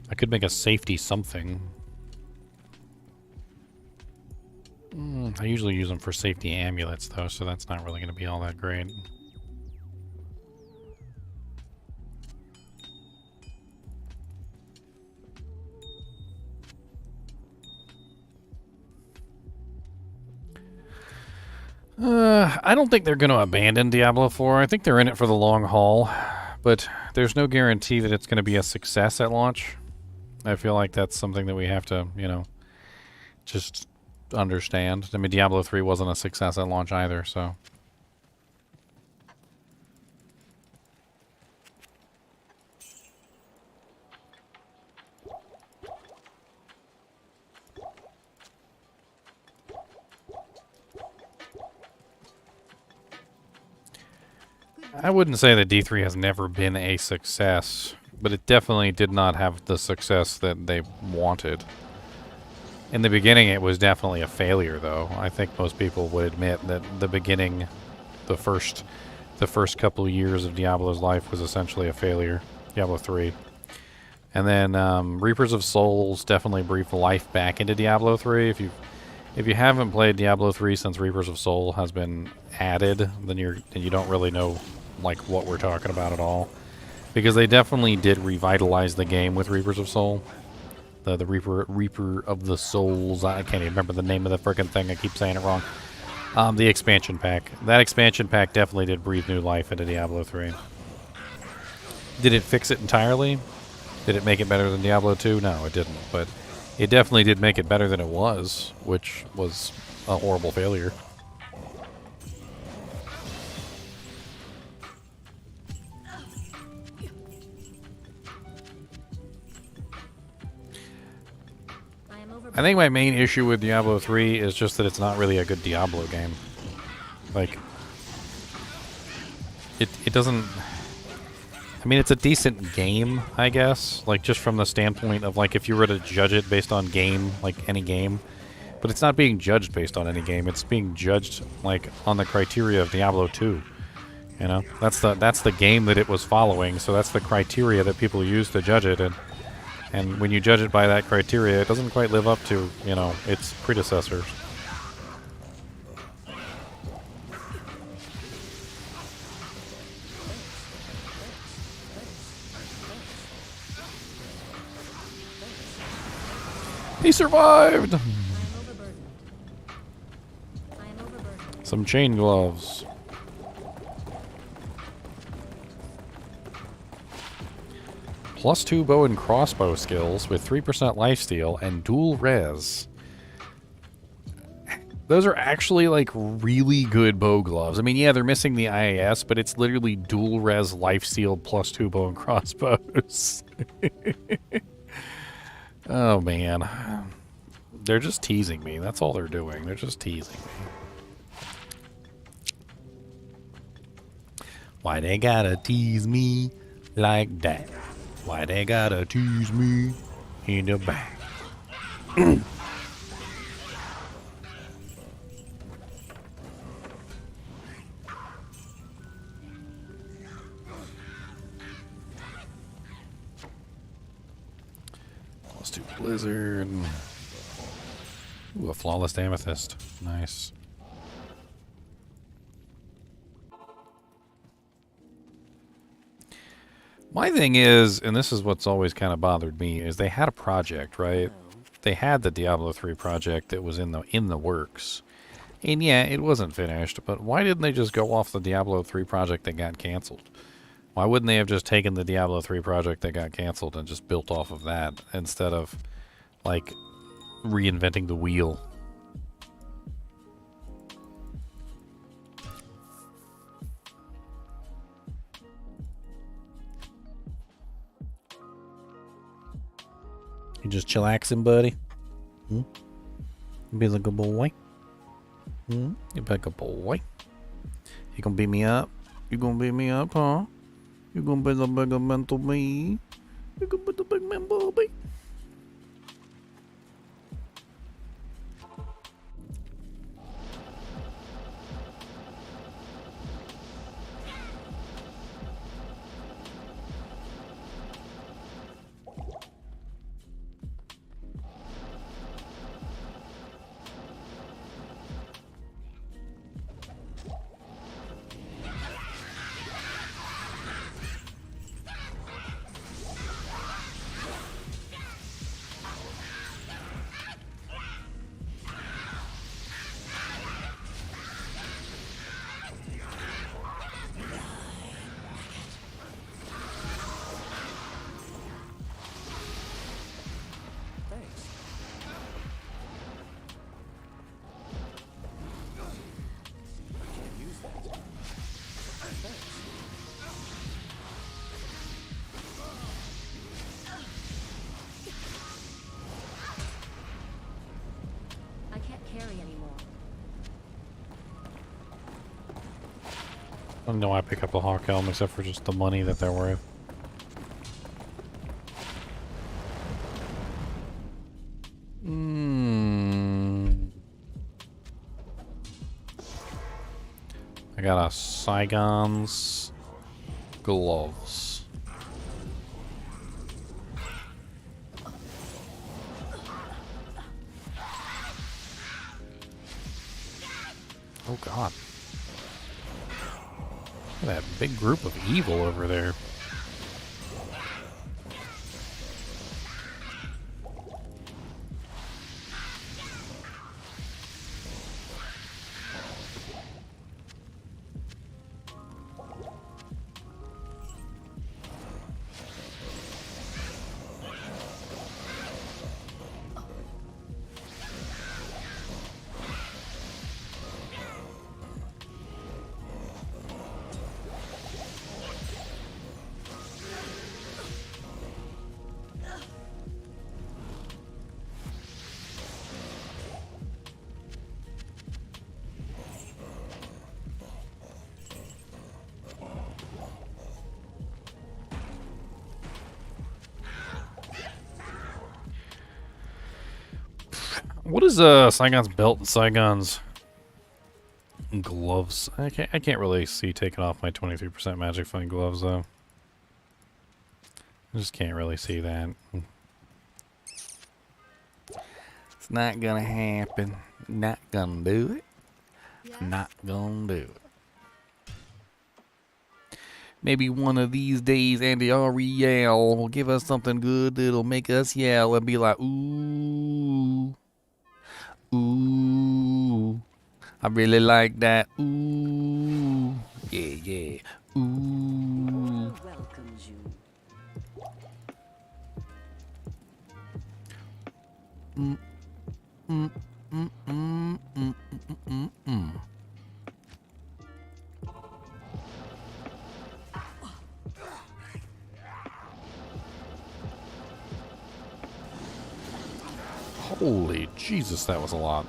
I could make a safety something. I usually use them for safety amulets, though, so that's not really going to be all that great. I don't think they're going to abandon Diablo 4. I think they're in it for the long haul, but there's no guarantee that it's going to be a success at launch. I feel like that's something that we have to, you know, just understand. I mean, Diablo 3 wasn't a success at launch either, so... I wouldn't say that D3 has never been a success, but it definitely did not have the success that they wanted. In the beginning, it was definitely a failure, though. I think most people would admit that the beginning, the first couple of years of Diablo's life was essentially a failure. Diablo 3. And then Reapers of Souls definitely breathed life back into Diablo 3. If you haven't played Diablo 3 since Reapers of Soul has been added, then you don't really know like what we're talking about at all, because they definitely did revitalize the game with Reapers of Soul. The Reaper of the Souls. I can't even remember the name of the frickin' thing. I keep saying it wrong. The expansion pack. That expansion pack definitely did breathe new life into Diablo 3. Did it fix it entirely? Did it make it better than Diablo 2? No, it didn't. But it definitely did make it better than it was, which was a horrible failure. I think my main issue with Diablo 3 is just that it's not really a good Diablo game. Like, it doesn't... I mean, it's a decent game, I guess. Like, just from the standpoint of, like, if you were to judge it based on game, like, any game. But it's not being judged based on any game. It's being judged, like, on the criteria of Diablo 2. You know? That's the game that it was following, so that's the criteria that people use to judge it, and when you judge it by that criteria, it doesn't quite live up to, you know, its predecessors. He survived! Some chain gloves. +2 bow and crossbow skills with 3% lifesteal and dual res. Those are actually, like, really good bow gloves. I mean, yeah, they're missing the IAS, but it's literally dual res lifesteal +2 bow and crossbows. Oh, man. They're just teasing me. That's all they're doing. They're just teasing me. Why they gotta tease me like that? Why they gotta tease me in the back? Let's do blizzard. Ooh, a flawless amethyst. Nice. My thing is, and this is what's always kind of bothered me, is they had a project, right? They had the Diablo 3 project that was in the works. And yeah, it wasn't finished, but why didn't they just go off the Diablo 3 project that got canceled? Why wouldn't they have just taken the Diablo 3 project that got canceled and just built off of that instead of, like, reinventing the wheel? You just chillaxing, buddy? Hmm? You be like a boy? Hmm? You be like a boy? You gonna beat me up? You gonna beat me up, huh? You gonna be the bigger man to me? You gonna be the big man, Bobby? I can't carry anymore. I don't know why I pick up a Hawk Helm except for just the money that they're worth. I got a Saigon's gloves. Oh god. Look at that big group of evil over there. What is Saigon's belt and Saigon's gloves? I can't really see taking off my 23% magic fine gloves though. I just can't really see that. It's not gonna happen. Not gonna do it. Not gonna do it. Maybe one of these days Andariel will give us something good that'll make us yell and be like, ooh. Ooh, I really like that. Ooh, yeah, yeah. Ooh. Welcomes you. Holy Jesus, that was a lot.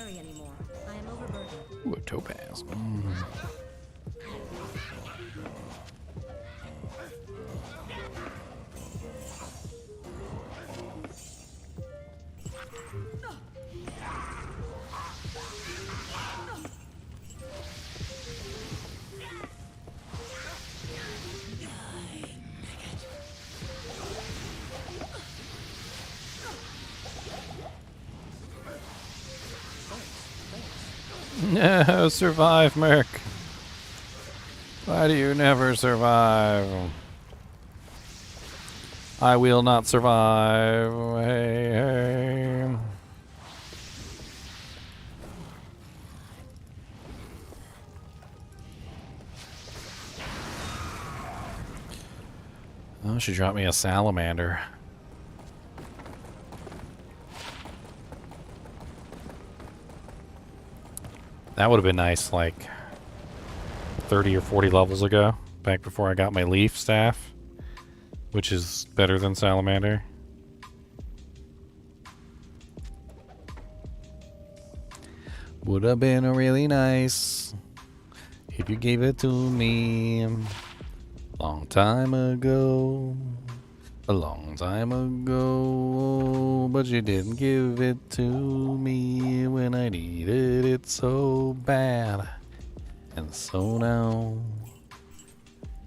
carry anymore. I am overburdened. Ooh, a topaz. No, survive, Merc. Why do you never survive? I will not survive. Hey, hey. Oh, she dropped me a salamander. That would have been nice, like 30 or 40 levels ago, back before I got my leaf staff, which is better than salamander. Would have been really nice if you gave it to me long time ago. A long time ago, but you didn't give it to me when I needed it so bad. And so now,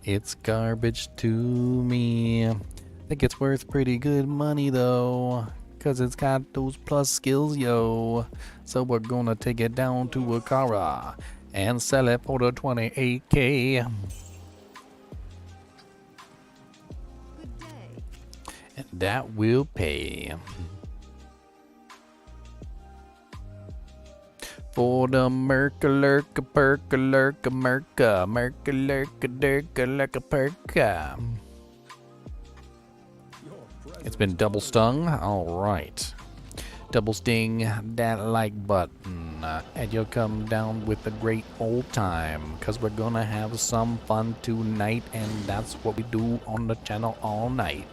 it's garbage to me. I think it's worth pretty good money though, 'cause it's got those plus skills, yo. So we're gonna take it down to Akara and sell it for the 28K. And that will pay. For the merca lurka perka lurka merca merca lurka durka lurka perka. It's been double stung. Alright. Double sting that like button. And you'll come down with a great old time. 'Cause we're gonna have some fun tonight. And that's what we do on the channel all night.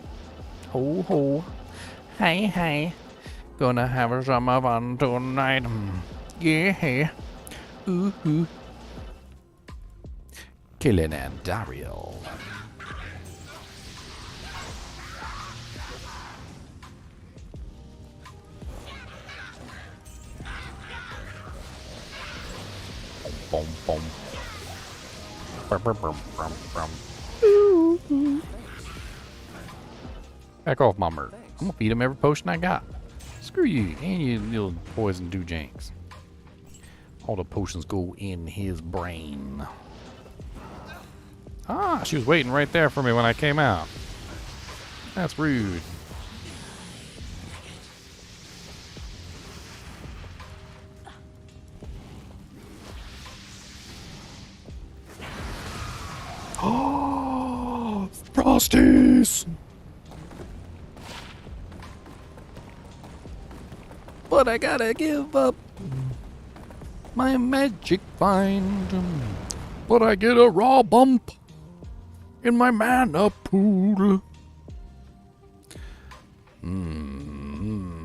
Ho ho. Hey hey. Gonna have some fun tonight. Yeah. Ooh ooh. Killing Andariel. Boom boom. Brum, brum, brum, brum, brum. Ooh, ooh. Back off my merc. I'm gonna feed him every potion I got. Screw you and you little poison do-janks. All the potions go in his brain. Ah, she was waiting right there for me when I came out. That's rude. Oh, Frosties! But I gotta give up my magic find. But I get a raw bump in my mana pool.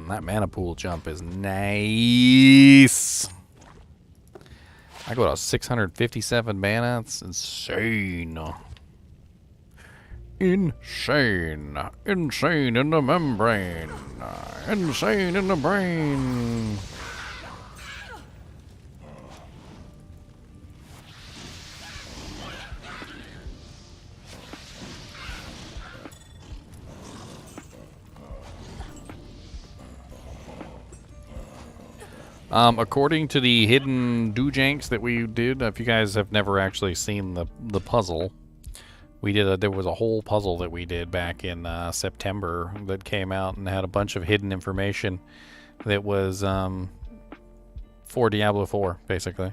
That mana pool jump is nice. I go to 657 mana. It's insane. Insane. Insane in the membrane. Insane in the brain. According to the hidden doojanks that we did, if you guys have never actually seen the puzzle, we did there was a whole puzzle that we did back in September that came out and had a bunch of hidden information that was for Diablo 4, basically.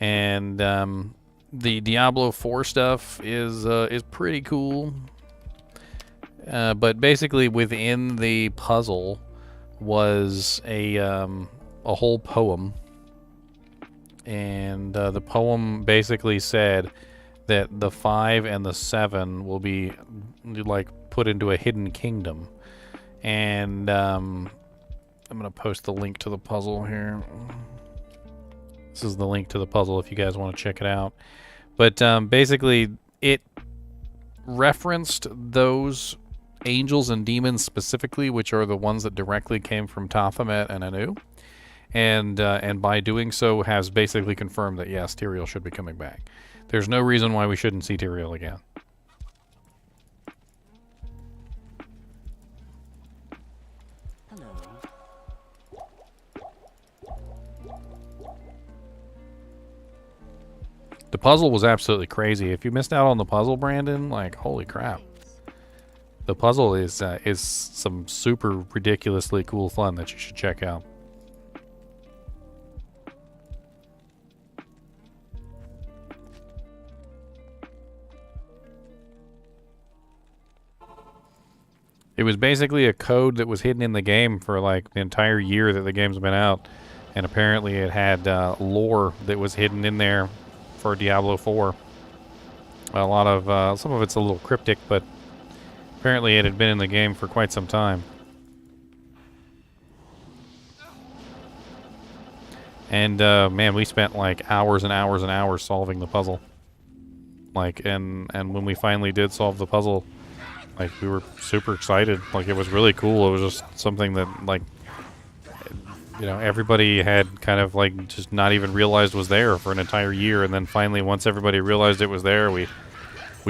And the Diablo 4 stuff is pretty cool. But basically within the puzzle was a whole poem, and the poem basically said that the 5 and the 7 will be like put into a hidden kingdom. And I'm gonna post the link to the puzzle here. This is the link to the puzzle if you guys want to check it out. But basically, it referenced those angels and demons specifically, which are the ones that directly came from Tophamet and Anu. And by doing so has basically confirmed that yes, Tyrael should be coming back. There's no reason why we shouldn't see Tyrael again. Hello. The puzzle was absolutely crazy. If you missed out on the puzzle, Brandon, like holy crap. The puzzle is some super ridiculously cool fun that you should check out. It was basically a code that was hidden in the game for like the entire year that the game's been out. And apparently it had lore that was hidden in there for Diablo 4. A lot of, some of it's a little cryptic, but apparently it had been in the game for quite some time. And man, we spent like hours and hours and hours solving the puzzle. Like, and when we finally did solve the puzzle, like, we were super excited. Like, it was really cool. It was just something that, like, you know, everybody had kind of, like, just not even realized was there for an entire year. And then finally, once everybody realized it was there, we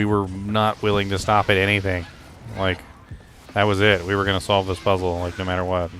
were not willing to stop at anything. Like, that was it. We were going to solve this puzzle, like, no matter what.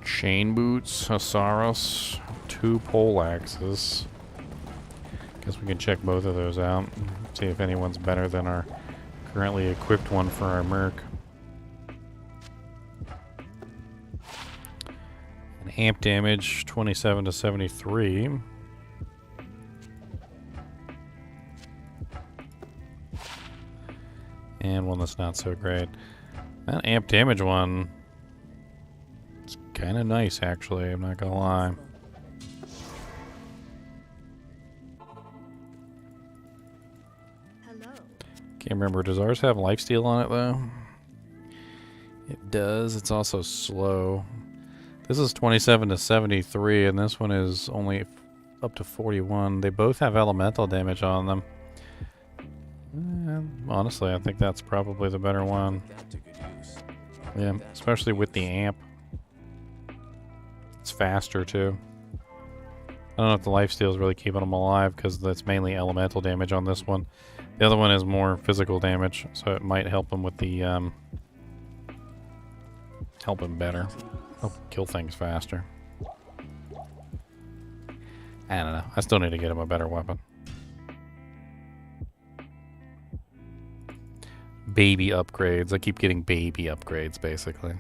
Chain boots, Sorceress, 2 pole axes. Guess we can check both of those out. See if anyone's better than our currently equipped one for our merc. An amp damage, 27 to 73. And one that's not so great. That amp damage one, it's kind of nice, actually. I'm not gonna lie. Hello. Can't remember. Does ours have lifesteal on it, though? It does. It's also slow. This is 27 to 73, and this one is only up to 41. They both have elemental damage on them. Honestly, I think that's probably the better one. Yeah, especially with the amp. It's faster, too. I don't know if the lifesteal is really keeping them alive, because that's mainly elemental damage on this one. The other one is more physical damage, so it might help them with the, help him better. Help kill things faster. I don't know. I still need to get him a better weapon. Baby upgrades. I keep getting baby upgrades, basically.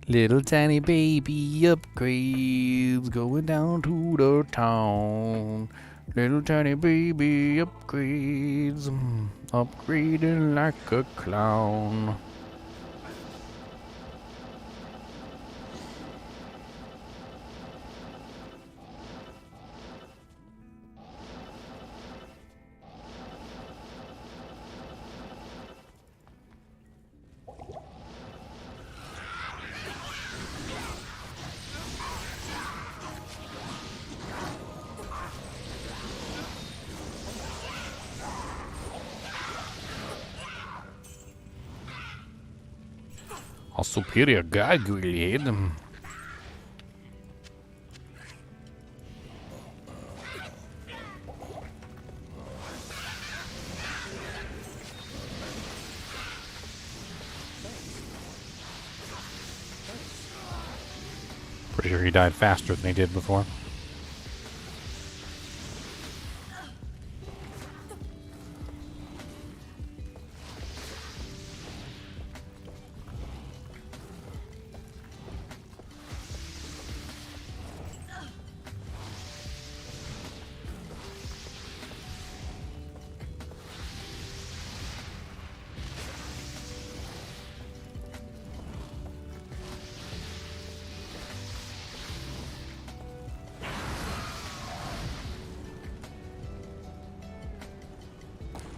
Little tiny baby upgrades going down to the town. Little tiny baby upgrades, upgrading like a clown. A superior gargoyle. Pretty sure he died faster than he did before.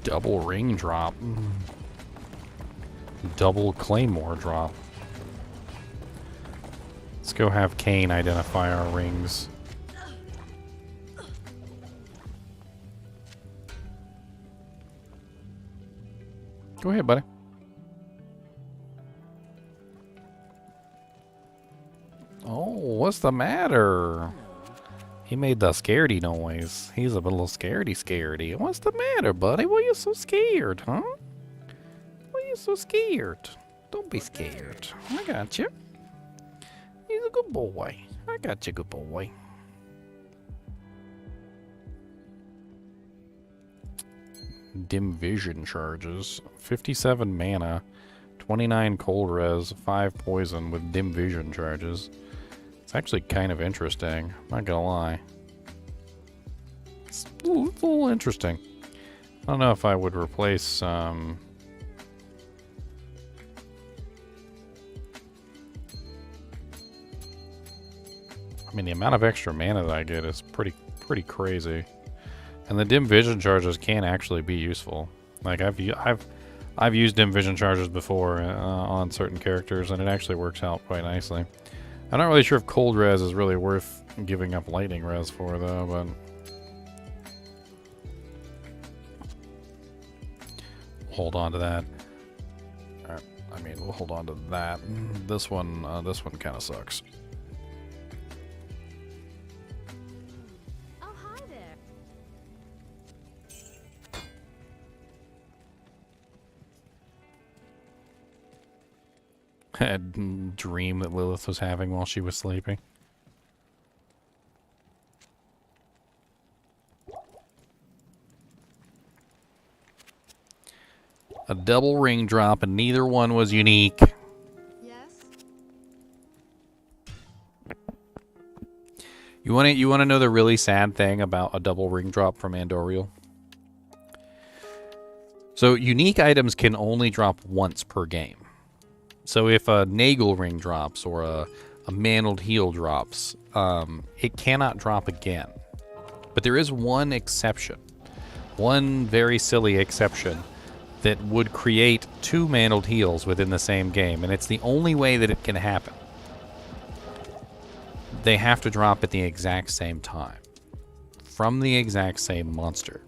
Double ring drop. Double claymore drop. Let's go have Kane identify our rings. Go ahead, buddy. Oh, what's the matter? He made the scaredy noise. He's a little scaredy. What's the matter, buddy? Why are you so scared, huh? Why are you so scared? Don't be scared. I got you. He's a good boy. I got you, good boy. Dim vision charges. 57 mana. 29 cold res. 5 poison with dim vision charges. It's actually kind of interesting. I'm not gonna lie. It's a little interesting. I don't know if I would replace I mean, the amount of extra mana that I get is pretty crazy, and the dim vision charges can actually be useful. Like I've used dim vision charges before on certain characters, and it actually works out quite nicely. I'm not really sure if cold res is really worth giving up lightning res for, though, but we'll hold on to that. I mean, we'll hold on to that. This one kind of sucks. Oh, hi there. Had dream that Lilith was having while she was sleeping. A double ring drop, and neither one was unique. Yes? You want to know the really sad thing about a double ring drop from Andariel? So unique items can only drop once per game. So if a Nagel ring drops or a mantled heel drops, it cannot drop again. But there is one exception. One very silly exception that would create 2 mantled heels within the same game, and it's the only way that it can happen. They have to drop at the exact same time, from the exact same monster.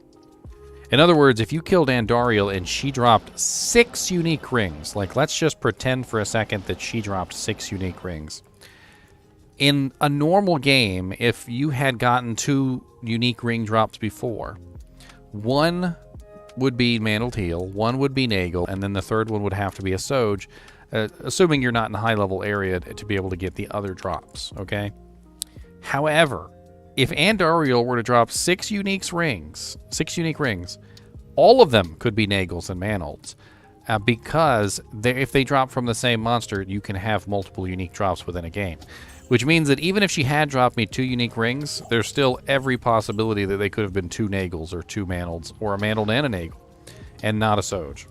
In other words, if you killed Andariel and she dropped 6 unique rings, like let's just pretend for a second that she dropped 6 unique rings. In a normal game, if you had gotten 2 unique ring drops before, one would be mantled heel, one would be Nagel, and then the third one would have to be a Soj, assuming you're not in a high level area to be able to get the other drops, okay? However, if Andariel were to drop 6 unique rings, all of them could be Nagels and Mantleds, because if they drop from the same monster, you can have multiple unique drops within a game. Which means that even if she had dropped me 2 unique rings, there's still every possibility that they could have been 2 Nagels or 2 Mantleds, or a Mantled and a Nagel, and not a Soj.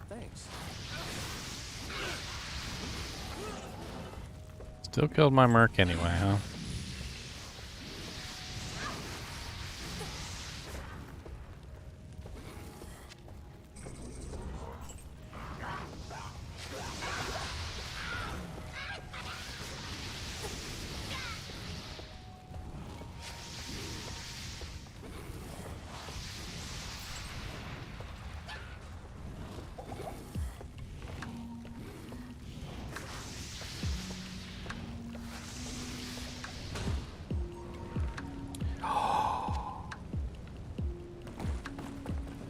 Thanks. Still killed my Merc anyway, huh?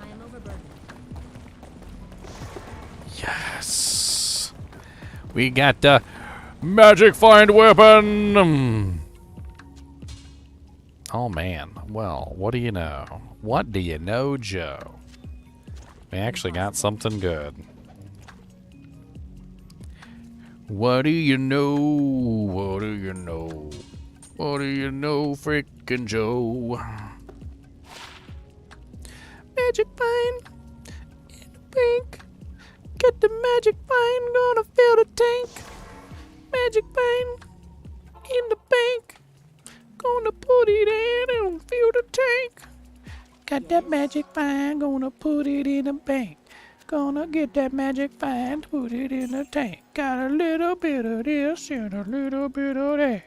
I am overburdened. Yes. We got Magic find weapon! Oh man, well, what do you know? What do you know, Joe? We actually got something good. What do you know? What do you know? What do you know, frickin' Joe? Magic find in the bank. Get the magic find, gonna fill the tank. Magic find in the bank. Gonna put it in and fill the tank. Got that magic find, gonna put it in the bank. Gonna get that magic find, put it in the tank. Got a little bit of this and a little bit of that.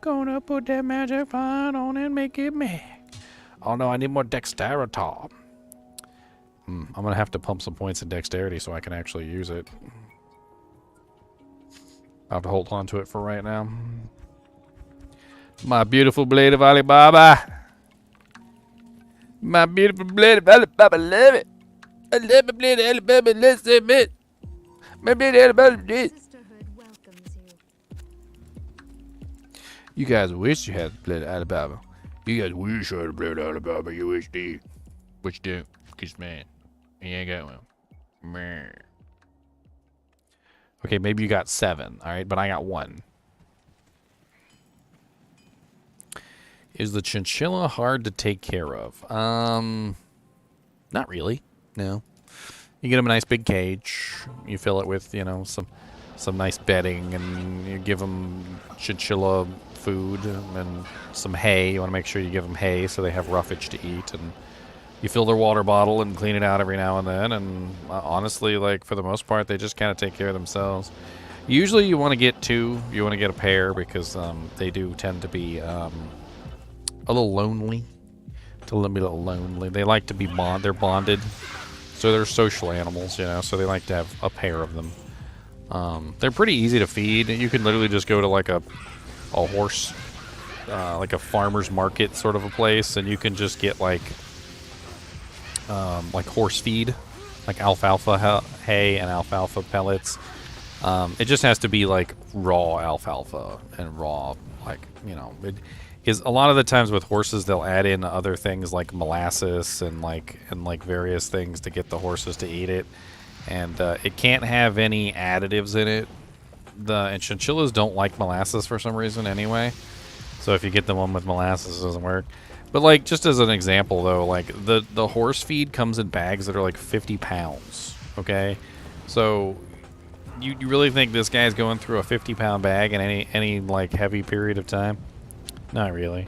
Gonna put that magic find on and make it mad. Oh no, I need more dexterity. I'm gonna have to pump some points in dexterity so I can actually use it. I have to hold on to it for right now. My beautiful blade of Alibaba. My beautiful blade of Alibaba, love it. I love my blade of Alibaba, let's admit. My blade of Alibaba, Sisterhood welcomes you. you guys wish you had blade of Alibaba. You guys wish you had a blade of Alibaba, you wish did. But you don't, because man, you ain't got one. Meh. Okay, maybe you got 7, alright, but I got 1. Is the chinchilla hard to take care of? Not really. No. You get him a nice big cage. You fill it with, you know, some nice bedding, and you give them chinchilla food and some hay. You want to make sure you give them hay so they have roughage to eat, and you fill their water bottle and clean it out every now and then. And honestly, like for the most part, they just kind of take care of themselves. Usually, you want to get 2. You want to get a pair because they do tend to be a little lonely. Be a little lonely. They like to be They're bonded, so they're social animals, you know. So they like to have a pair of them. They're pretty easy to feed. You can literally just go to like a horse, like a farmer's market sort of a place, and you can just get like horse feed, like alfalfa hay and alfalfa pellets. It just has to be like raw alfalfa and raw, like, you know, it is a lot of the times with horses they'll add in other things like molasses and various things to get the horses to eat it, and it can't have any additives in it. And chinchillas don't like molasses for some reason anyway, so if you get the one with molasses, it doesn't work. But like, just as an example though, like the horse feed comes in bags that are like 50 pounds, okay? So you really think this guy's going through a 50-pound bag in any like heavy period of time? Not really.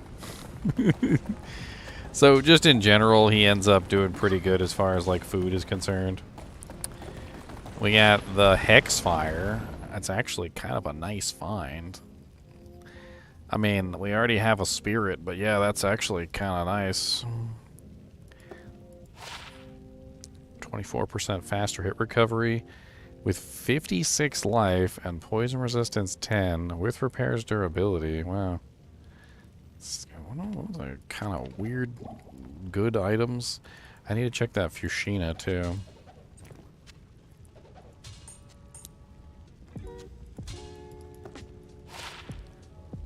So just in general, he ends up doing pretty good as far as like food is concerned. We got the hex fire. That's actually kind of a nice find. I mean, we already have a spirit, but yeah, that's actually kind of nice. 24% faster hit recovery with 56 life and poison resistance 10 with repairs durability. Wow. Those are kind of weird, good items. I need to check that Fushina too.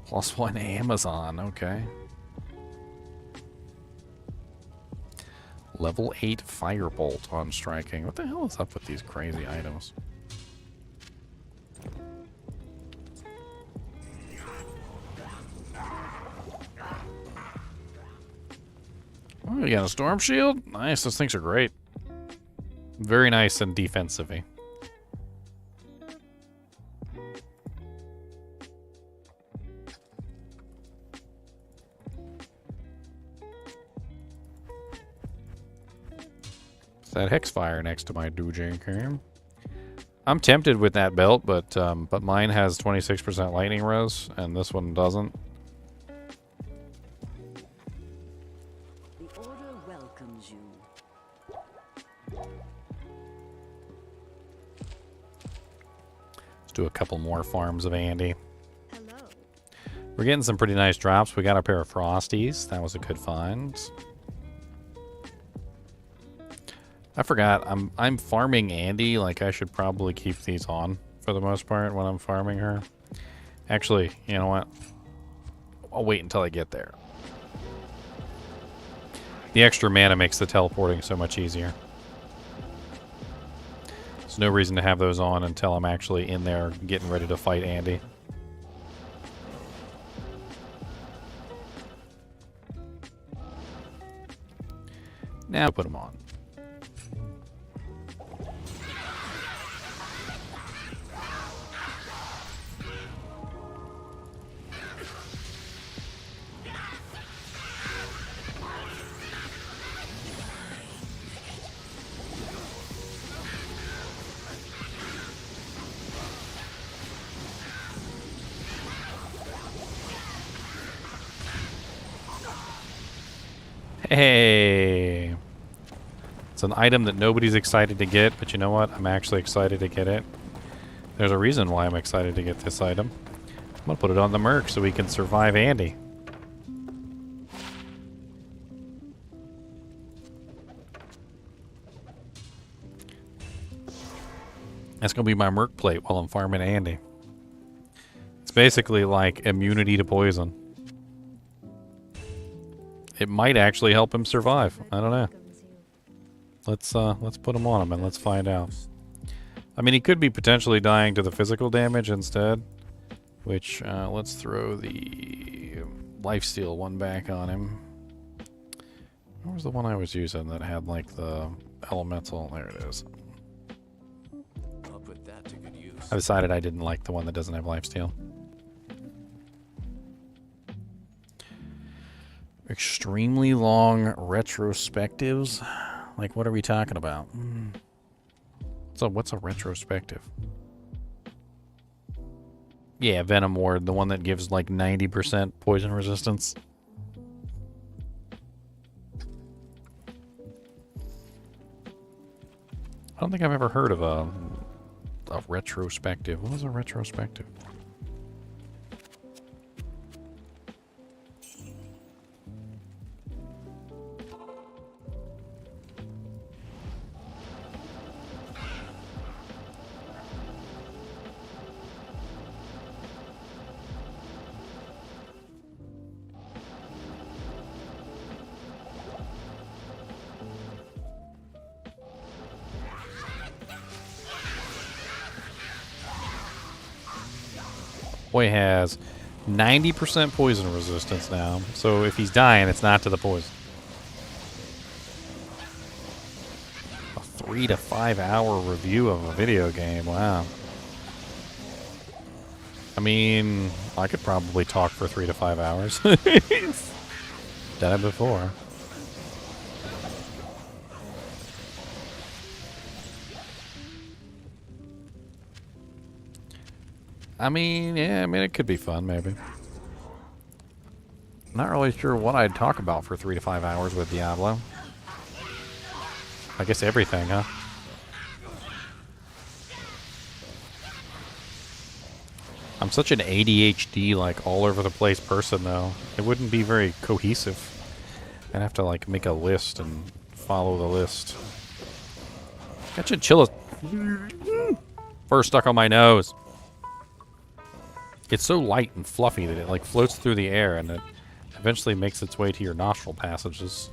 +1 Amazon, okay. Level 8 Firebolt on striking. What the hell is up with these crazy items? Oh, you got a storm shield? Nice, those things are great. Very nice and defensive-y. That hex fire next to my Doujin Cream. I'm tempted with that belt, but mine has 26% lightning res, and this one doesn't. The Order welcomes you. Let's do a couple more farms of Andy. Hello. We're getting some pretty nice drops. We got a pair of Frosties. That was a good find. I forgot. I'm farming Andy. Like, I should probably keep these on for the most part when I'm farming her. Actually, you know what? I'll wait until I get there. The extra mana makes the teleporting so much easier. There's no reason to have those on until I'm actually in there getting ready to fight Andy. Now put them on. Hey! It's an item that nobody's excited to get, but you know what? I'm actually excited to get it. There's a reason why I'm excited to get this item. I'm gonna put it on the Merc so we can survive Andy. That's gonna be my Merc plate while I'm farming Andy. It's basically like immunity to poison. It might actually help him survive. I don't know. Let's put him on him and let's find out. I mean, he could be potentially dying to the physical damage instead. Which, let's throw the lifesteal one back on him. What was the one I was using that had, like, the elemental? There it is. I'll put that to good use. I decided I didn't like the one that doesn't have lifesteal. Extremely long retrospectives? Like, what are we talking about? So, what's a retrospective? Yeah, Venom Ward, the one that gives like 90% poison resistance. I don't think I've ever heard of a retrospective. What was a retrospective? Boy has 90% poison resistance now, so if he's dying, it's not to the poison. A 3 to 5 hour review of a video game, wow. I mean, I could probably talk for 3 to 5 hours. Done it before. I mean, yeah, I mean, it could be fun, maybe. Not really sure what I'd talk about for 3 to 5 hours with Diablo. I guess everything, huh? I'm such an ADHD, like, all over the place person, though. It wouldn't be very cohesive. I'd have to, like, make a list and follow the list. Got Chinchilla fur stuck on my nose. It's so light and fluffy that it like floats through the air and it eventually makes its way to your nostril passages.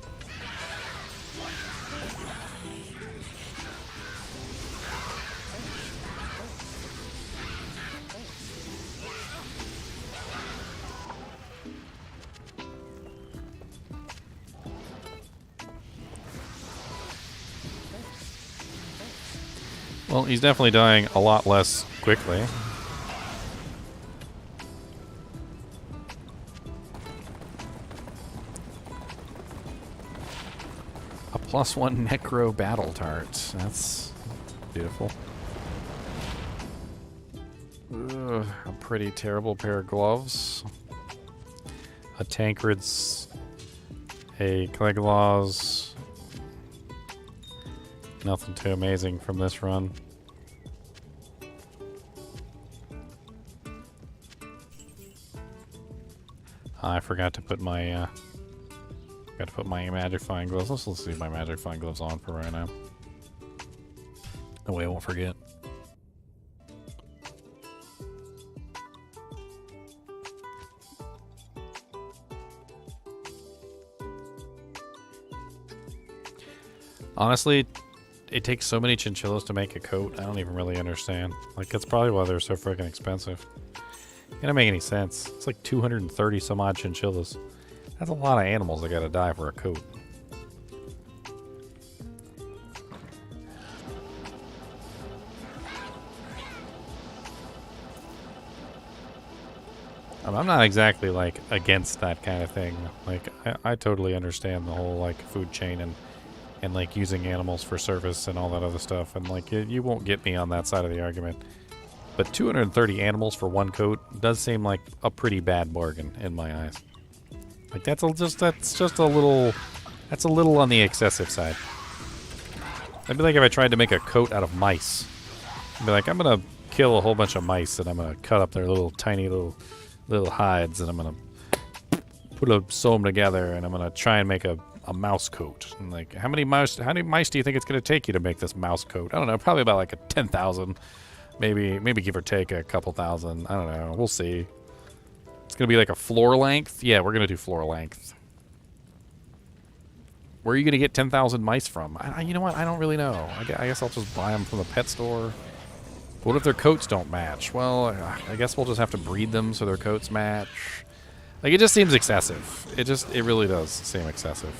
Well, he's definitely dying a lot less quickly. +1 Necro Battle Tart. That's beautiful. Ugh, a pretty terrible pair of gloves. A Tancred's. A Cleglaws. Nothing too amazing from this run. I forgot to put my got to put my magifying gloves. Let's leave my magifying gloves on for right now. That way I won't forget. Honestly, it takes so many chinchillas to make a coat. I don't even really understand. Like, that's probably why they're so freaking expensive. It doesn't make any sense. It's like 230 some odd chinchillas. That's a lot of animals that gotta die for a coat. I'm not exactly like against that kind of thing. Like I totally understand the whole like food chain and like using animals for service and all that other stuff. And like you won't get me on that side of the argument. But 230 animals for one coat does seem like a pretty bad bargain in my eyes. Like that's just a little on the excessive side. It'd be like if I tried to make a coat out of mice. I'd be like, I'm gonna kill a whole bunch of mice and I'm gonna cut up their little tiny little hides and I'm gonna sew them together and I'm gonna try and make a mouse coat. And like, how many mice do you think it's gonna take you to make this mouse coat? I don't know, probably about like a 10,000, maybe give or take a couple thousand. I don't know. We'll see. It's gonna be like a floor length. Yeah, we're gonna do floor length. Where are you gonna get 10,000 mice from? You know what? I don't really know. I guess I'll just buy them from the pet store. What if their coats don't match? Well, I guess we'll just have to breed them so their coats match. Like, it just seems excessive. It really does seem excessive.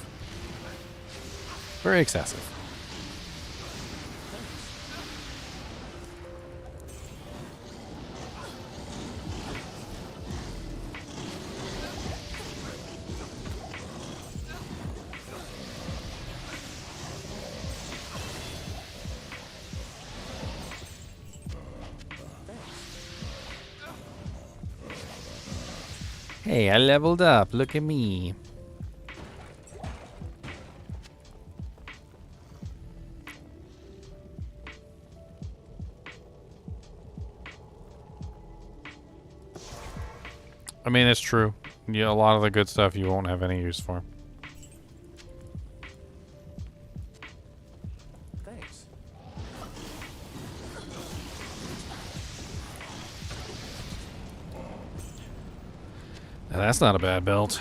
Very excessive. Hey, I leveled up. Look at me. I mean, it's true. Yeah, a lot of the good stuff you won't have any use for. Thanks. Now, that's not a bad belt.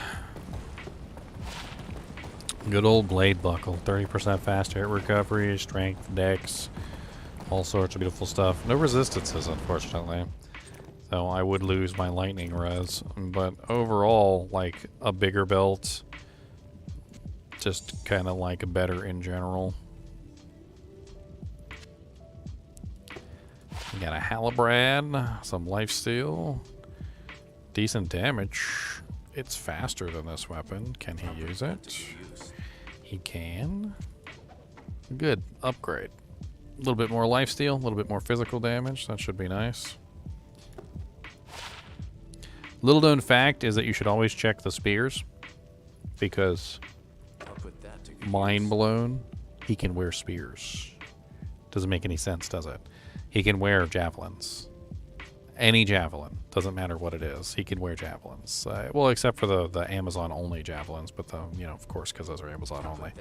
Good old blade buckle. 30% faster hit recovery, strength, dex, all sorts of beautiful stuff. No resistances, unfortunately. So I would lose my lightning res. But overall, like a bigger belt, just kind of like better in general. We got a halberad, some lifesteal, decent damage. It's faster than this weapon. Can he use it? He can. Good. Upgrade. A little bit more lifesteal, a little bit more physical damage. That should be nice. Little known fact is that you should always check the spears, because mind blown, he can wear spears. Doesn't make any sense, does it? He can wear javelins. Any javelin. Doesn't matter what it is. He can wear javelins. Well, except for the Amazon-only javelins, but of course, because those are Amazon-only.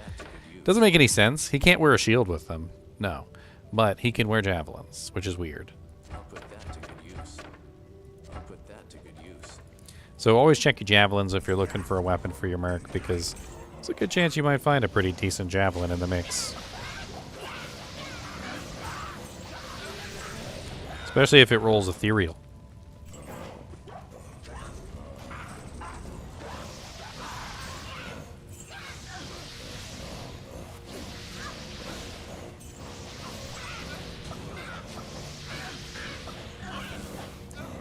Doesn't make any sense. He can't wear a shield with them. No. But he can wear javelins, which is weird. I'll put that to good use. I'll put that to good use. So always check your javelins if you're looking for a weapon for your merc, because there's a good chance you might find a pretty decent javelin in the mix. Especially if it rolls ethereal.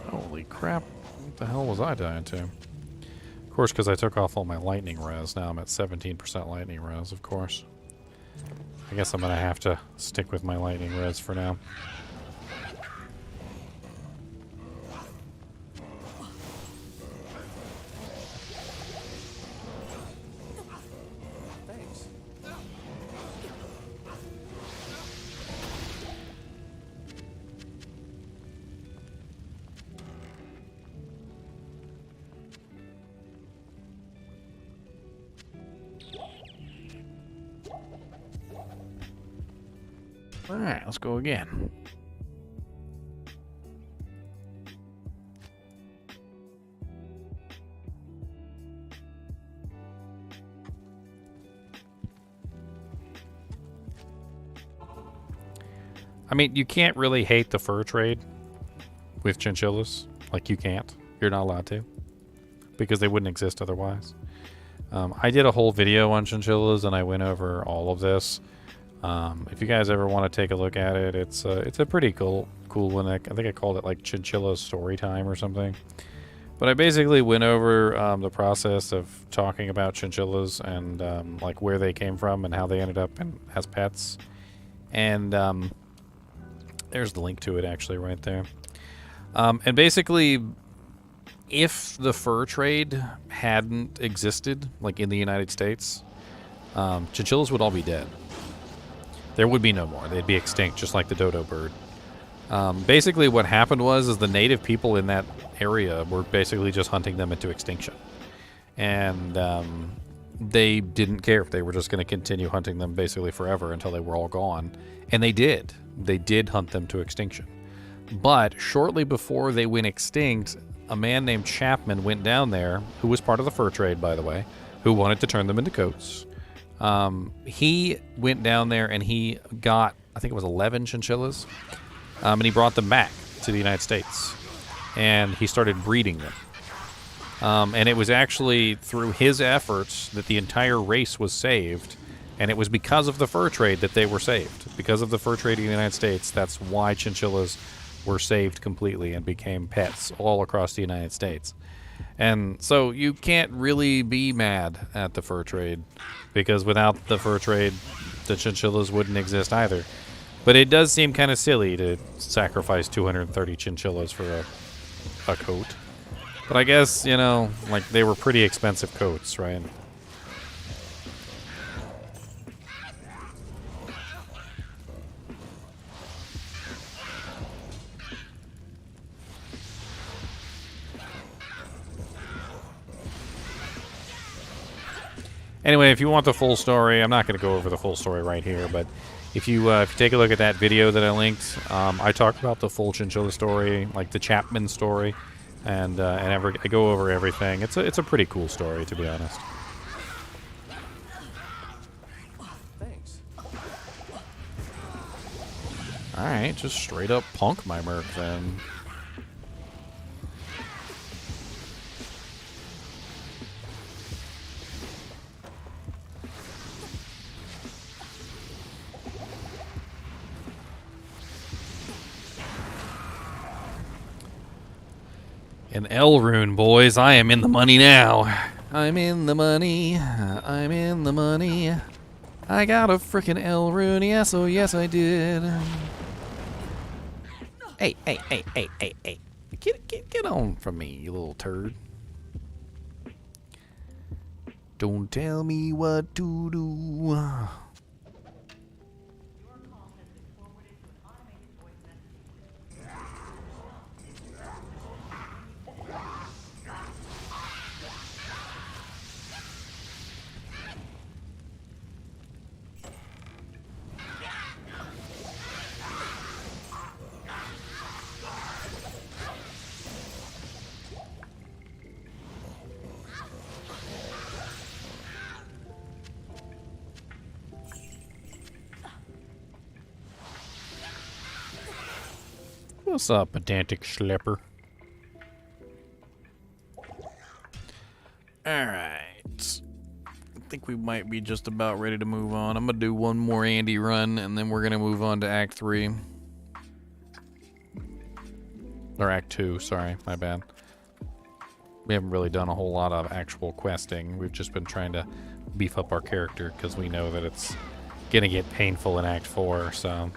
Holy crap. What the hell was I dying to? Of course, because I took off all my lightning res. Now I'm at 17% lightning res, of course. I guess I'm going to have to stick with my lightning res for now. Thanks. Alright, let's go again. I mean, you can't really hate the fur trade with chinchillas. Like, you can't. You're not allowed to. Because they wouldn't exist otherwise. I did a whole video on chinchillas, and I went over all of this. If you guys ever want to take a look at it, it's a pretty cool one. I think I called it like Chinchilla Story Time or something. But I basically went over the process of talking about chinchillas and like where they came from and how they ended up as pets. And there's the link to it actually right there. And basically, if the fur trade hadn't existed, like in the United States, chinchillas would all be dead. There would be no more. They'd be extinct, just like the dodo bird. Basically, what happened was the native people in that area were basically just hunting them into extinction. And they didn't care. They were just going to continue hunting them basically forever until they were all gone. And they did. They did hunt them to extinction. But shortly before they went extinct, a man named Chapman went down there, who was part of the fur trade, by the way, who wanted to turn them into coats. He went down there and he got, I think it was 11 chinchillas, and he brought them back to the United States. And he started breeding them. And it was actually through his efforts that the entire race was saved. And it was because of the fur trade that they were saved. Because of the fur trade in the United States, that's why chinchillas were saved completely and became pets all across the United States. And so you can't really be mad at the fur trade, because without the fur trade, the chinchillas wouldn't exist either. But it does seem kind of silly to sacrifice 230 chinchillas for a coat. But I guess, you know, like, they were pretty expensive coats, right? Anyway, if you want the full story, I'm not going to go over the full story right here, but if you take a look at that video that I linked, I talked about the full chinchilla story, like the Chapman story, and I go over everything. It's a pretty cool story, to be honest. Thanks. All right, just straight up punk my merc then. An L rune, boys. I am in the money now. I'm in the money. I'm in the money. I got a frickin' L rune. Yes, oh yes, I did. Hey. Get on from me, you little turd. Don't tell me what to do. What's up, pedantic schlepper? Alright. I think we might be just about ready to move on. I'm going to do one more Andy run, and then we're going to move on to Act 3. Or Act 2, sorry, my bad. We haven't really done a whole lot of actual questing. We've just been trying to beef up our character, because we know that it's going to get painful in Act 4, so...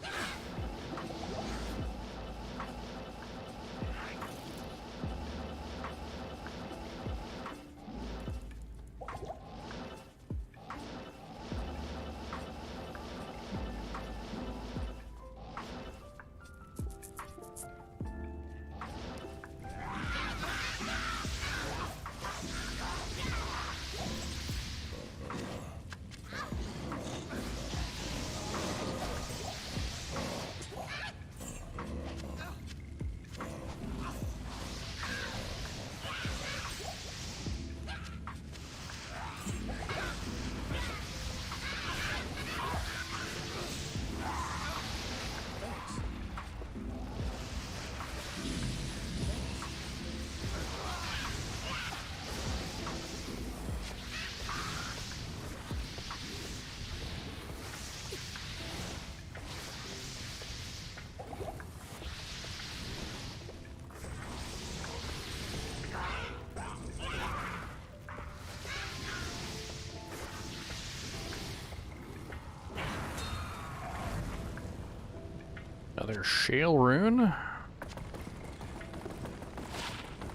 Another shale rune.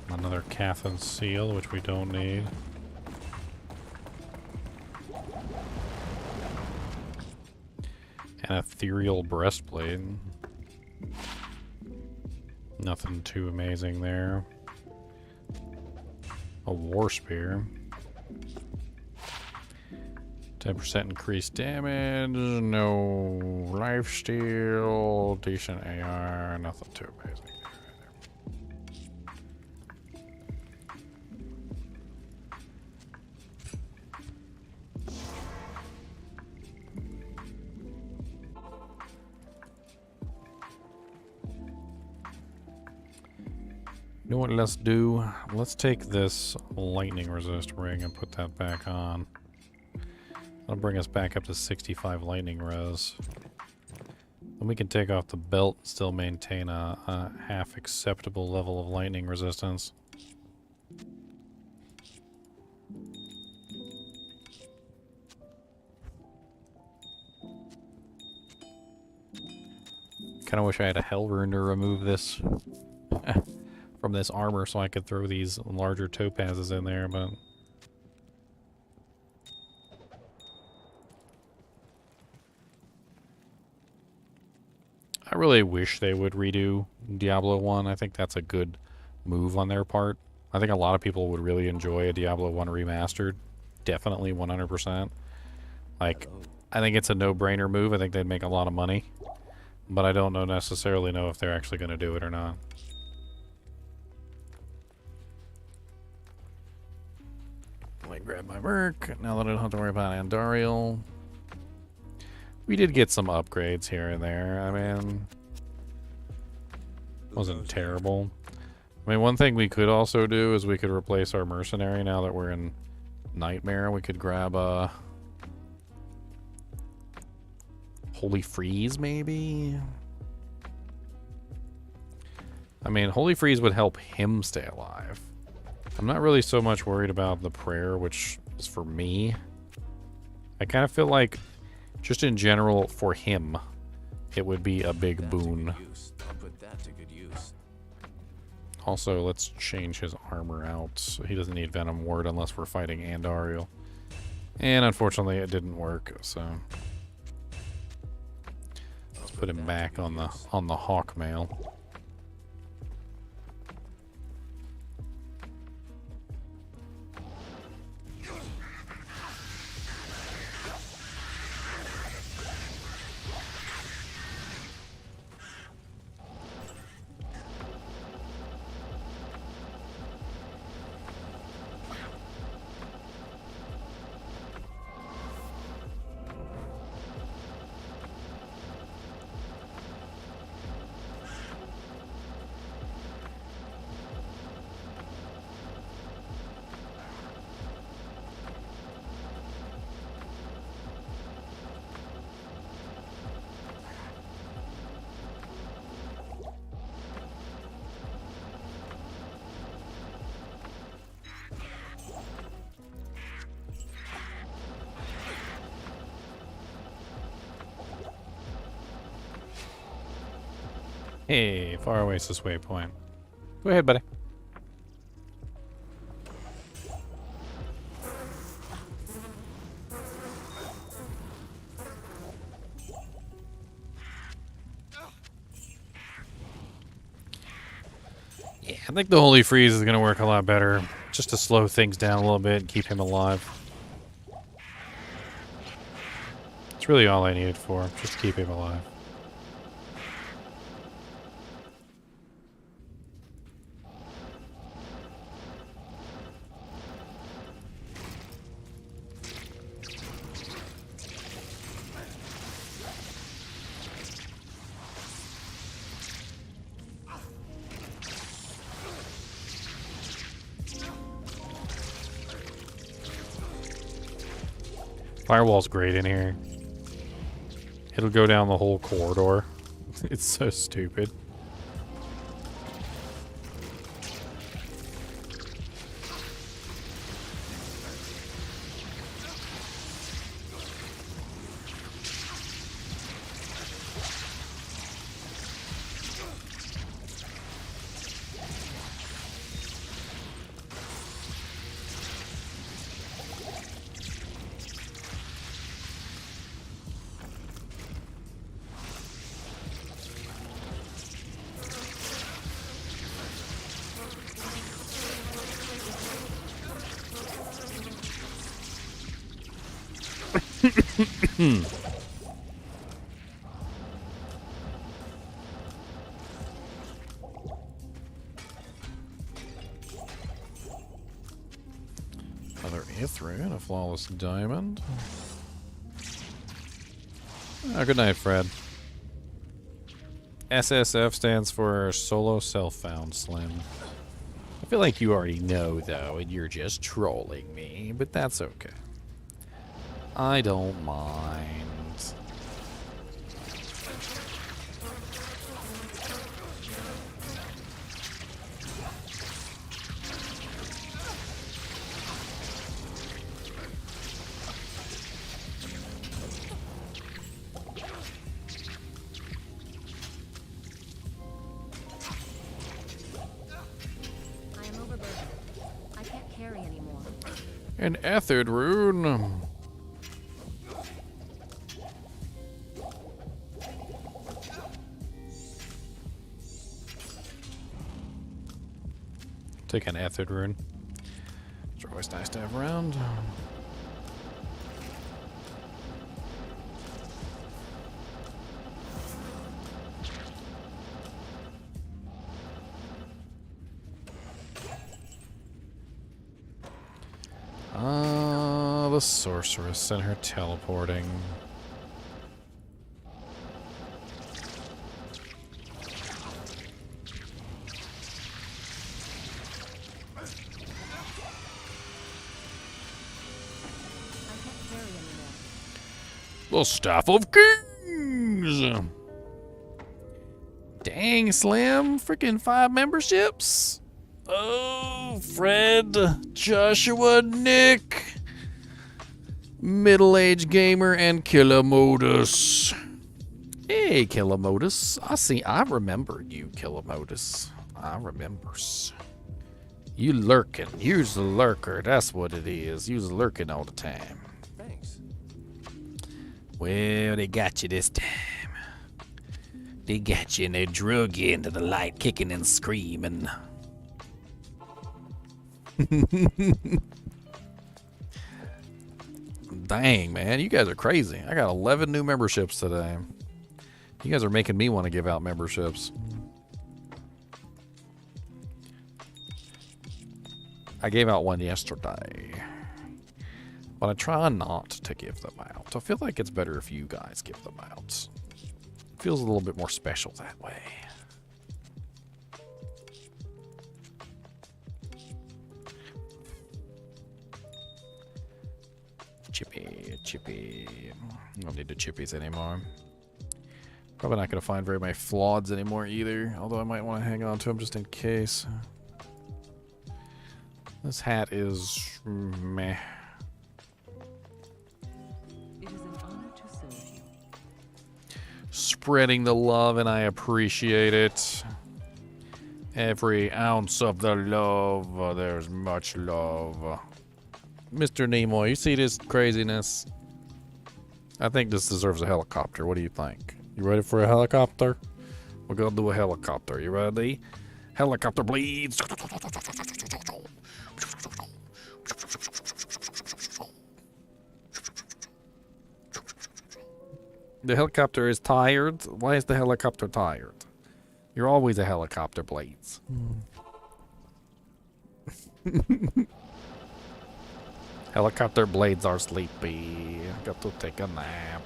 Another Cathan seal, which we don't need. An ethereal breastplate. Nothing too amazing there. A war spear. 10% increased damage. No lifesteal. Decent AR. Nothing too amazing. You know what let's do? Let's take this lightning resist ring and put that back on. That'll bring us back up to 65 lightning res. Then we can take off the belt and still maintain a half acceptable level of lightning resistance. Kinda wish I had a hell rune to remove this from this armor so I could throw these larger topazes in there, but I really wish they would redo Diablo 1. I think that's a good move on their part. I think a lot of people would really enjoy a Diablo 1 remastered. Definitely 100%. Like, I think it's a no-brainer move. I think they'd make a lot of money. But I don't necessarily know if they're actually going to do it or not. Let me grab my Merc. Now that I don't have to worry about Andariel. We did get some upgrades here and there. I mean, wasn't terrible. I mean, one thing we could also do is we could replace our Mercenary now that we're in Nightmare. We could grab a Holy Freeze, maybe? I mean, Holy Freeze would help him stay alive. I'm not really so much worried about the prayer, which is for me. I kind of feel like, just in general, for him, it would be a big boon. I'll put that to good use. Also, let's change his armor out. So he doesn't need Venom Ward unless we're fighting Andariel. And unfortunately, it didn't work, so let's put him back on the Hawkmail. Hey, far away is this waypoint. Go ahead, buddy. Yeah, I think the Holy Freeze is going to work a lot better. Just to slow things down a little bit and keep him alive. It's really all I need it for, just to keep him alive. Firewall's great in here. It'll go down the whole corridor. It's so stupid. Another Ithrin, a flawless diamond. Oh, good night, Fred. SSF stands for Solo Self-Found Slim. I feel like you already know, though, and you're just trolling me, but that's okay. I don't mind. I am overloaded. I can't carry anymore. An Ethid rune. Take an Ethid rune. It's always nice to have around. The Sorceress and her teleporting. The Staff of Kings! Dang, Slim. Freaking 5 memberships? Oh, Fred, Joshua, Nick, middle-aged gamer, and Killer Modus. Hey, Killer Modus. I remember you, Killer Modus. I remembers. You lurking. You's a lurker. That's what it is. You's lurking all the time. Thanks. Well, they got you this time. They got you and they drug you into the light, kicking and screaming. Dang, man, you guys are crazy. I got 11 new memberships today. You guys are making me want to give out memberships. I gave out one yesterday, but I try not to give them out. I feel like it's better if you guys give them out. It feels a little bit more special that way. Chippy. I don't need the chippies anymore. Probably not going to find very many flaweds anymore either, although I might want to hang on to them just in case. This hat is meh. It is an honor to serve you. Spreading the love, and I appreciate it. Every ounce of the love, there's much love. Mr. Nimoy, you see this craziness? I think this deserves a helicopter. What do you think? You ready for a helicopter? We're gonna do a helicopter. You ready? Helicopter bleeds. The helicopter is tired. Why is the helicopter tired? You're always a helicopter, Blades. Helicopter blades are sleepy. Got to take a nap.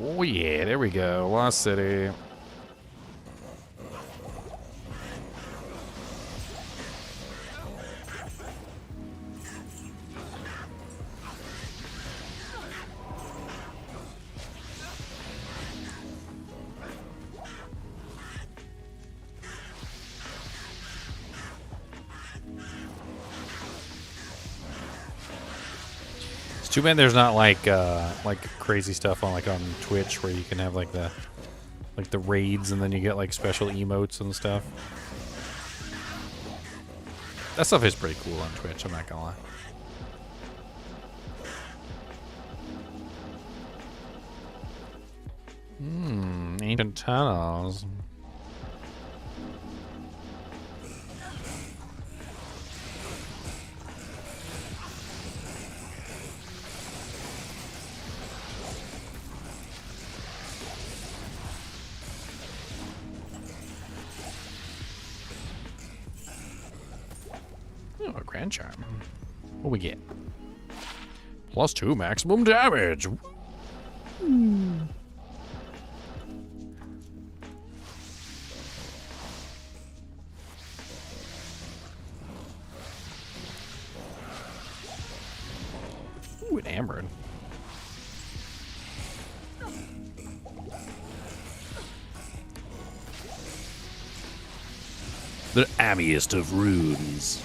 Oh yeah, there we go. Lost City. It's too bad there's not like crazy stuff on on Twitch where you can have like the raids and then you get like special emotes and stuff. That stuff is pretty cool on Twitch, I'm not gonna lie. Ancient tunnels. Oh, a grand charm. What we get? +2 maximum damage. Ooh, an Amber. The ammiest of runes.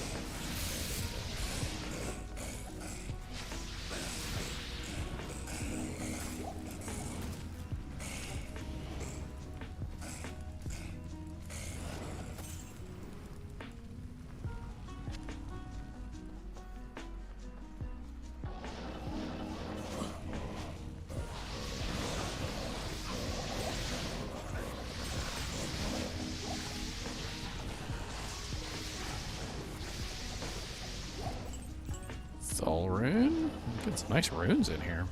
Soul rune? Get some nice runes in here.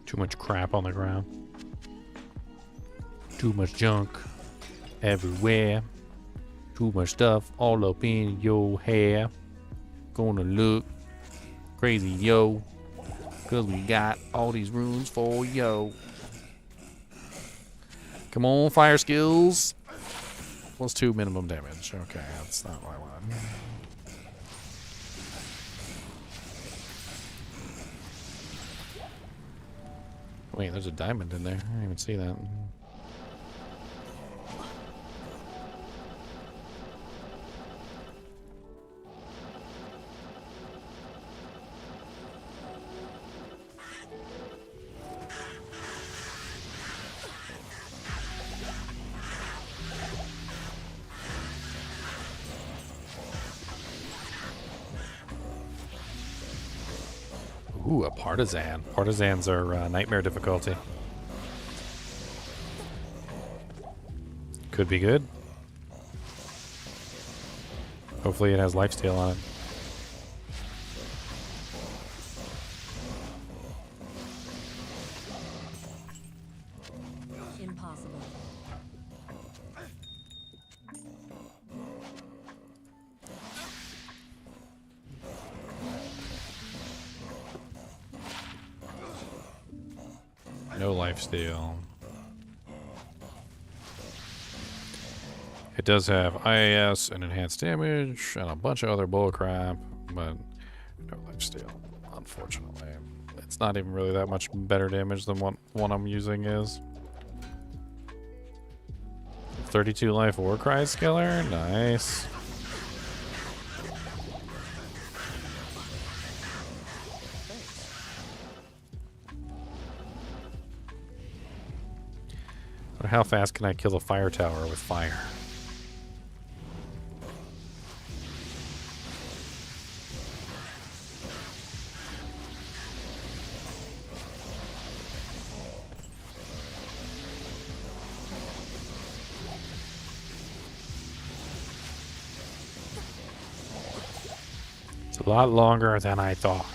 Too much crap on the ground. Too much junk everywhere. Too much stuff all up in your hair. Gonna look crazy, yo. Cause we got all these runes for yo. Come on, fire skills. +2 minimum damage. Okay, that's not what I want. Wait, there's a diamond in there. I didn't even see that. Ooh, a partisan. Partisans are nightmare difficulty. Could be good. Hopefully it has lifesteal on it. Impossible. No lifesteal. It does have IAS and enhanced damage and a bunch of other bullcrap, but no lifesteal, unfortunately. It's not even really that much better damage than what one I'm using is. 32 life Warcry Skiller, nice. But how fast can I kill a fire tower with fire? It's a lot longer than I thought.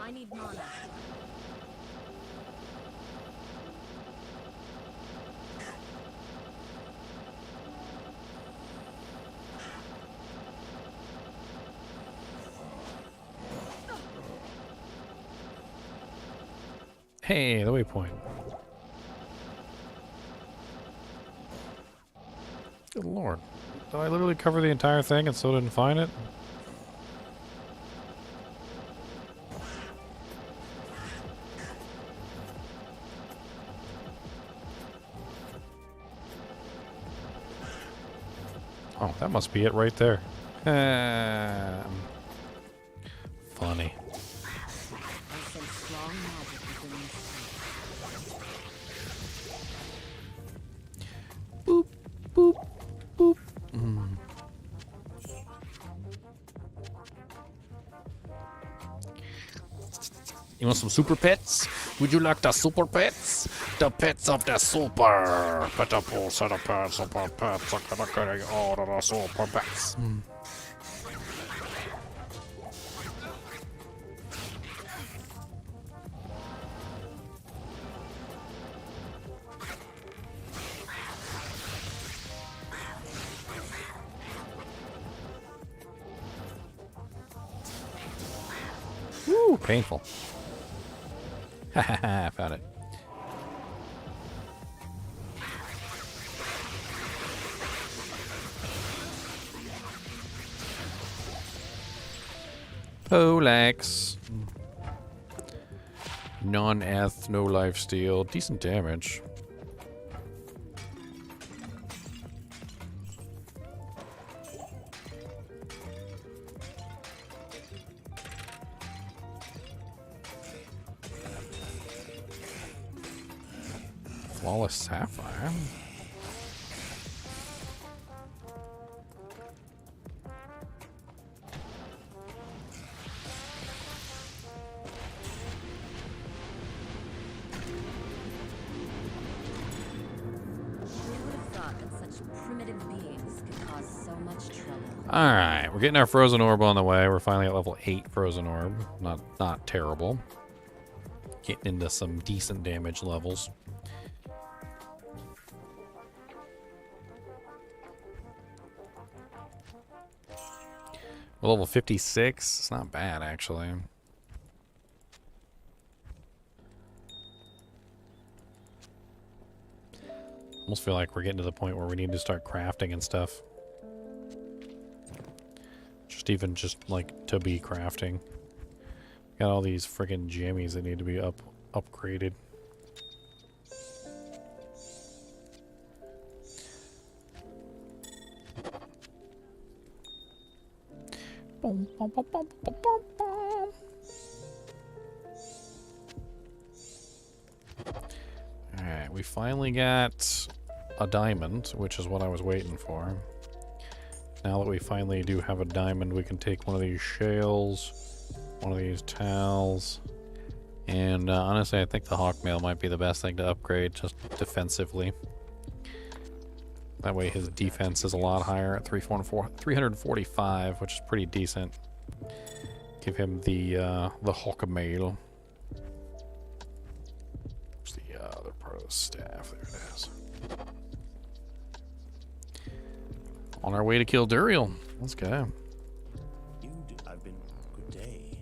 I need mana. Hey, the waypoint. Good lord. Did I literally cover the entire thing and still didn't find it? Oh, that must be it right there. Funny. I sense strong magic within this place. Boop, boop, boop. You want some super pets? Would you like the super pets? The pets of the super. Pitiful set of pets, super pets. I'm gonna get you all of the super pets. Woo, painful. Ha ha ha, found it. Polax. Non-eth, no lifesteal. Decent damage. Flawless Sapphire. Who would have thought that such primitive beings could cause so much trouble? Alright, we're getting our frozen orb on the way. We're finally at level 8 frozen orb. Not terrible. Getting into some decent damage levels. We're level 56. It's not bad, actually. Almost feel like we're getting to the point where we need to start crafting and stuff. Just like to be crafting. Got all these friggin' jammies that need to be upgraded. Boom, boom, boom, boom, boom, boom, boom. Alright, we finally got a diamond, which is what I was waiting for. Now that we finally do have a diamond, we can take one of these shales, one of these towels, and honestly, I think the hawkmail might be the best thing to upgrade, just defensively. That way his defense is a lot higher at 345, which is pretty decent. Give him the hawkmail. Where's the other part of the staff? There it is. On our way to kill Andariel. Let's go. I've been good day.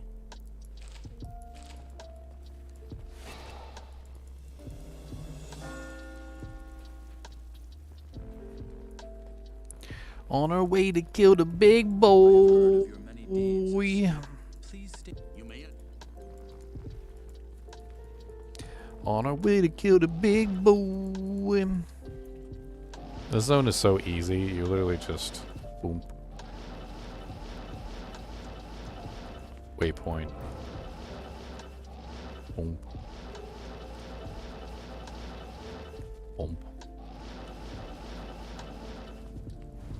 On our way to kill the big boy. Please stay. You may. On our way to kill the big boy. This zone is so easy. You literally just boom. Waypoint. Boom. Boom.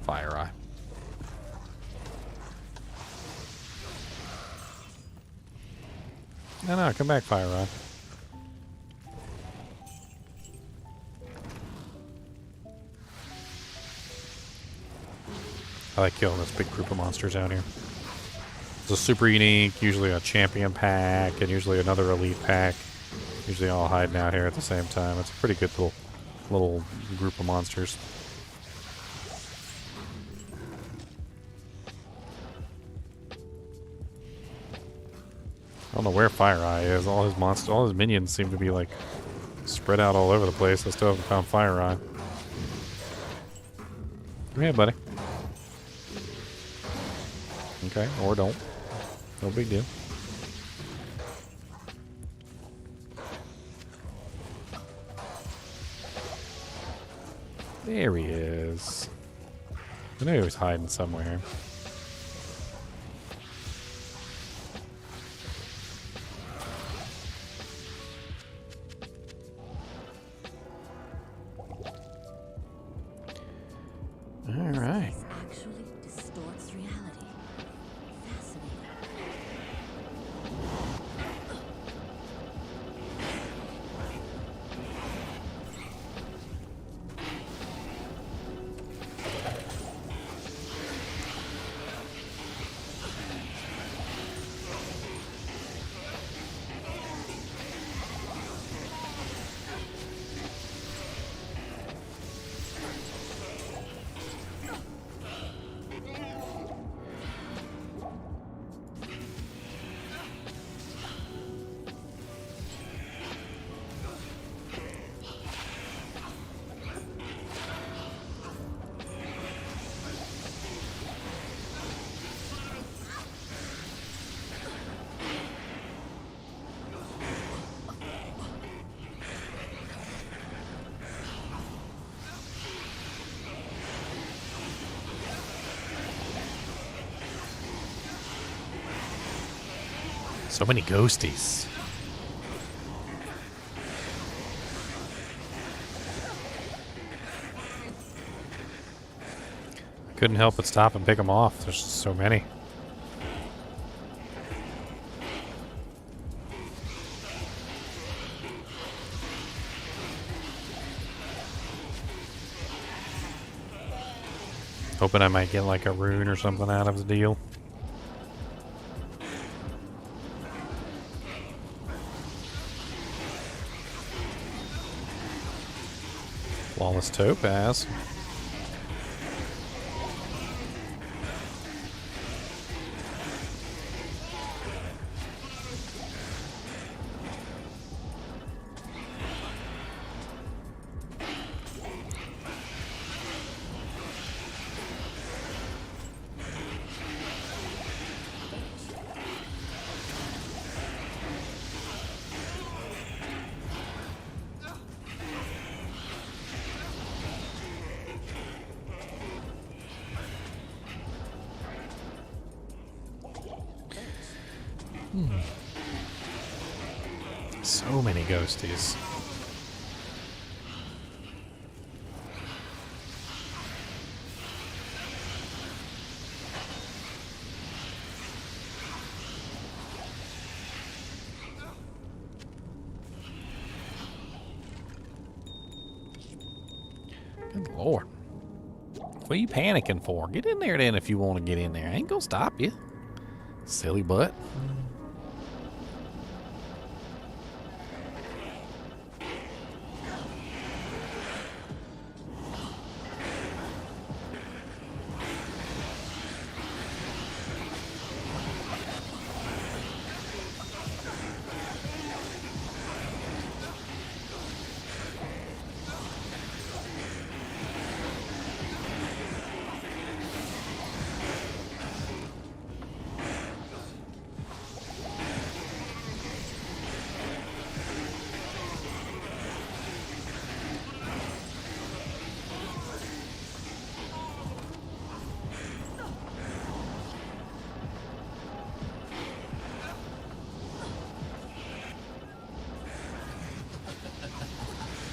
Fire eye. No, come back, Fire eye. I like killing this big group of monsters out here. It's a super unique, usually a champion pack, and usually another elite pack. Usually all hiding out here at the same time. It's a pretty good little group of monsters. I don't know where Fire Eye is. All his minions seem to be like spread out all over the place. I still haven't found Fire Eye. Come here, buddy. Okay, or don't. No big deal. There he is. I knew he was hiding somewhere. All right. This actually distorts reality. Fascinating. So many ghosties. Couldn't help but stop and pick them off. There's just so many. Hoping I might get like a rune or something out of the deal. Flawless topaz. So many ghosties. Good Lord. What are you panicking for? Get in there then if you want to get in there. I ain't gonna stop you. Silly butt.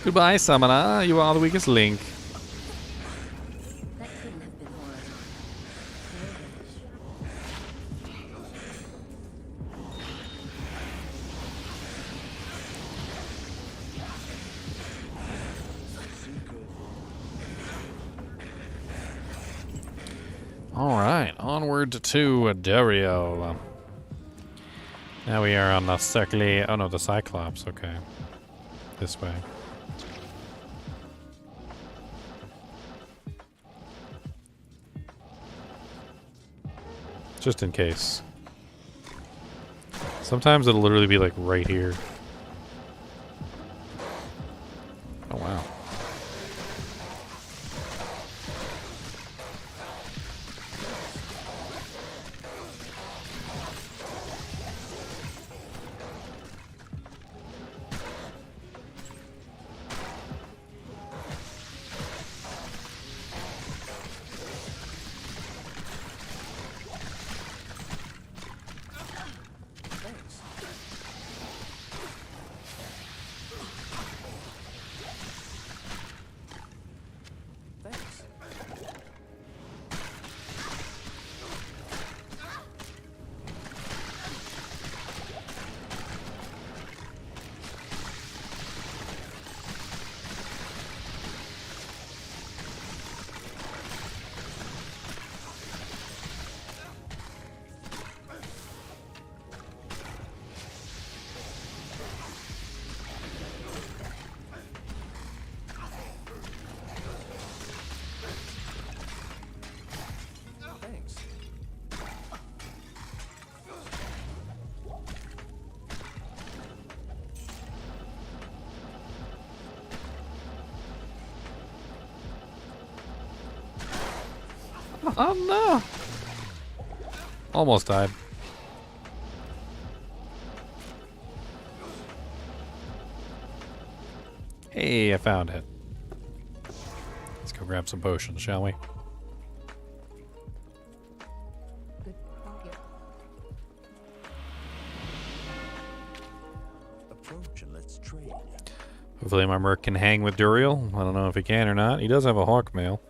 Goodbye, Summoner. You are the weakest link. That couldn't have been horrible. Alright, onward to Andariel. Now we are on the oh no, the Cyclops, okay. This way. Just in case. Sometimes it'll literally be like right here. Oh wow. Oh no! Almost died. Hey, I found it. Let's go grab some potions, shall we? Good target. Approach and let's trade. Hopefully my merc can hang with Duriel. I don't know if he can or not. He does have a hawk mail,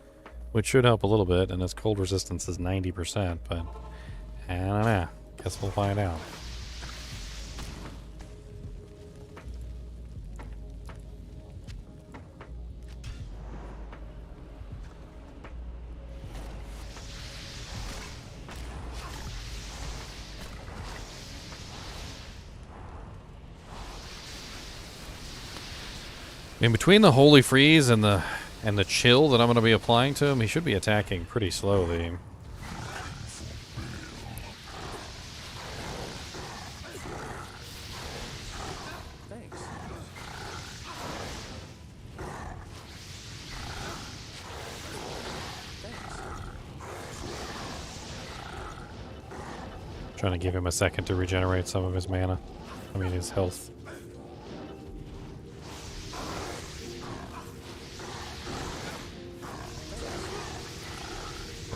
which should help a little bit, and his cold resistance is 90%, but I don't know. Guess we'll find out. In between the Holy Freeze and the chill that I'm going to be applying to him, he should be attacking pretty slowly. Thanks. Trying to give him a second to regenerate some of his mana. I mean, his health.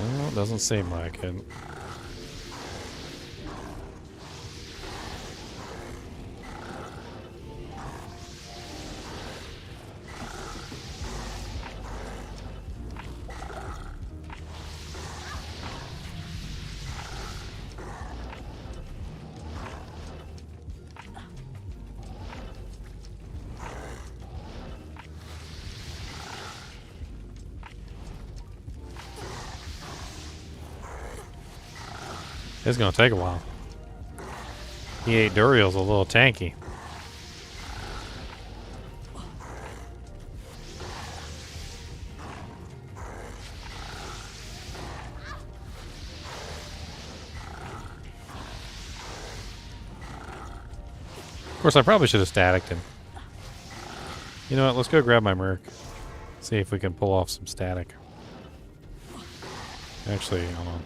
Well, doesn't seem like it. It's gonna take a while. E8 Duriel's a little tanky. Of course, I probably should have staticked him. You know what? Let's go grab my merc. See if we can pull off some static. Actually, hold on.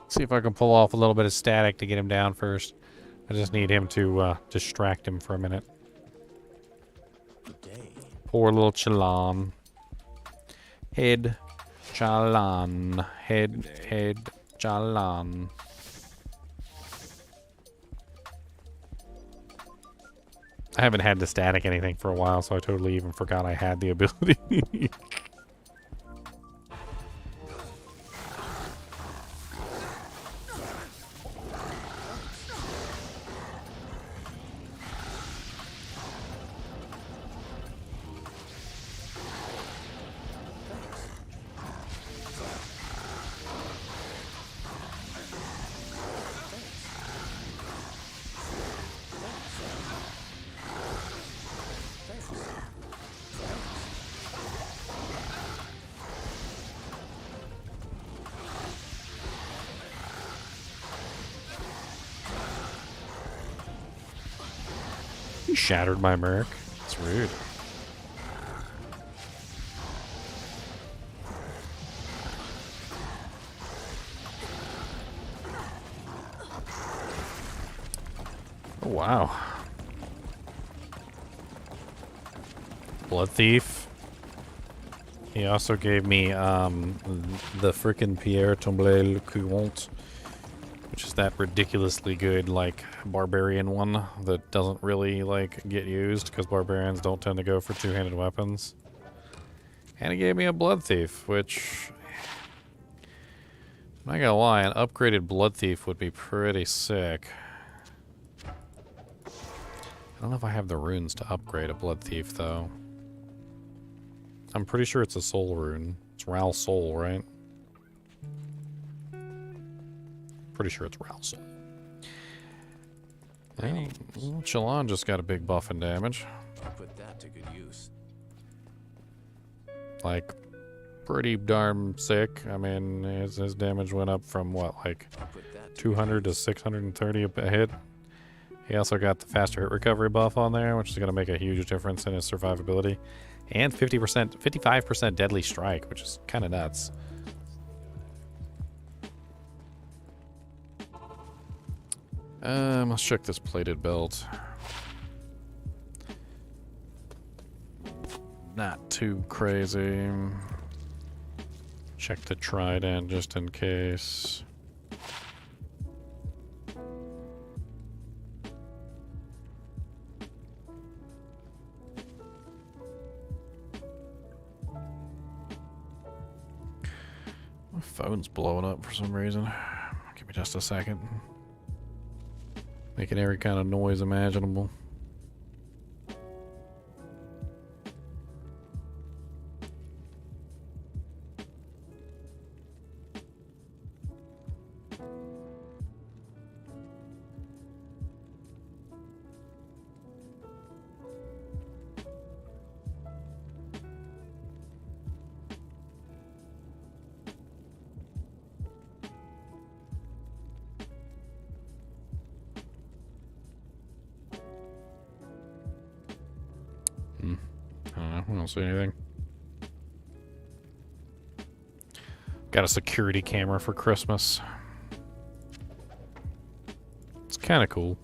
See if I can pull off a little bit of static to get him down first. I just need him to distract him for a minute. Poor little Chalan. Head Chalan. Head Chalan. I haven't had to static anything for a while, so I totally even forgot I had the ability. shattered my merc. It's rude. Oh, wow. Blood Thief. He also gave me the frickin' Pierre Tomblé le Courant, which is that ridiculously good, like, barbarian one that doesn't really, like, get used because barbarians don't tend to go for two-handed weapons. And he gave me a Blood Thief, which, I'm not gonna lie, an upgraded Blood Thief would be pretty sick. I don't know if I have the runes to upgrade a Blood Thief, though. I'm pretty sure it's a soul rune. It's Ral Soul, right? Pretty sure it's Ral Soul. Hey, Chalon just got a big buff in damage. I'll put that to good use. Like, pretty darn sick. I mean, his damage went up from, what, like, I'll put that to 200 to 630 a hit. He also got the faster hit recovery buff on there, which is going to make a huge difference in his survivability. And 55% deadly strike, which is kind of nuts. Let's check this plated belt. Not too crazy. Check the trident just in case. My phone's blowing up for some reason. Give me just a second. Making every kind of noise imaginable. I don't see anything. Got a security camera for Christmas. It's kind of cool.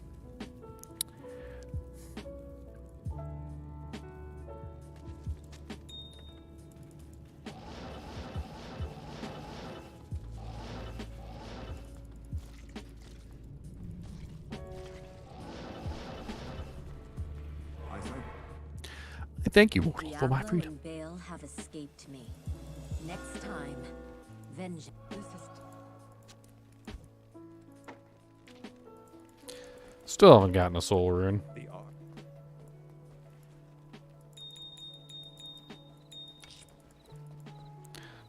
Thank you, mortal, for my Diablo freedom. and Baal have escaped me. Next time, vengeance. Still haven't gotten a soul rune.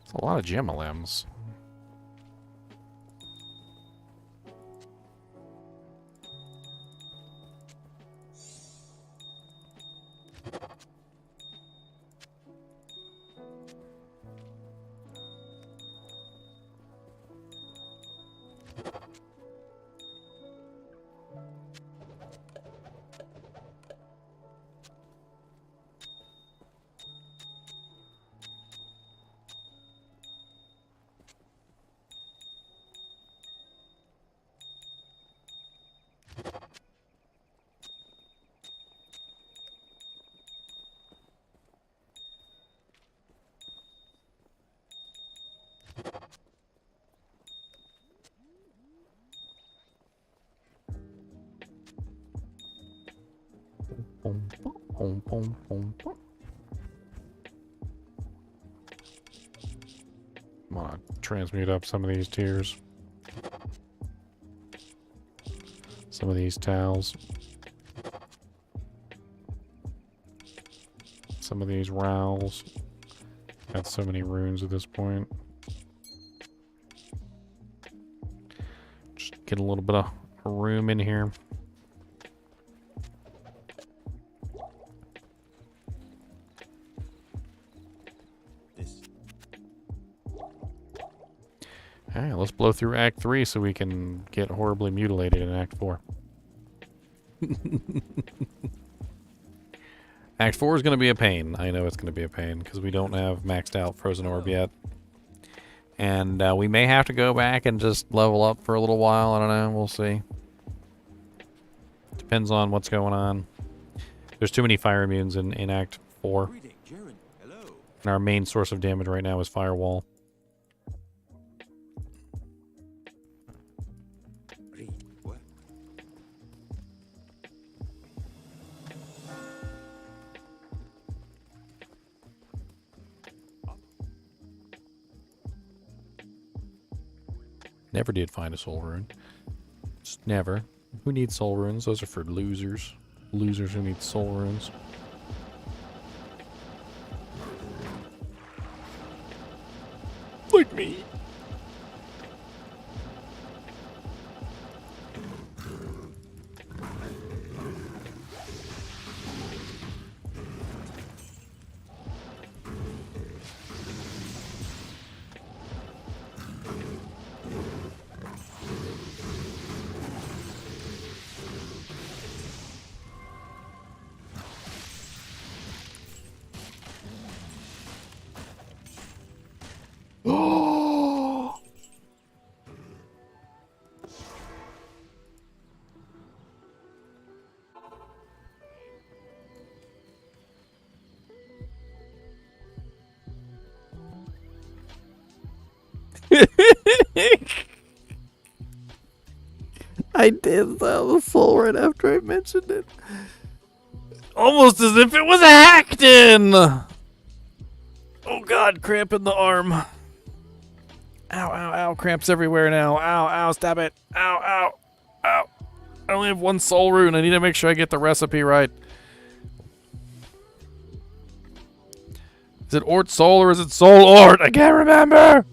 It's a lot of gem limbs. Boom, boom, boom, boom, boom. I'm gonna transmute up some of these tears. Some of these towels. Some of these rowels. Got so many runes at this point. Just get a little bit of room in here. Alright, let's blow through Act 3 so we can get horribly mutilated in Act 4. Act 4 is going to be a pain. I know it's going to be a pain because we don't have maxed out Frozen Orb yet. And we may have to go back and just level up for a little while. I don't know. We'll see. Depends on what's going on. There's too many fire immunes in Act 4. And our main source of damage right now is Firewall. Never did find a soul rune. Just never. Who needs soul runes? Those are for losers. Losers who need soul runes. Like me. I did the soul right after I mentioned it. Almost as if it was hacked in! Oh god, cramp in the arm. Ow, ow, ow, cramps everywhere now. Ow, ow, stop it. Ow, ow, ow. I only have one soul rune. I need to make sure I get the recipe right. Is it Ort Soul or is it Soul Ort? I can't remember!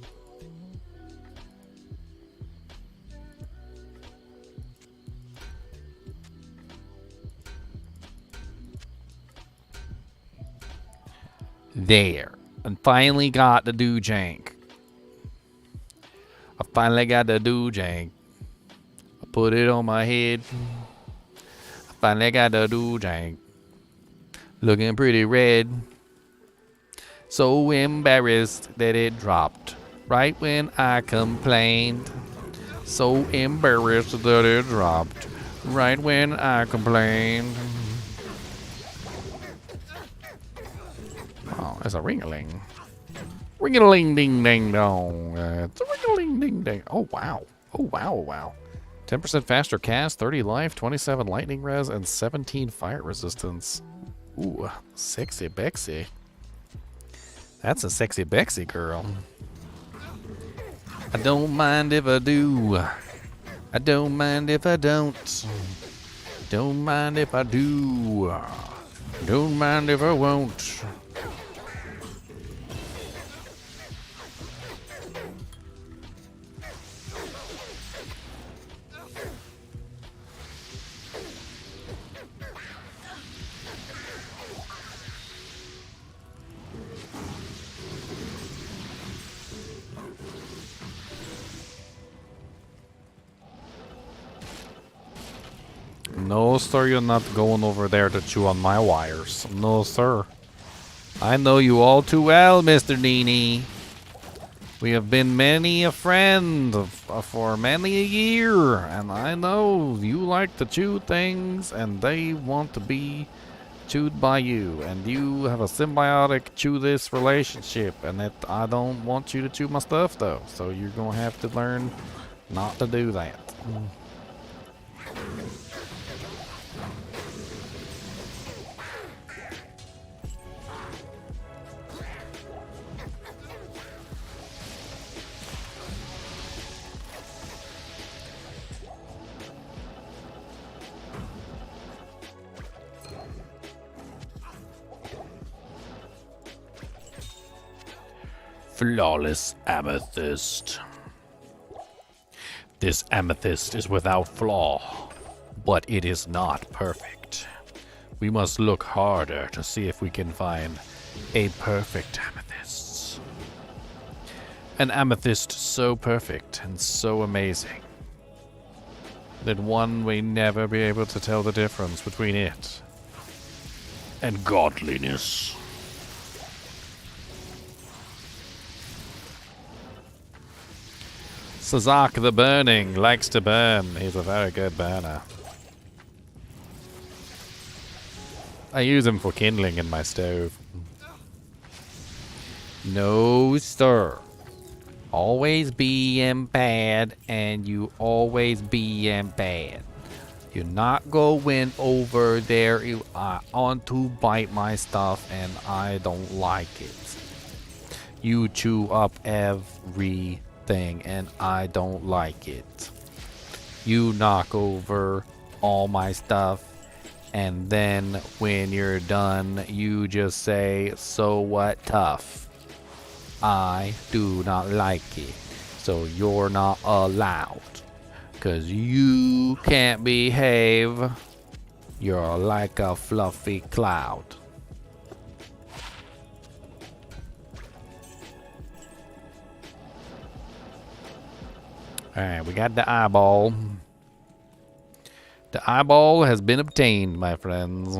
There. I finally got the do-jank. I finally got the do-jank. I put it on my head. I finally got the do-jank. Looking pretty red. So embarrassed that it dropped right when I complained. So embarrassed that it dropped right when I complained. Oh, there's a ring-a-ling. Ring-a-ling ding ding dong. It's a ring-a-ling ding ding. Oh, wow. Oh, wow, wow. 10% faster cast, 30 life, 27 lightning res, and 17 fire resistance. Ooh, sexy Bexy. That's a sexy Bexy girl. I don't mind if I do. I don't mind if I don't. Don't mind if I do. Don't mind if I won't. No, sir, you're not going over there to chew on my wires. No, sir. I know you all too well, Mr. NiNi. We have been many a friend for many a year, and I know you like to chew things, and they want to be chewed by you, and you have a symbiotic chew this relationship, and that I don't want you to chew my stuff, though, so you're gonna have to learn not to do that. Flawless amethyst. This amethyst is without flaw, but it is not perfect. We must look harder to see if we can find a perfect amethyst. An amethyst so perfect and so amazing that one may never be able to tell the difference between it and godliness. Sazak the Burning likes to burn. He's a very good burner. I use him for kindling in my stove. No, sir. Always being bad, and you always being bad. You're not going over there. You are on to bite my stuff, and I don't like it. You chew up everything, and I don't like it. You knock over all my stuff, and then when you're done, you just say, "So what, tough?" I do not like it, so you're not allowed. 'Cause you can't behave. You're like a fluffy cloud. Alright, we got the eyeball. The eyeball has been obtained, my friends.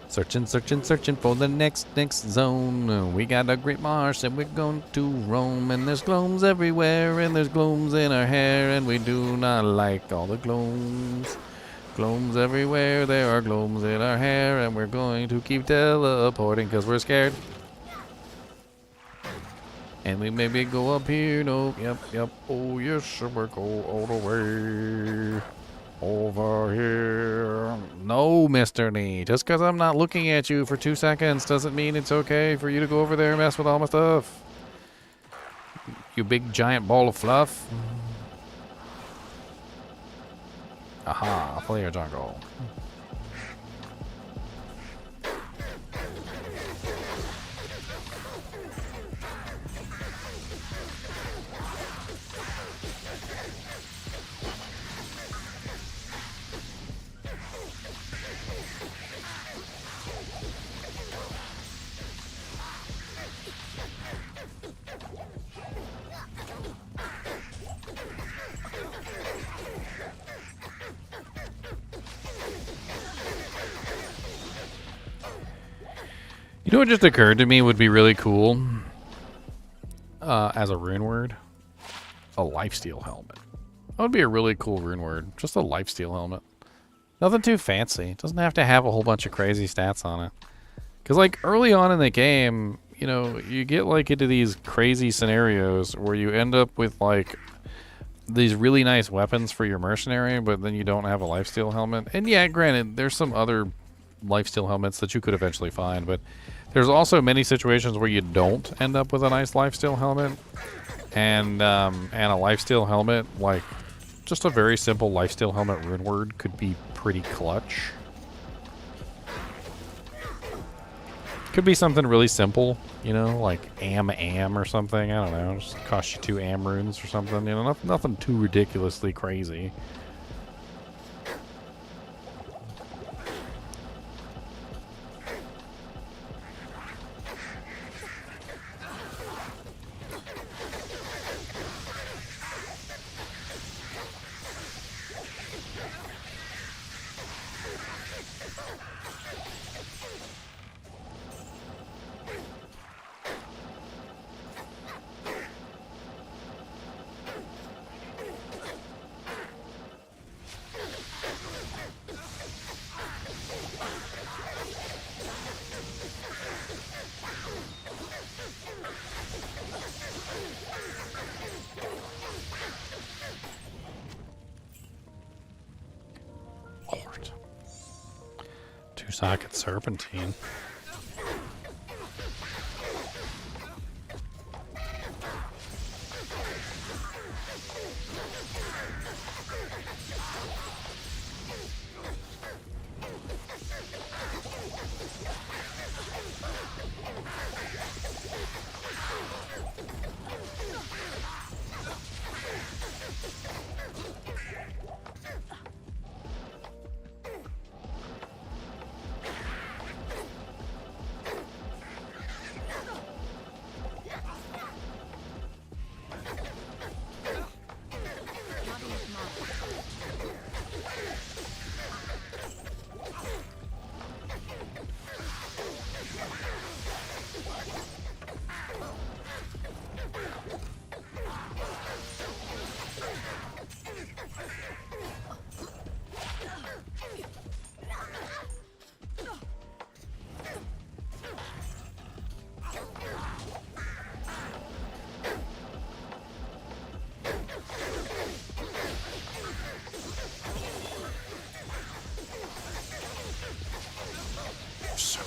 Searching, searching, searching for the next zone. We got a great marsh and we're going to roam. And there's gnomes everywhere and there's gnomes in our hair. And we do not like all the gnomes. Gnomes everywhere, there are gnomes in our hair. And we're going to keep teleporting because we're scared. And we maybe go up here. Nope, yep. Oh, yes, we're go all the way. Over here. No, Mr. Nee. Just because I'm not looking at you for 2 seconds doesn't mean it's okay for you to go over there and mess with all my stuff. You big giant ball of fluff. Aha, flare jungle. You know what just occurred to me would be really cool as a rune word? A lifesteal helmet. That would be a really cool rune word. Just a lifesteal helmet. Nothing too fancy. It doesn't have to have a whole bunch of crazy stats on it. Because like early on in the game, you know, you get like into these crazy scenarios where you end up with like these really nice weapons for your mercenary, but then you don't have a lifesteal helmet. And yeah, granted, there's some other lifesteal helmets that you could eventually find, but there's also many situations where you don't end up with a nice lifesteal helmet, and a lifesteal helmet, like just a very simple lifesteal helmet rune word, could be pretty clutch. Could be something really simple, you know, like am or something. I don't know, just cost you 2 am runes or something. You know, nothing too ridiculously crazy. Socket serpentine.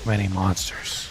Many monsters.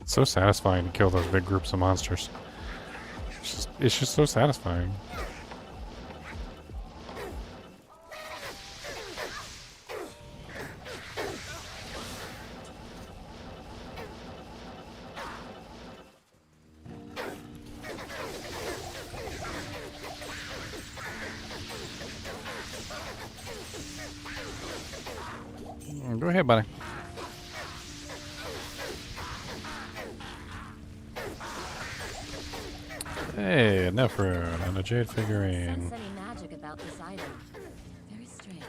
It's so satisfying to kill those big groups of monsters. It's just so satisfying. Go ahead, buddy. Hey, a Nephron and a jade figurine. Sense any magic about this item. Very strange.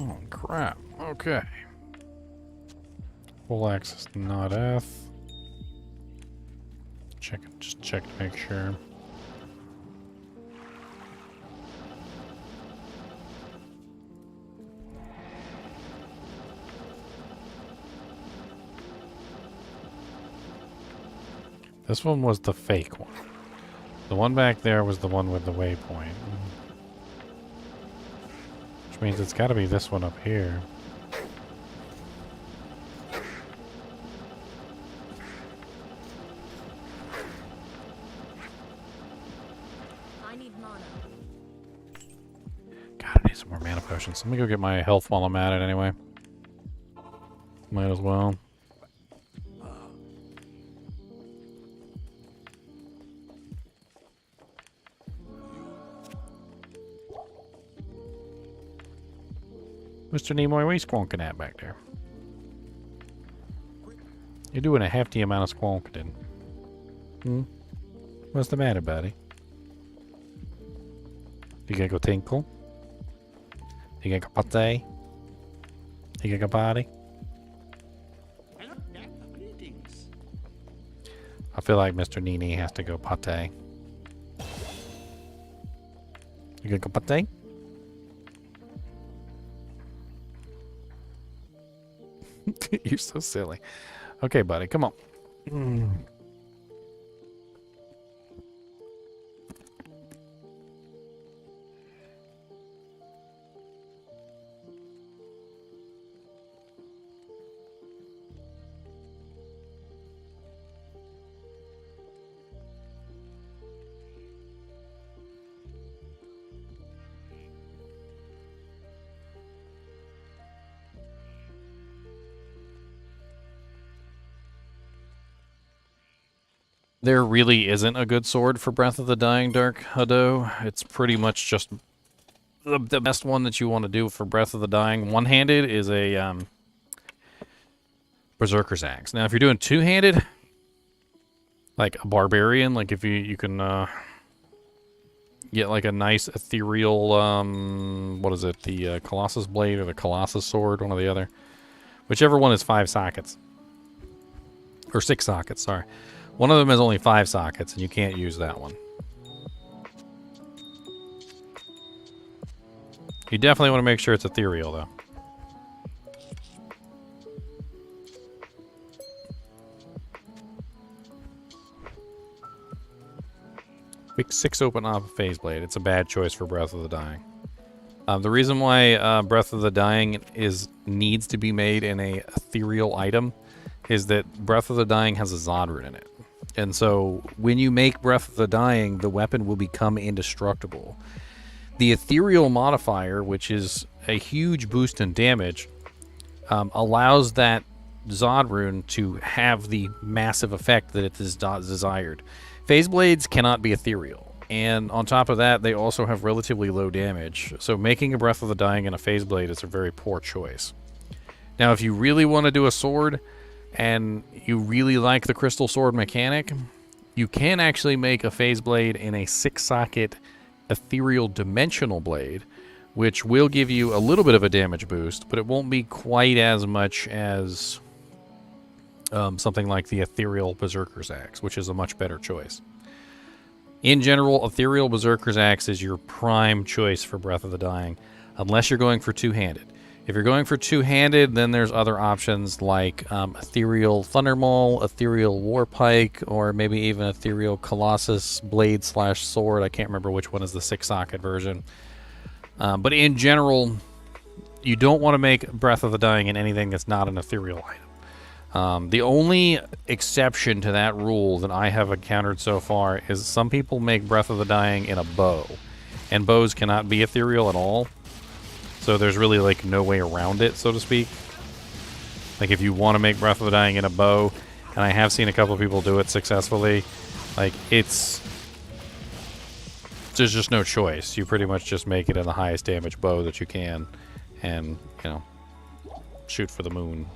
Oh, crap. Okay. Full access, not F. Just check to make sure. This one was the fake one. The one back there was the one with the waypoint. Which means it's gotta be this one up here. I need mana. God, I need some more mana potions. Let me go get my health while I'm at it anyway. Might as well. Mr. Nimoy, what are you squonking at back there? You're doing a hefty amount of squonking. Hmm? What's the matter, buddy? You gonna go tinkle? You gonna go pate? You gonna go party? I feel like Mr. NiNi has to go pate. You gonna go pate? You're so silly. Okay, buddy, come on. There really isn't a good sword for Breath of the Dying Dark Hado. It's pretty much just the best one that you want to do for Breath of the Dying. One-handed is a Berserker's Axe. Now, if you're doing two-handed, like a Barbarian, like if you can get like a nice ethereal, what is it, the Colossus Blade or the Colossus Sword, one or the other. Whichever one is 5 sockets. Or 6 sockets, sorry. One of them is only 5 sockets, and you can't use that one. You definitely want to make sure it's ethereal, though. Quick. six open off a phase blade. It's a bad choice for Breath of the Dying. The reason why Breath of the Dying needs to be made in a ethereal item is that Breath of the Dying has a Zod rune in it. And so when you make Breath of the Dying, the weapon will become indestructible. The ethereal modifier, which is a huge boost in damage, allows that Zod rune to have the massive effect that it is desired. Phase blades cannot be ethereal. And on top of that, they also have relatively low damage. So making a Breath of the Dying and a phase blade is a very poor choice. Now, if you really want to do a sword, and you really like the crystal sword mechanic, you can actually make a phase blade in a 6-socket ethereal dimensional blade, which will give you a little bit of a damage boost, but it won't be quite as much as something like the ethereal Berserker's Axe, which is a much better choice. In general, ethereal Berserker's Axe is your prime choice for Breath of the Dying, unless you're going for two-handed. If you're going for two-handed, then there's other options like ethereal Thundermaul, ethereal Warpike, or maybe even ethereal Colossus blade / sword. I can't remember which one is the 6-socket version. But in general, you don't want to make Breath of the Dying in anything that's not an ethereal item. The only exception to that rule that I have encountered so far is some people make Breath of the Dying in a bow, and bows cannot be ethereal at all. So there's really like no way around it, so to speak. Like if you want to make Breath of the Dying in a bow, and I have seen a couple of people do it successfully, like there's just no choice. You pretty much just make it in the highest damage bow that you can, and shoot for the moon.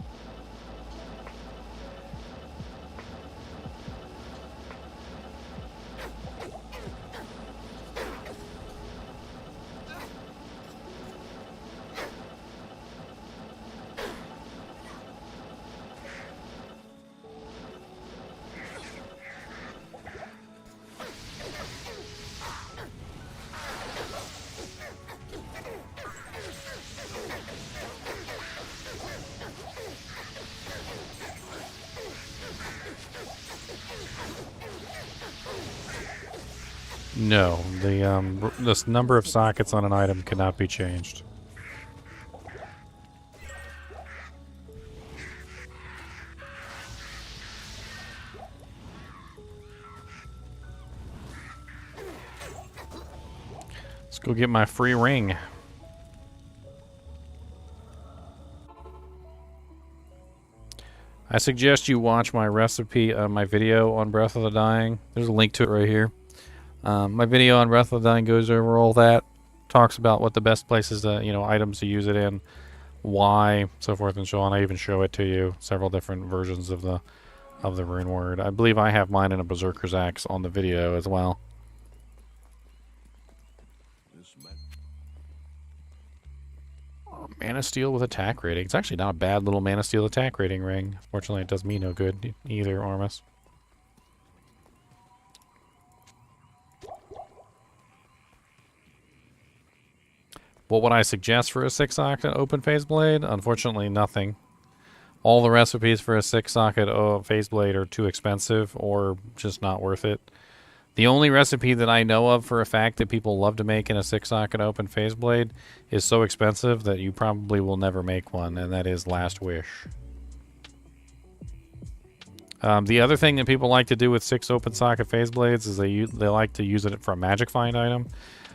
No, this number of sockets on an item cannot be changed. Let's go get my free ring. I suggest you watch my recipe, my video on Breath of the Dying. There's a link to it right here. My video on Breath of the Dying goes over all that, talks about what the best places to, items to use it in, why, so forth and so on. I even show it to you, several different versions of the Runeword. I believe I have mine in a Berserker's Axe on the video as well. Oh, Mana Steel with attack rating. It's actually not a bad little Mana Steel attack rating ring. Fortunately, it does me no good either, Ormus. What would I suggest for a 6-socket open phase blade? Unfortunately, nothing. All the recipes for a 6-socket phase blade are too expensive or just not worth it. The only recipe that I know of for a fact that people love to make in a 6-socket open phase blade is so expensive that you probably will never make one, and that is Last Wish. The other thing that people like to do with 6 open socket phase blades is they like to use it for a magic find item.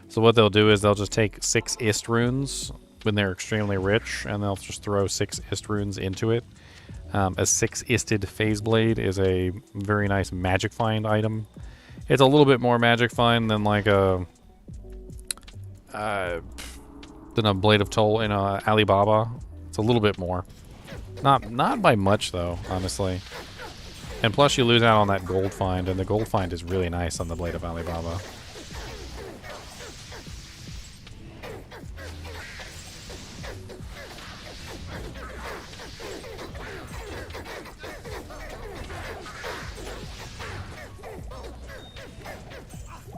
So what they'll do is they'll just take 6 ist runes when they're extremely rich, and they'll just throw 6 ist runes into it. A 6-isted phase blade is a very nice magic find item. It's a little bit more magic find than like a blade of toll in Alibaba. It's a little bit more, not by much though, honestly. And plus you lose out on that gold find, and the gold find is really nice on the blade of Alibaba.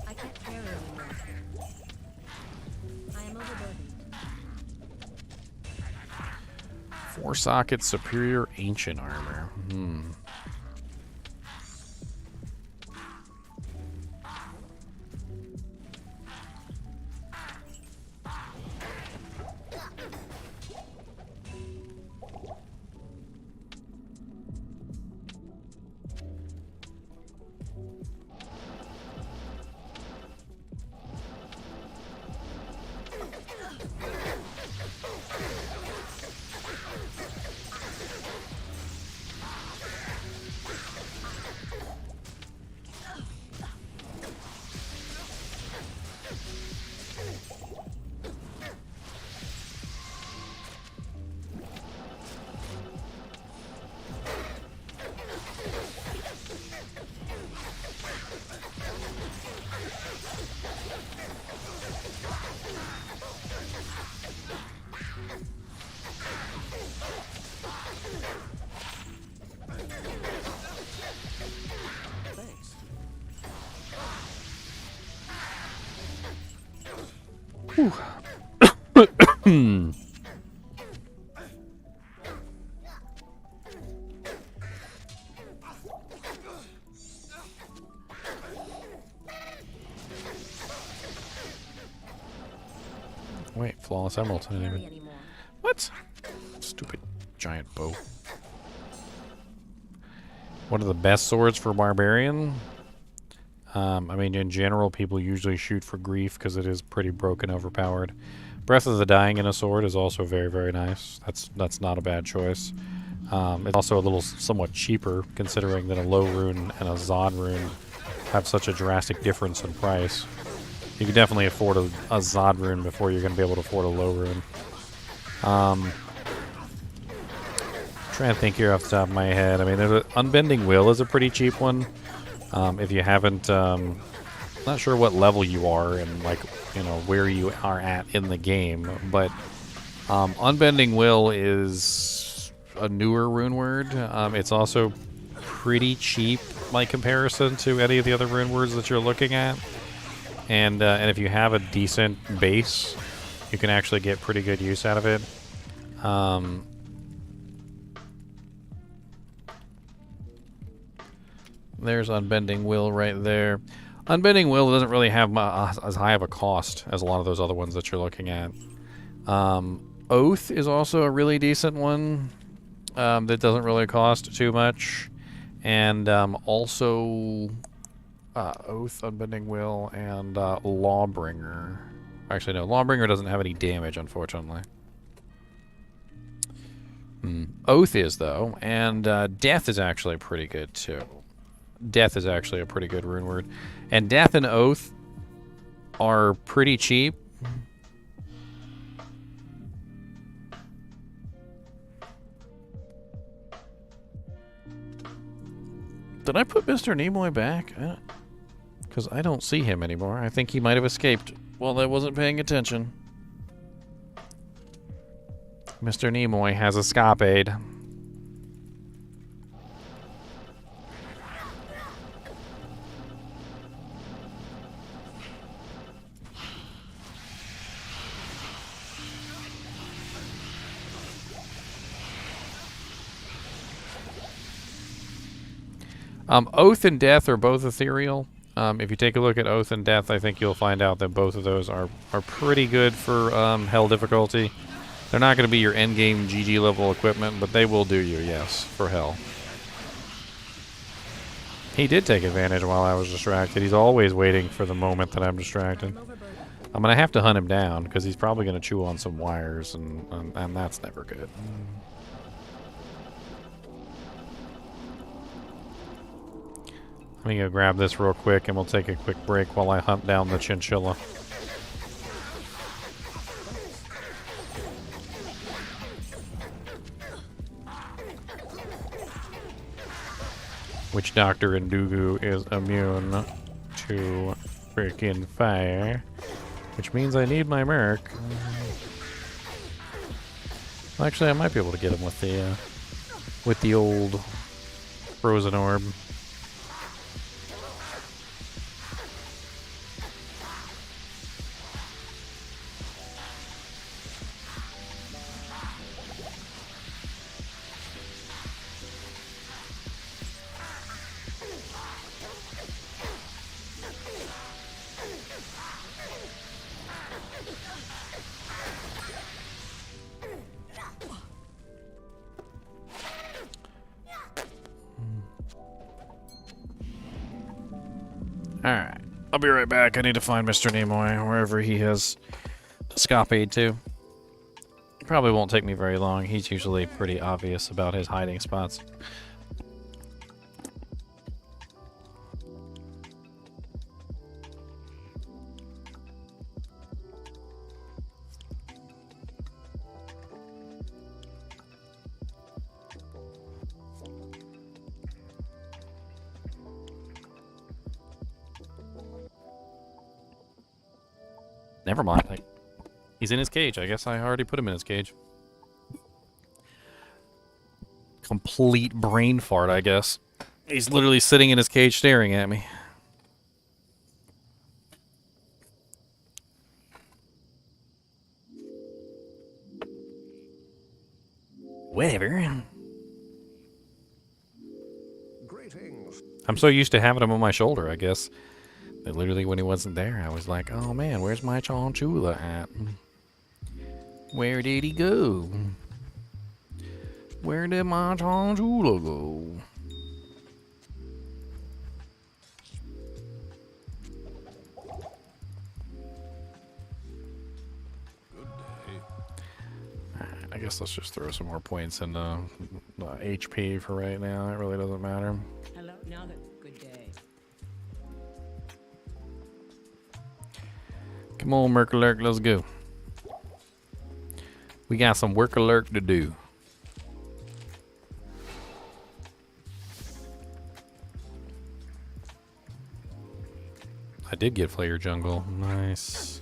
I can't carry anymore. I am overburdened. 4-socket superior ancient armor. Thanks. Wait, flawless emerald. I didn't Carry even- anymore. What? Stupid giant bow. One of the best swords for barbarian? I mean, in general, people usually shoot for grief because it is pretty broken, overpowered. Breath of the Dying in a sword is also very, very nice. That's not a bad choice. It's also a little somewhat cheaper, considering that a low rune and a Zod rune have such a drastic difference in price. You can definitely afford a Zod rune before you're going to be able to afford a low rune. Trying to think here off the top of my head. I mean, Unbending Will is a pretty cheap one. If you haven't, not sure what level you are and like, you know, where you are at in the game, but Unbending Will is a newer rune word. It's also pretty cheap by comparison to any of the other rune words that you're looking at. And if you have a decent base, you can actually get pretty good use out of it. There's Unbending Will right there. Unbending Will doesn't really have as high of a cost as a lot of those other ones that you're looking at. Oath is also a really decent one that doesn't really cost too much. And also Oath, Unbending Will, and Lawbringer. Actually, no, Lawbringer doesn't have any damage, unfortunately. Oath is, though, and Death is actually pretty good, too. Death is actually a pretty good rune word. And Death and Oath are pretty cheap. Did I put Mr. Nimoy back? Because I don't see him anymore. I think he might have escaped while I wasn't paying attention. Mr. Nimoy has a escapade. Oath and Death are both ethereal. If you take a look at Oath and Death, I think you'll find out that both of those are pretty good for Hell difficulty. They're not going to be your endgame GG level equipment, but they will do you, yes, for Hell. He did take advantage while I was distracted. He's always waiting for the moment that I'm distracted. I'm going to have to hunt him down, because he's probably going to chew on some wires, and that's never good. Let me go grab this real quick, and we'll take a quick break while I hunt down the chinchilla. Witch Doctor Ndugu is immune to freaking fire, which means I need my merc. Well, actually, I might be able to get him with the old frozen orb. Alright. I'll be right back. I need to find Mr. Nimoy, wherever he has escapade to. Probably won't take me very long. He's usually pretty obvious about his hiding spots. Never mind. He's in his cage. I guess I already put him in his cage. Complete brain fart, I guess. He's literally sitting in his cage staring at me. Whatever. Greetings. I'm so used to having him on my shoulder, I guess. That literally when he wasn't there, I was like, oh man, where's my Chinchilla at? Where did he go? Where did my Chinchilla go? I guess let's just throw some more points into HP for right now. It really doesn't matter. Hello, now that good day. Come on, Merc Alert, let's go. We got some work alert to do. I did get Flayer Jungle. Nice.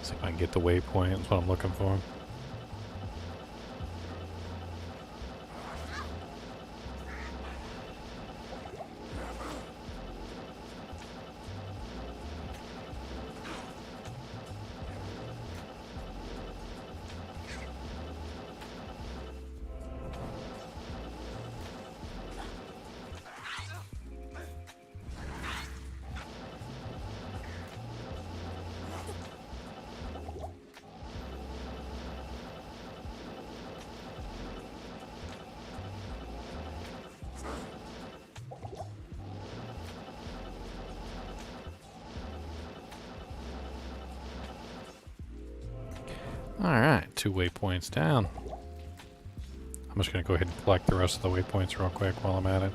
See if I can get the waypoint. That's what I'm looking for. Alright, 2 waypoints down. I'm just going to go ahead and collect the rest of the waypoints real quick while I'm at it.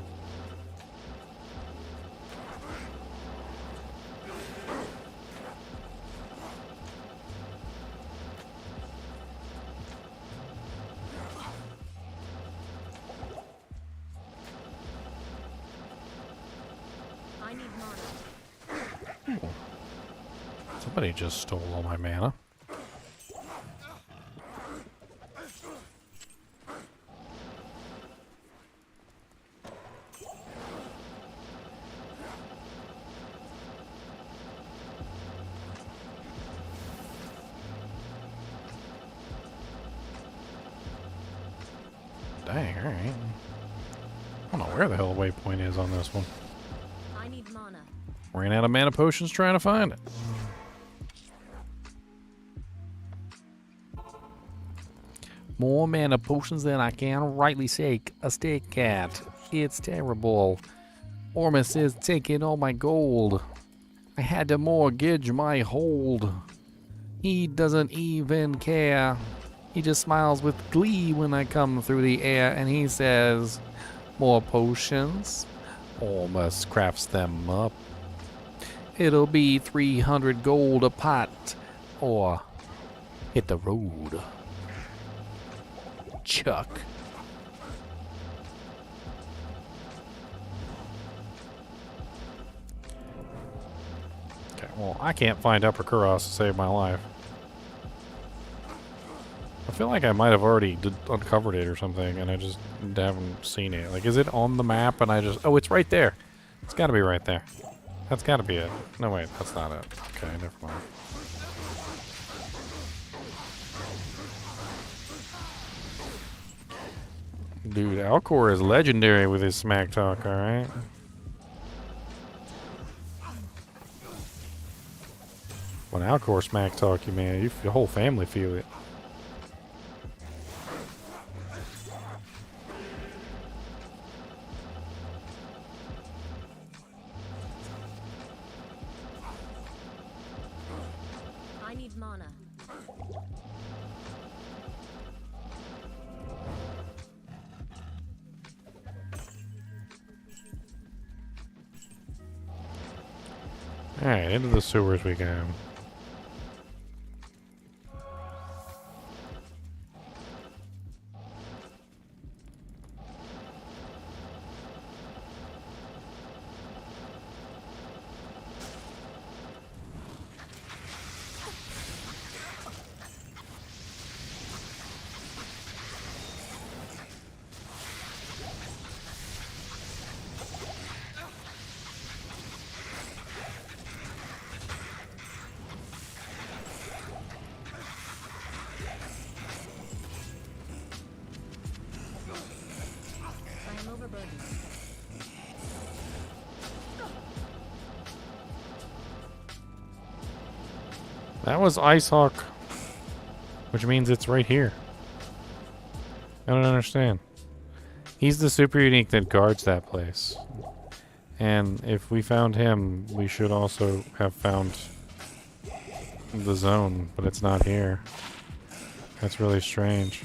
I need mana. Somebody just stole all my mana. Dang, alright. I don't know where the hell the waypoint is on this one. I need mana. Ran out of mana potions trying to find it. More mana potions than I can rightly shake a stick at. It's terrible. Ormus is taking all my gold. I had to mortgage my hold. He doesn't even care. He just smiles with glee when I come through the air and he says, more potions. Ormus crafts them up. It'll be 300 gold a pot, or hit the road. Chuck. Okay, well, I can't find Upper Kuros to save my life. I feel like I might have already uncovered it or something, and I just haven't seen it. Like, is it on the map and I just... Oh, it's right there. It's gotta be right there. That's gotta be it. No, wait, that's not it. Okay, never mind. Dude, Alcor is legendary with his smack talk, alright? When Alcor smack talk you, man, your whole family feel it. I need mana. Alright, into the sewers we go. I am overburdened. That was Icehawk. Which means it's right here. I don't understand. He's the super unique that guards that place. And if we found him, we should also have found the zone, but it's not here. That's really strange.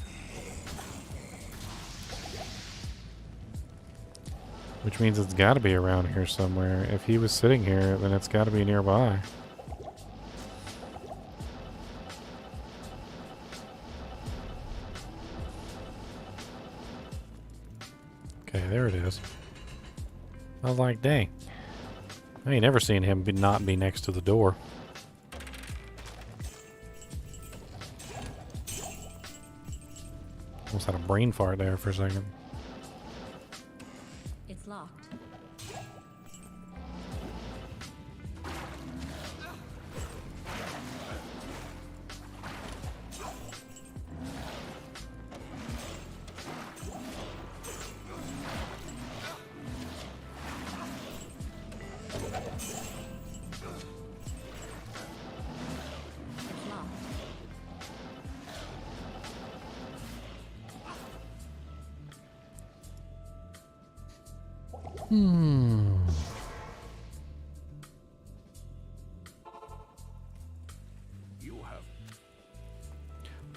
Which means it's gotta be around here somewhere. If he was sitting here, then it's gotta be nearby. Okay, there it is. I was like, dang. I ain't never seen him not be next to the door. Almost had a brain fart there for a second. It's locked. It's locked. You have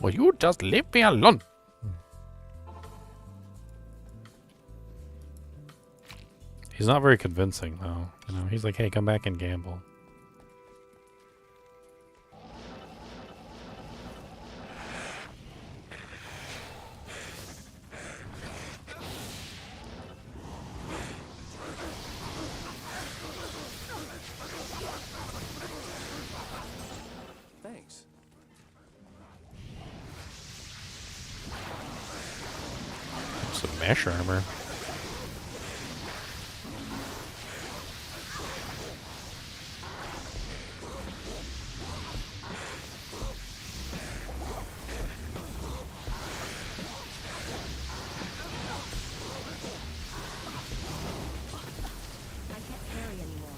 Well, you just leave me alone. He's not very convincing, though. You know, he's like, "Hey, come back and gamble." thanks. Some mesh armor. I can't carry anymore.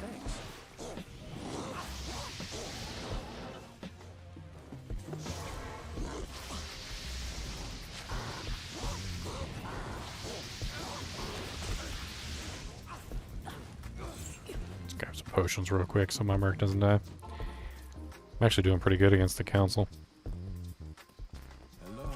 Thanks. Let's grab some potions real quick so my merc doesn't die. I'm actually doing pretty good against the council. Hello.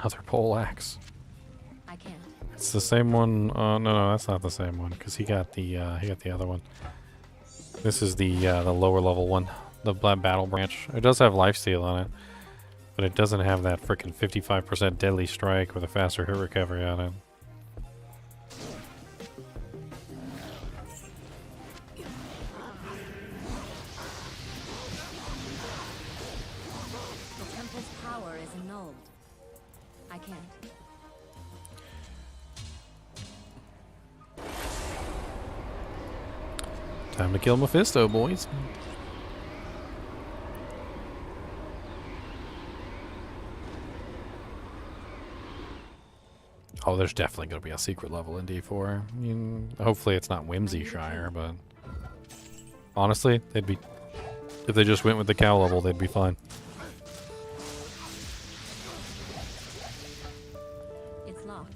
Another pole axe. I can't. It's the same one. No, that's not the same one because he got the other one. This is the lower level one, the battle branch. It does have lifesteal on it, but it doesn't have that frickin' 55% deadly strike with a faster hit recovery on it. The temple's power is annulled. I can't. Time to kill Mephisto, boys. Oh, there's definitely going to be a secret level in D4. I mean, hopefully it's not Whimsy Shire, but honestly, they'd be, if they just went with the cow level, they'd be fine. It's locked.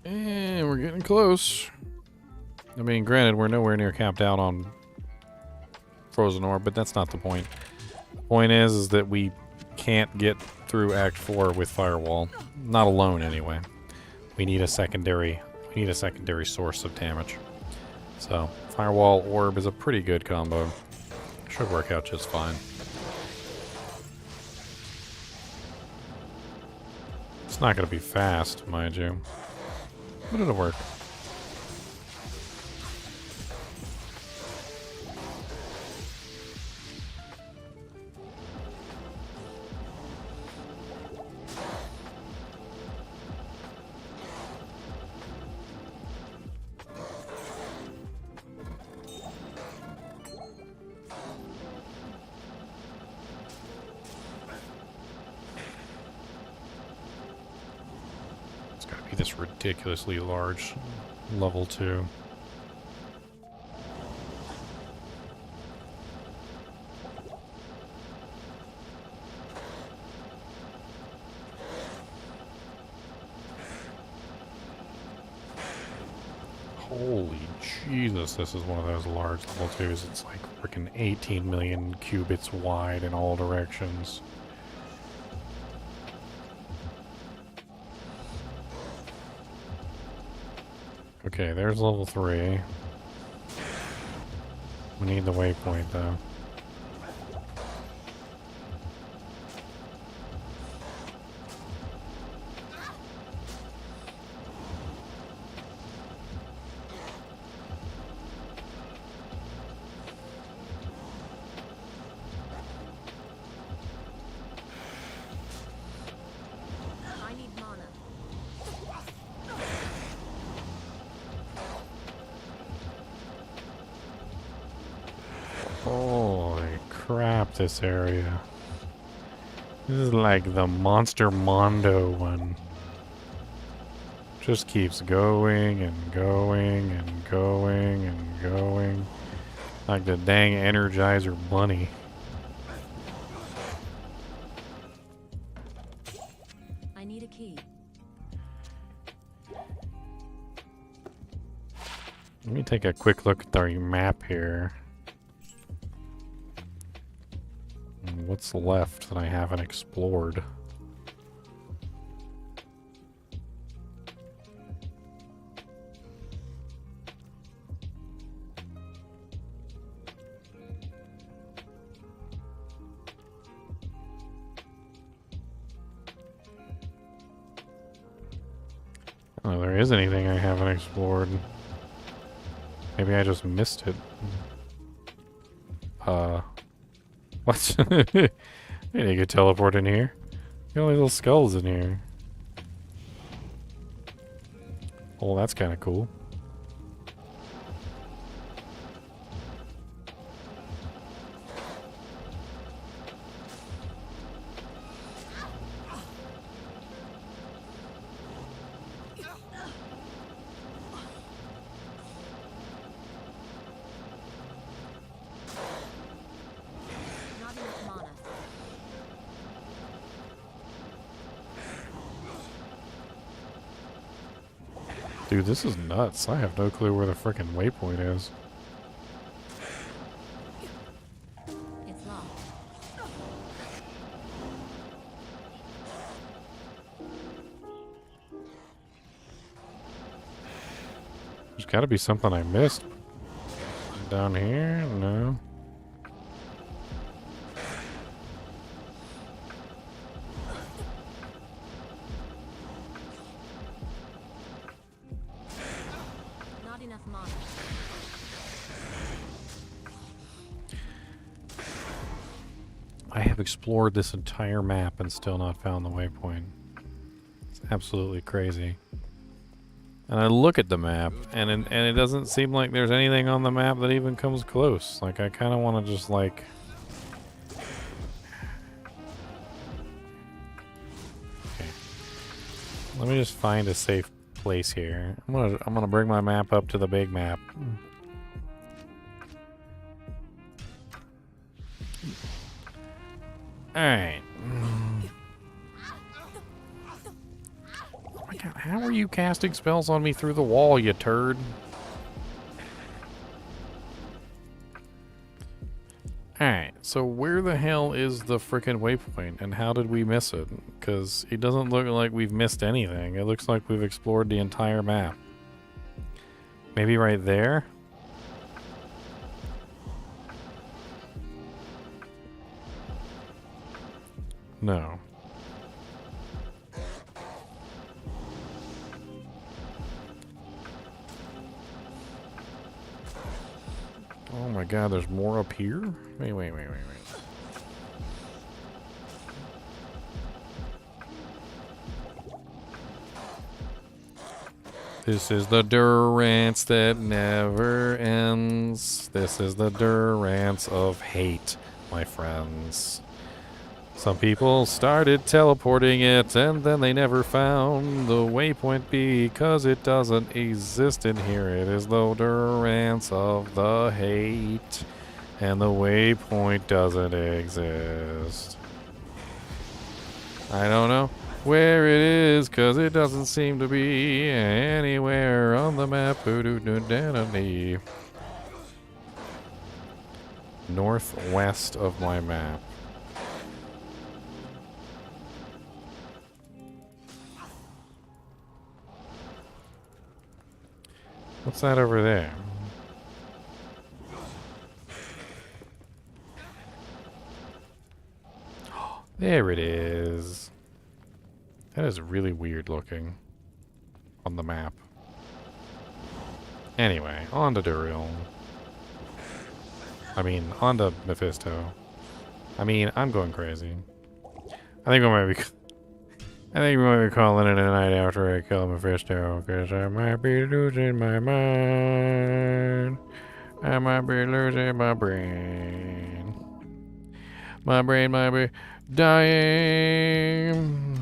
And we're getting close. I mean, granted, we're nowhere near capped out on Frozen Orb, but that's not the point. The point is that we can't get through Act 4 with Firewall. Not alone, anyway. We need a secondary source of damage. So, Firewall Orb is a pretty good combo. Should work out just fine. It's not going to be fast, mind you. But it'll work. This ridiculously large level 2. Holy Jesus, this is one of those large level 2s. It's like freaking 18 million cubits wide in all directions. Okay, there's level 3. We need the waypoint, though. I need mana. Holy crap, this area. This is like the Monster Mondo one. Just keeps going and going and going and going. Like the dang Energizer Bunny. I need a key. Let me take a quick look at the map here. What's left that I haven't explored? there is anything I haven't explored. Maybe I just missed it. What? Hey, you could teleport in here. Got all these little skulls in here. Oh, that's kind of cool. Not enough mana. Dude, this is nuts. I have no clue where the frickin' waypoint is. It's locked. There's gotta be something I missed. Down here? No. Not enough mana. I have explored this entire map and still not found the waypoint. It's absolutely crazy. And I look at the map, and it doesn't seem like there's anything on the map that even comes close. Like, I kind of want to just, like... Okay. Let me just find a safe place here. I'm gonna bring my map up to the big map. Alright. Oh my god, how are you casting spells on me through the wall, you turd? Alright, so where the hell is the frickin' waypoint, and how did we miss it? Because it doesn't look like we've missed anything. It looks like we've explored the entire map. Maybe right there? No. Oh my god, there's more up here? Wait. This is the durance that never ends. This is the durance of hate, my friends. Some people started teleporting it, and then they never found the waypoint because it doesn't exist in here. It is the durance of the hate, and the waypoint doesn't exist. I don't know where it is, because it doesn't seem to be anywhere on the map. Northwest of my map. What's that over there? There it is. That is really weird looking on the map. Anyway, on to Andariel. I mean, on to Mephisto. I mean, I'm going crazy. I think we might be calling it a night after I kill Mephisto, because I might be losing my mind. I might be losing my brain. My brain might be dying.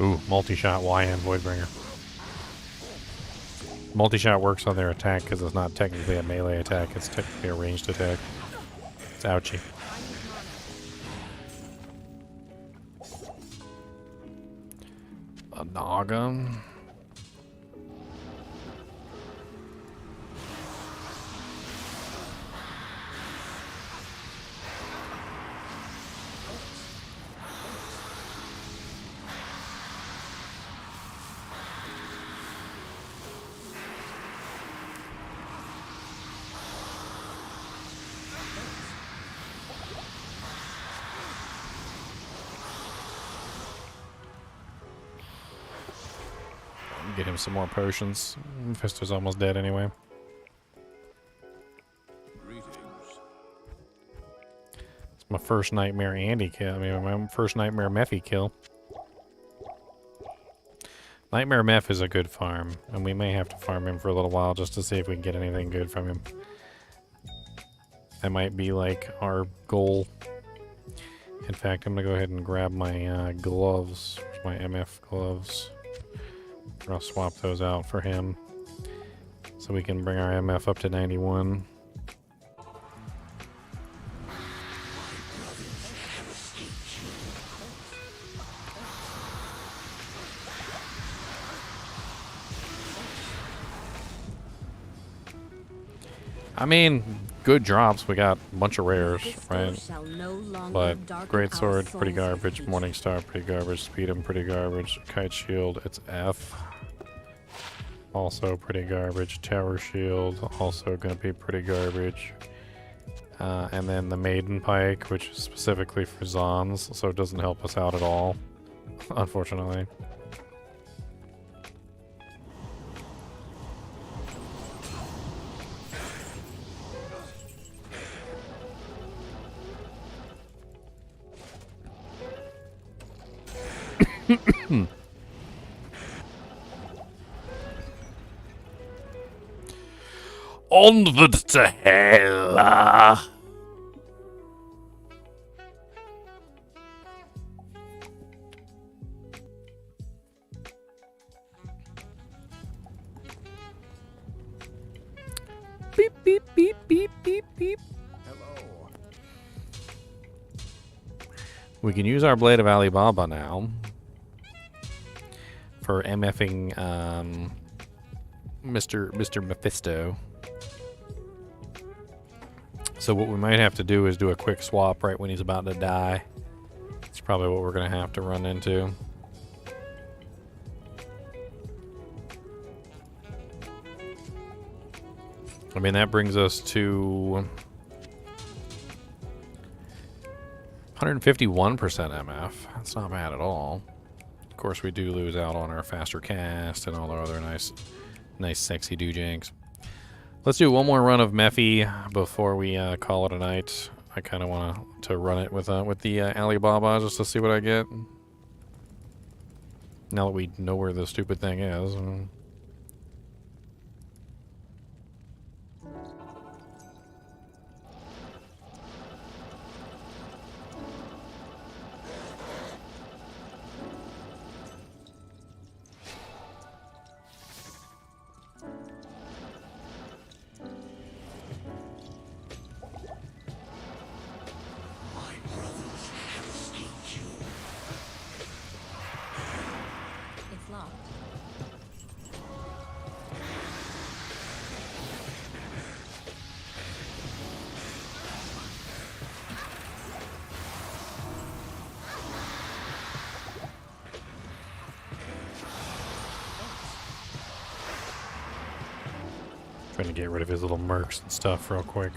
Ooh, multi-shot YN Voidbringer. Multi-shot works on their attack because it's not technically a melee attack, it's technically a ranged attack. It's ouchy. A noggin. Get him some more potions. Mephisto's almost dead anyway. It's my first nightmare Andy kill. I mean, my first nightmare Mephi kill. Nightmare Meph is a good farm, and we may have to farm him for a little while just to see if we can get anything good from him. That might be like our goal. In fact, I'm gonna go ahead and grab my gloves, my MF gloves. I'll swap those out for him so we can bring our MF up to 91. I mean, good drops. We got a bunch of rares, right? But Great Sword, pretty garbage. Morningstar, pretty garbage. Speed'em, pretty garbage. Kite Shield, it's F. Also pretty garbage. Tower Shield, also going to be pretty garbage. And then the Maiden Pike, which is specifically for Zons, so it doesn't help us out at all, unfortunately. Onward to hell! Beep, beep, beep, beep, beep, beep. Hello. We can use our Blade of Alibaba now for MFing Mr. Mephisto. So what we might have to do is do a quick swap right when he's about to die. It's probably what we're going to have to run into. I mean, that brings us to 151% MF. That's not bad at all. Of course, we do lose out on our faster cast and all our other nice sexy doojanks. Let's do one more run of Mephi before we call it a night. I kind of want to run it with the Alibaba just to see what I get. Now that we know where the stupid thing is. It's locked. Trying to get rid of his little mercs and stuff real quick.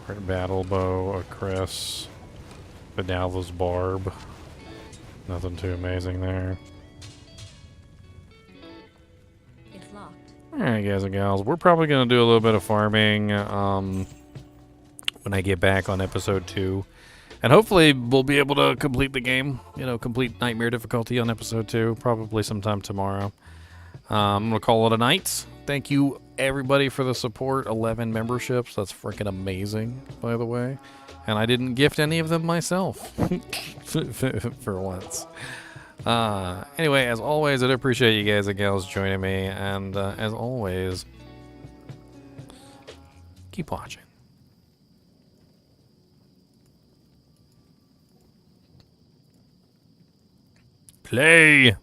Alright, battle bow, a Chris, Vidala's barb. Nothing too amazing there. It's locked. Alright, guys and gals, we're probably going to do a little bit of farming when I get back on episode 2. And hopefully we'll be able to complete the game, you know, complete Nightmare difficulty on episode 2, probably sometime tomorrow. I'm going to call it a night. Thank you, everybody, for the support. 11 memberships. That's freaking amazing, by the way. And I didn't gift any of them myself, for once. Anyway, as always, I do appreciate you guys and gals joining me. And as always, keep watching. Play!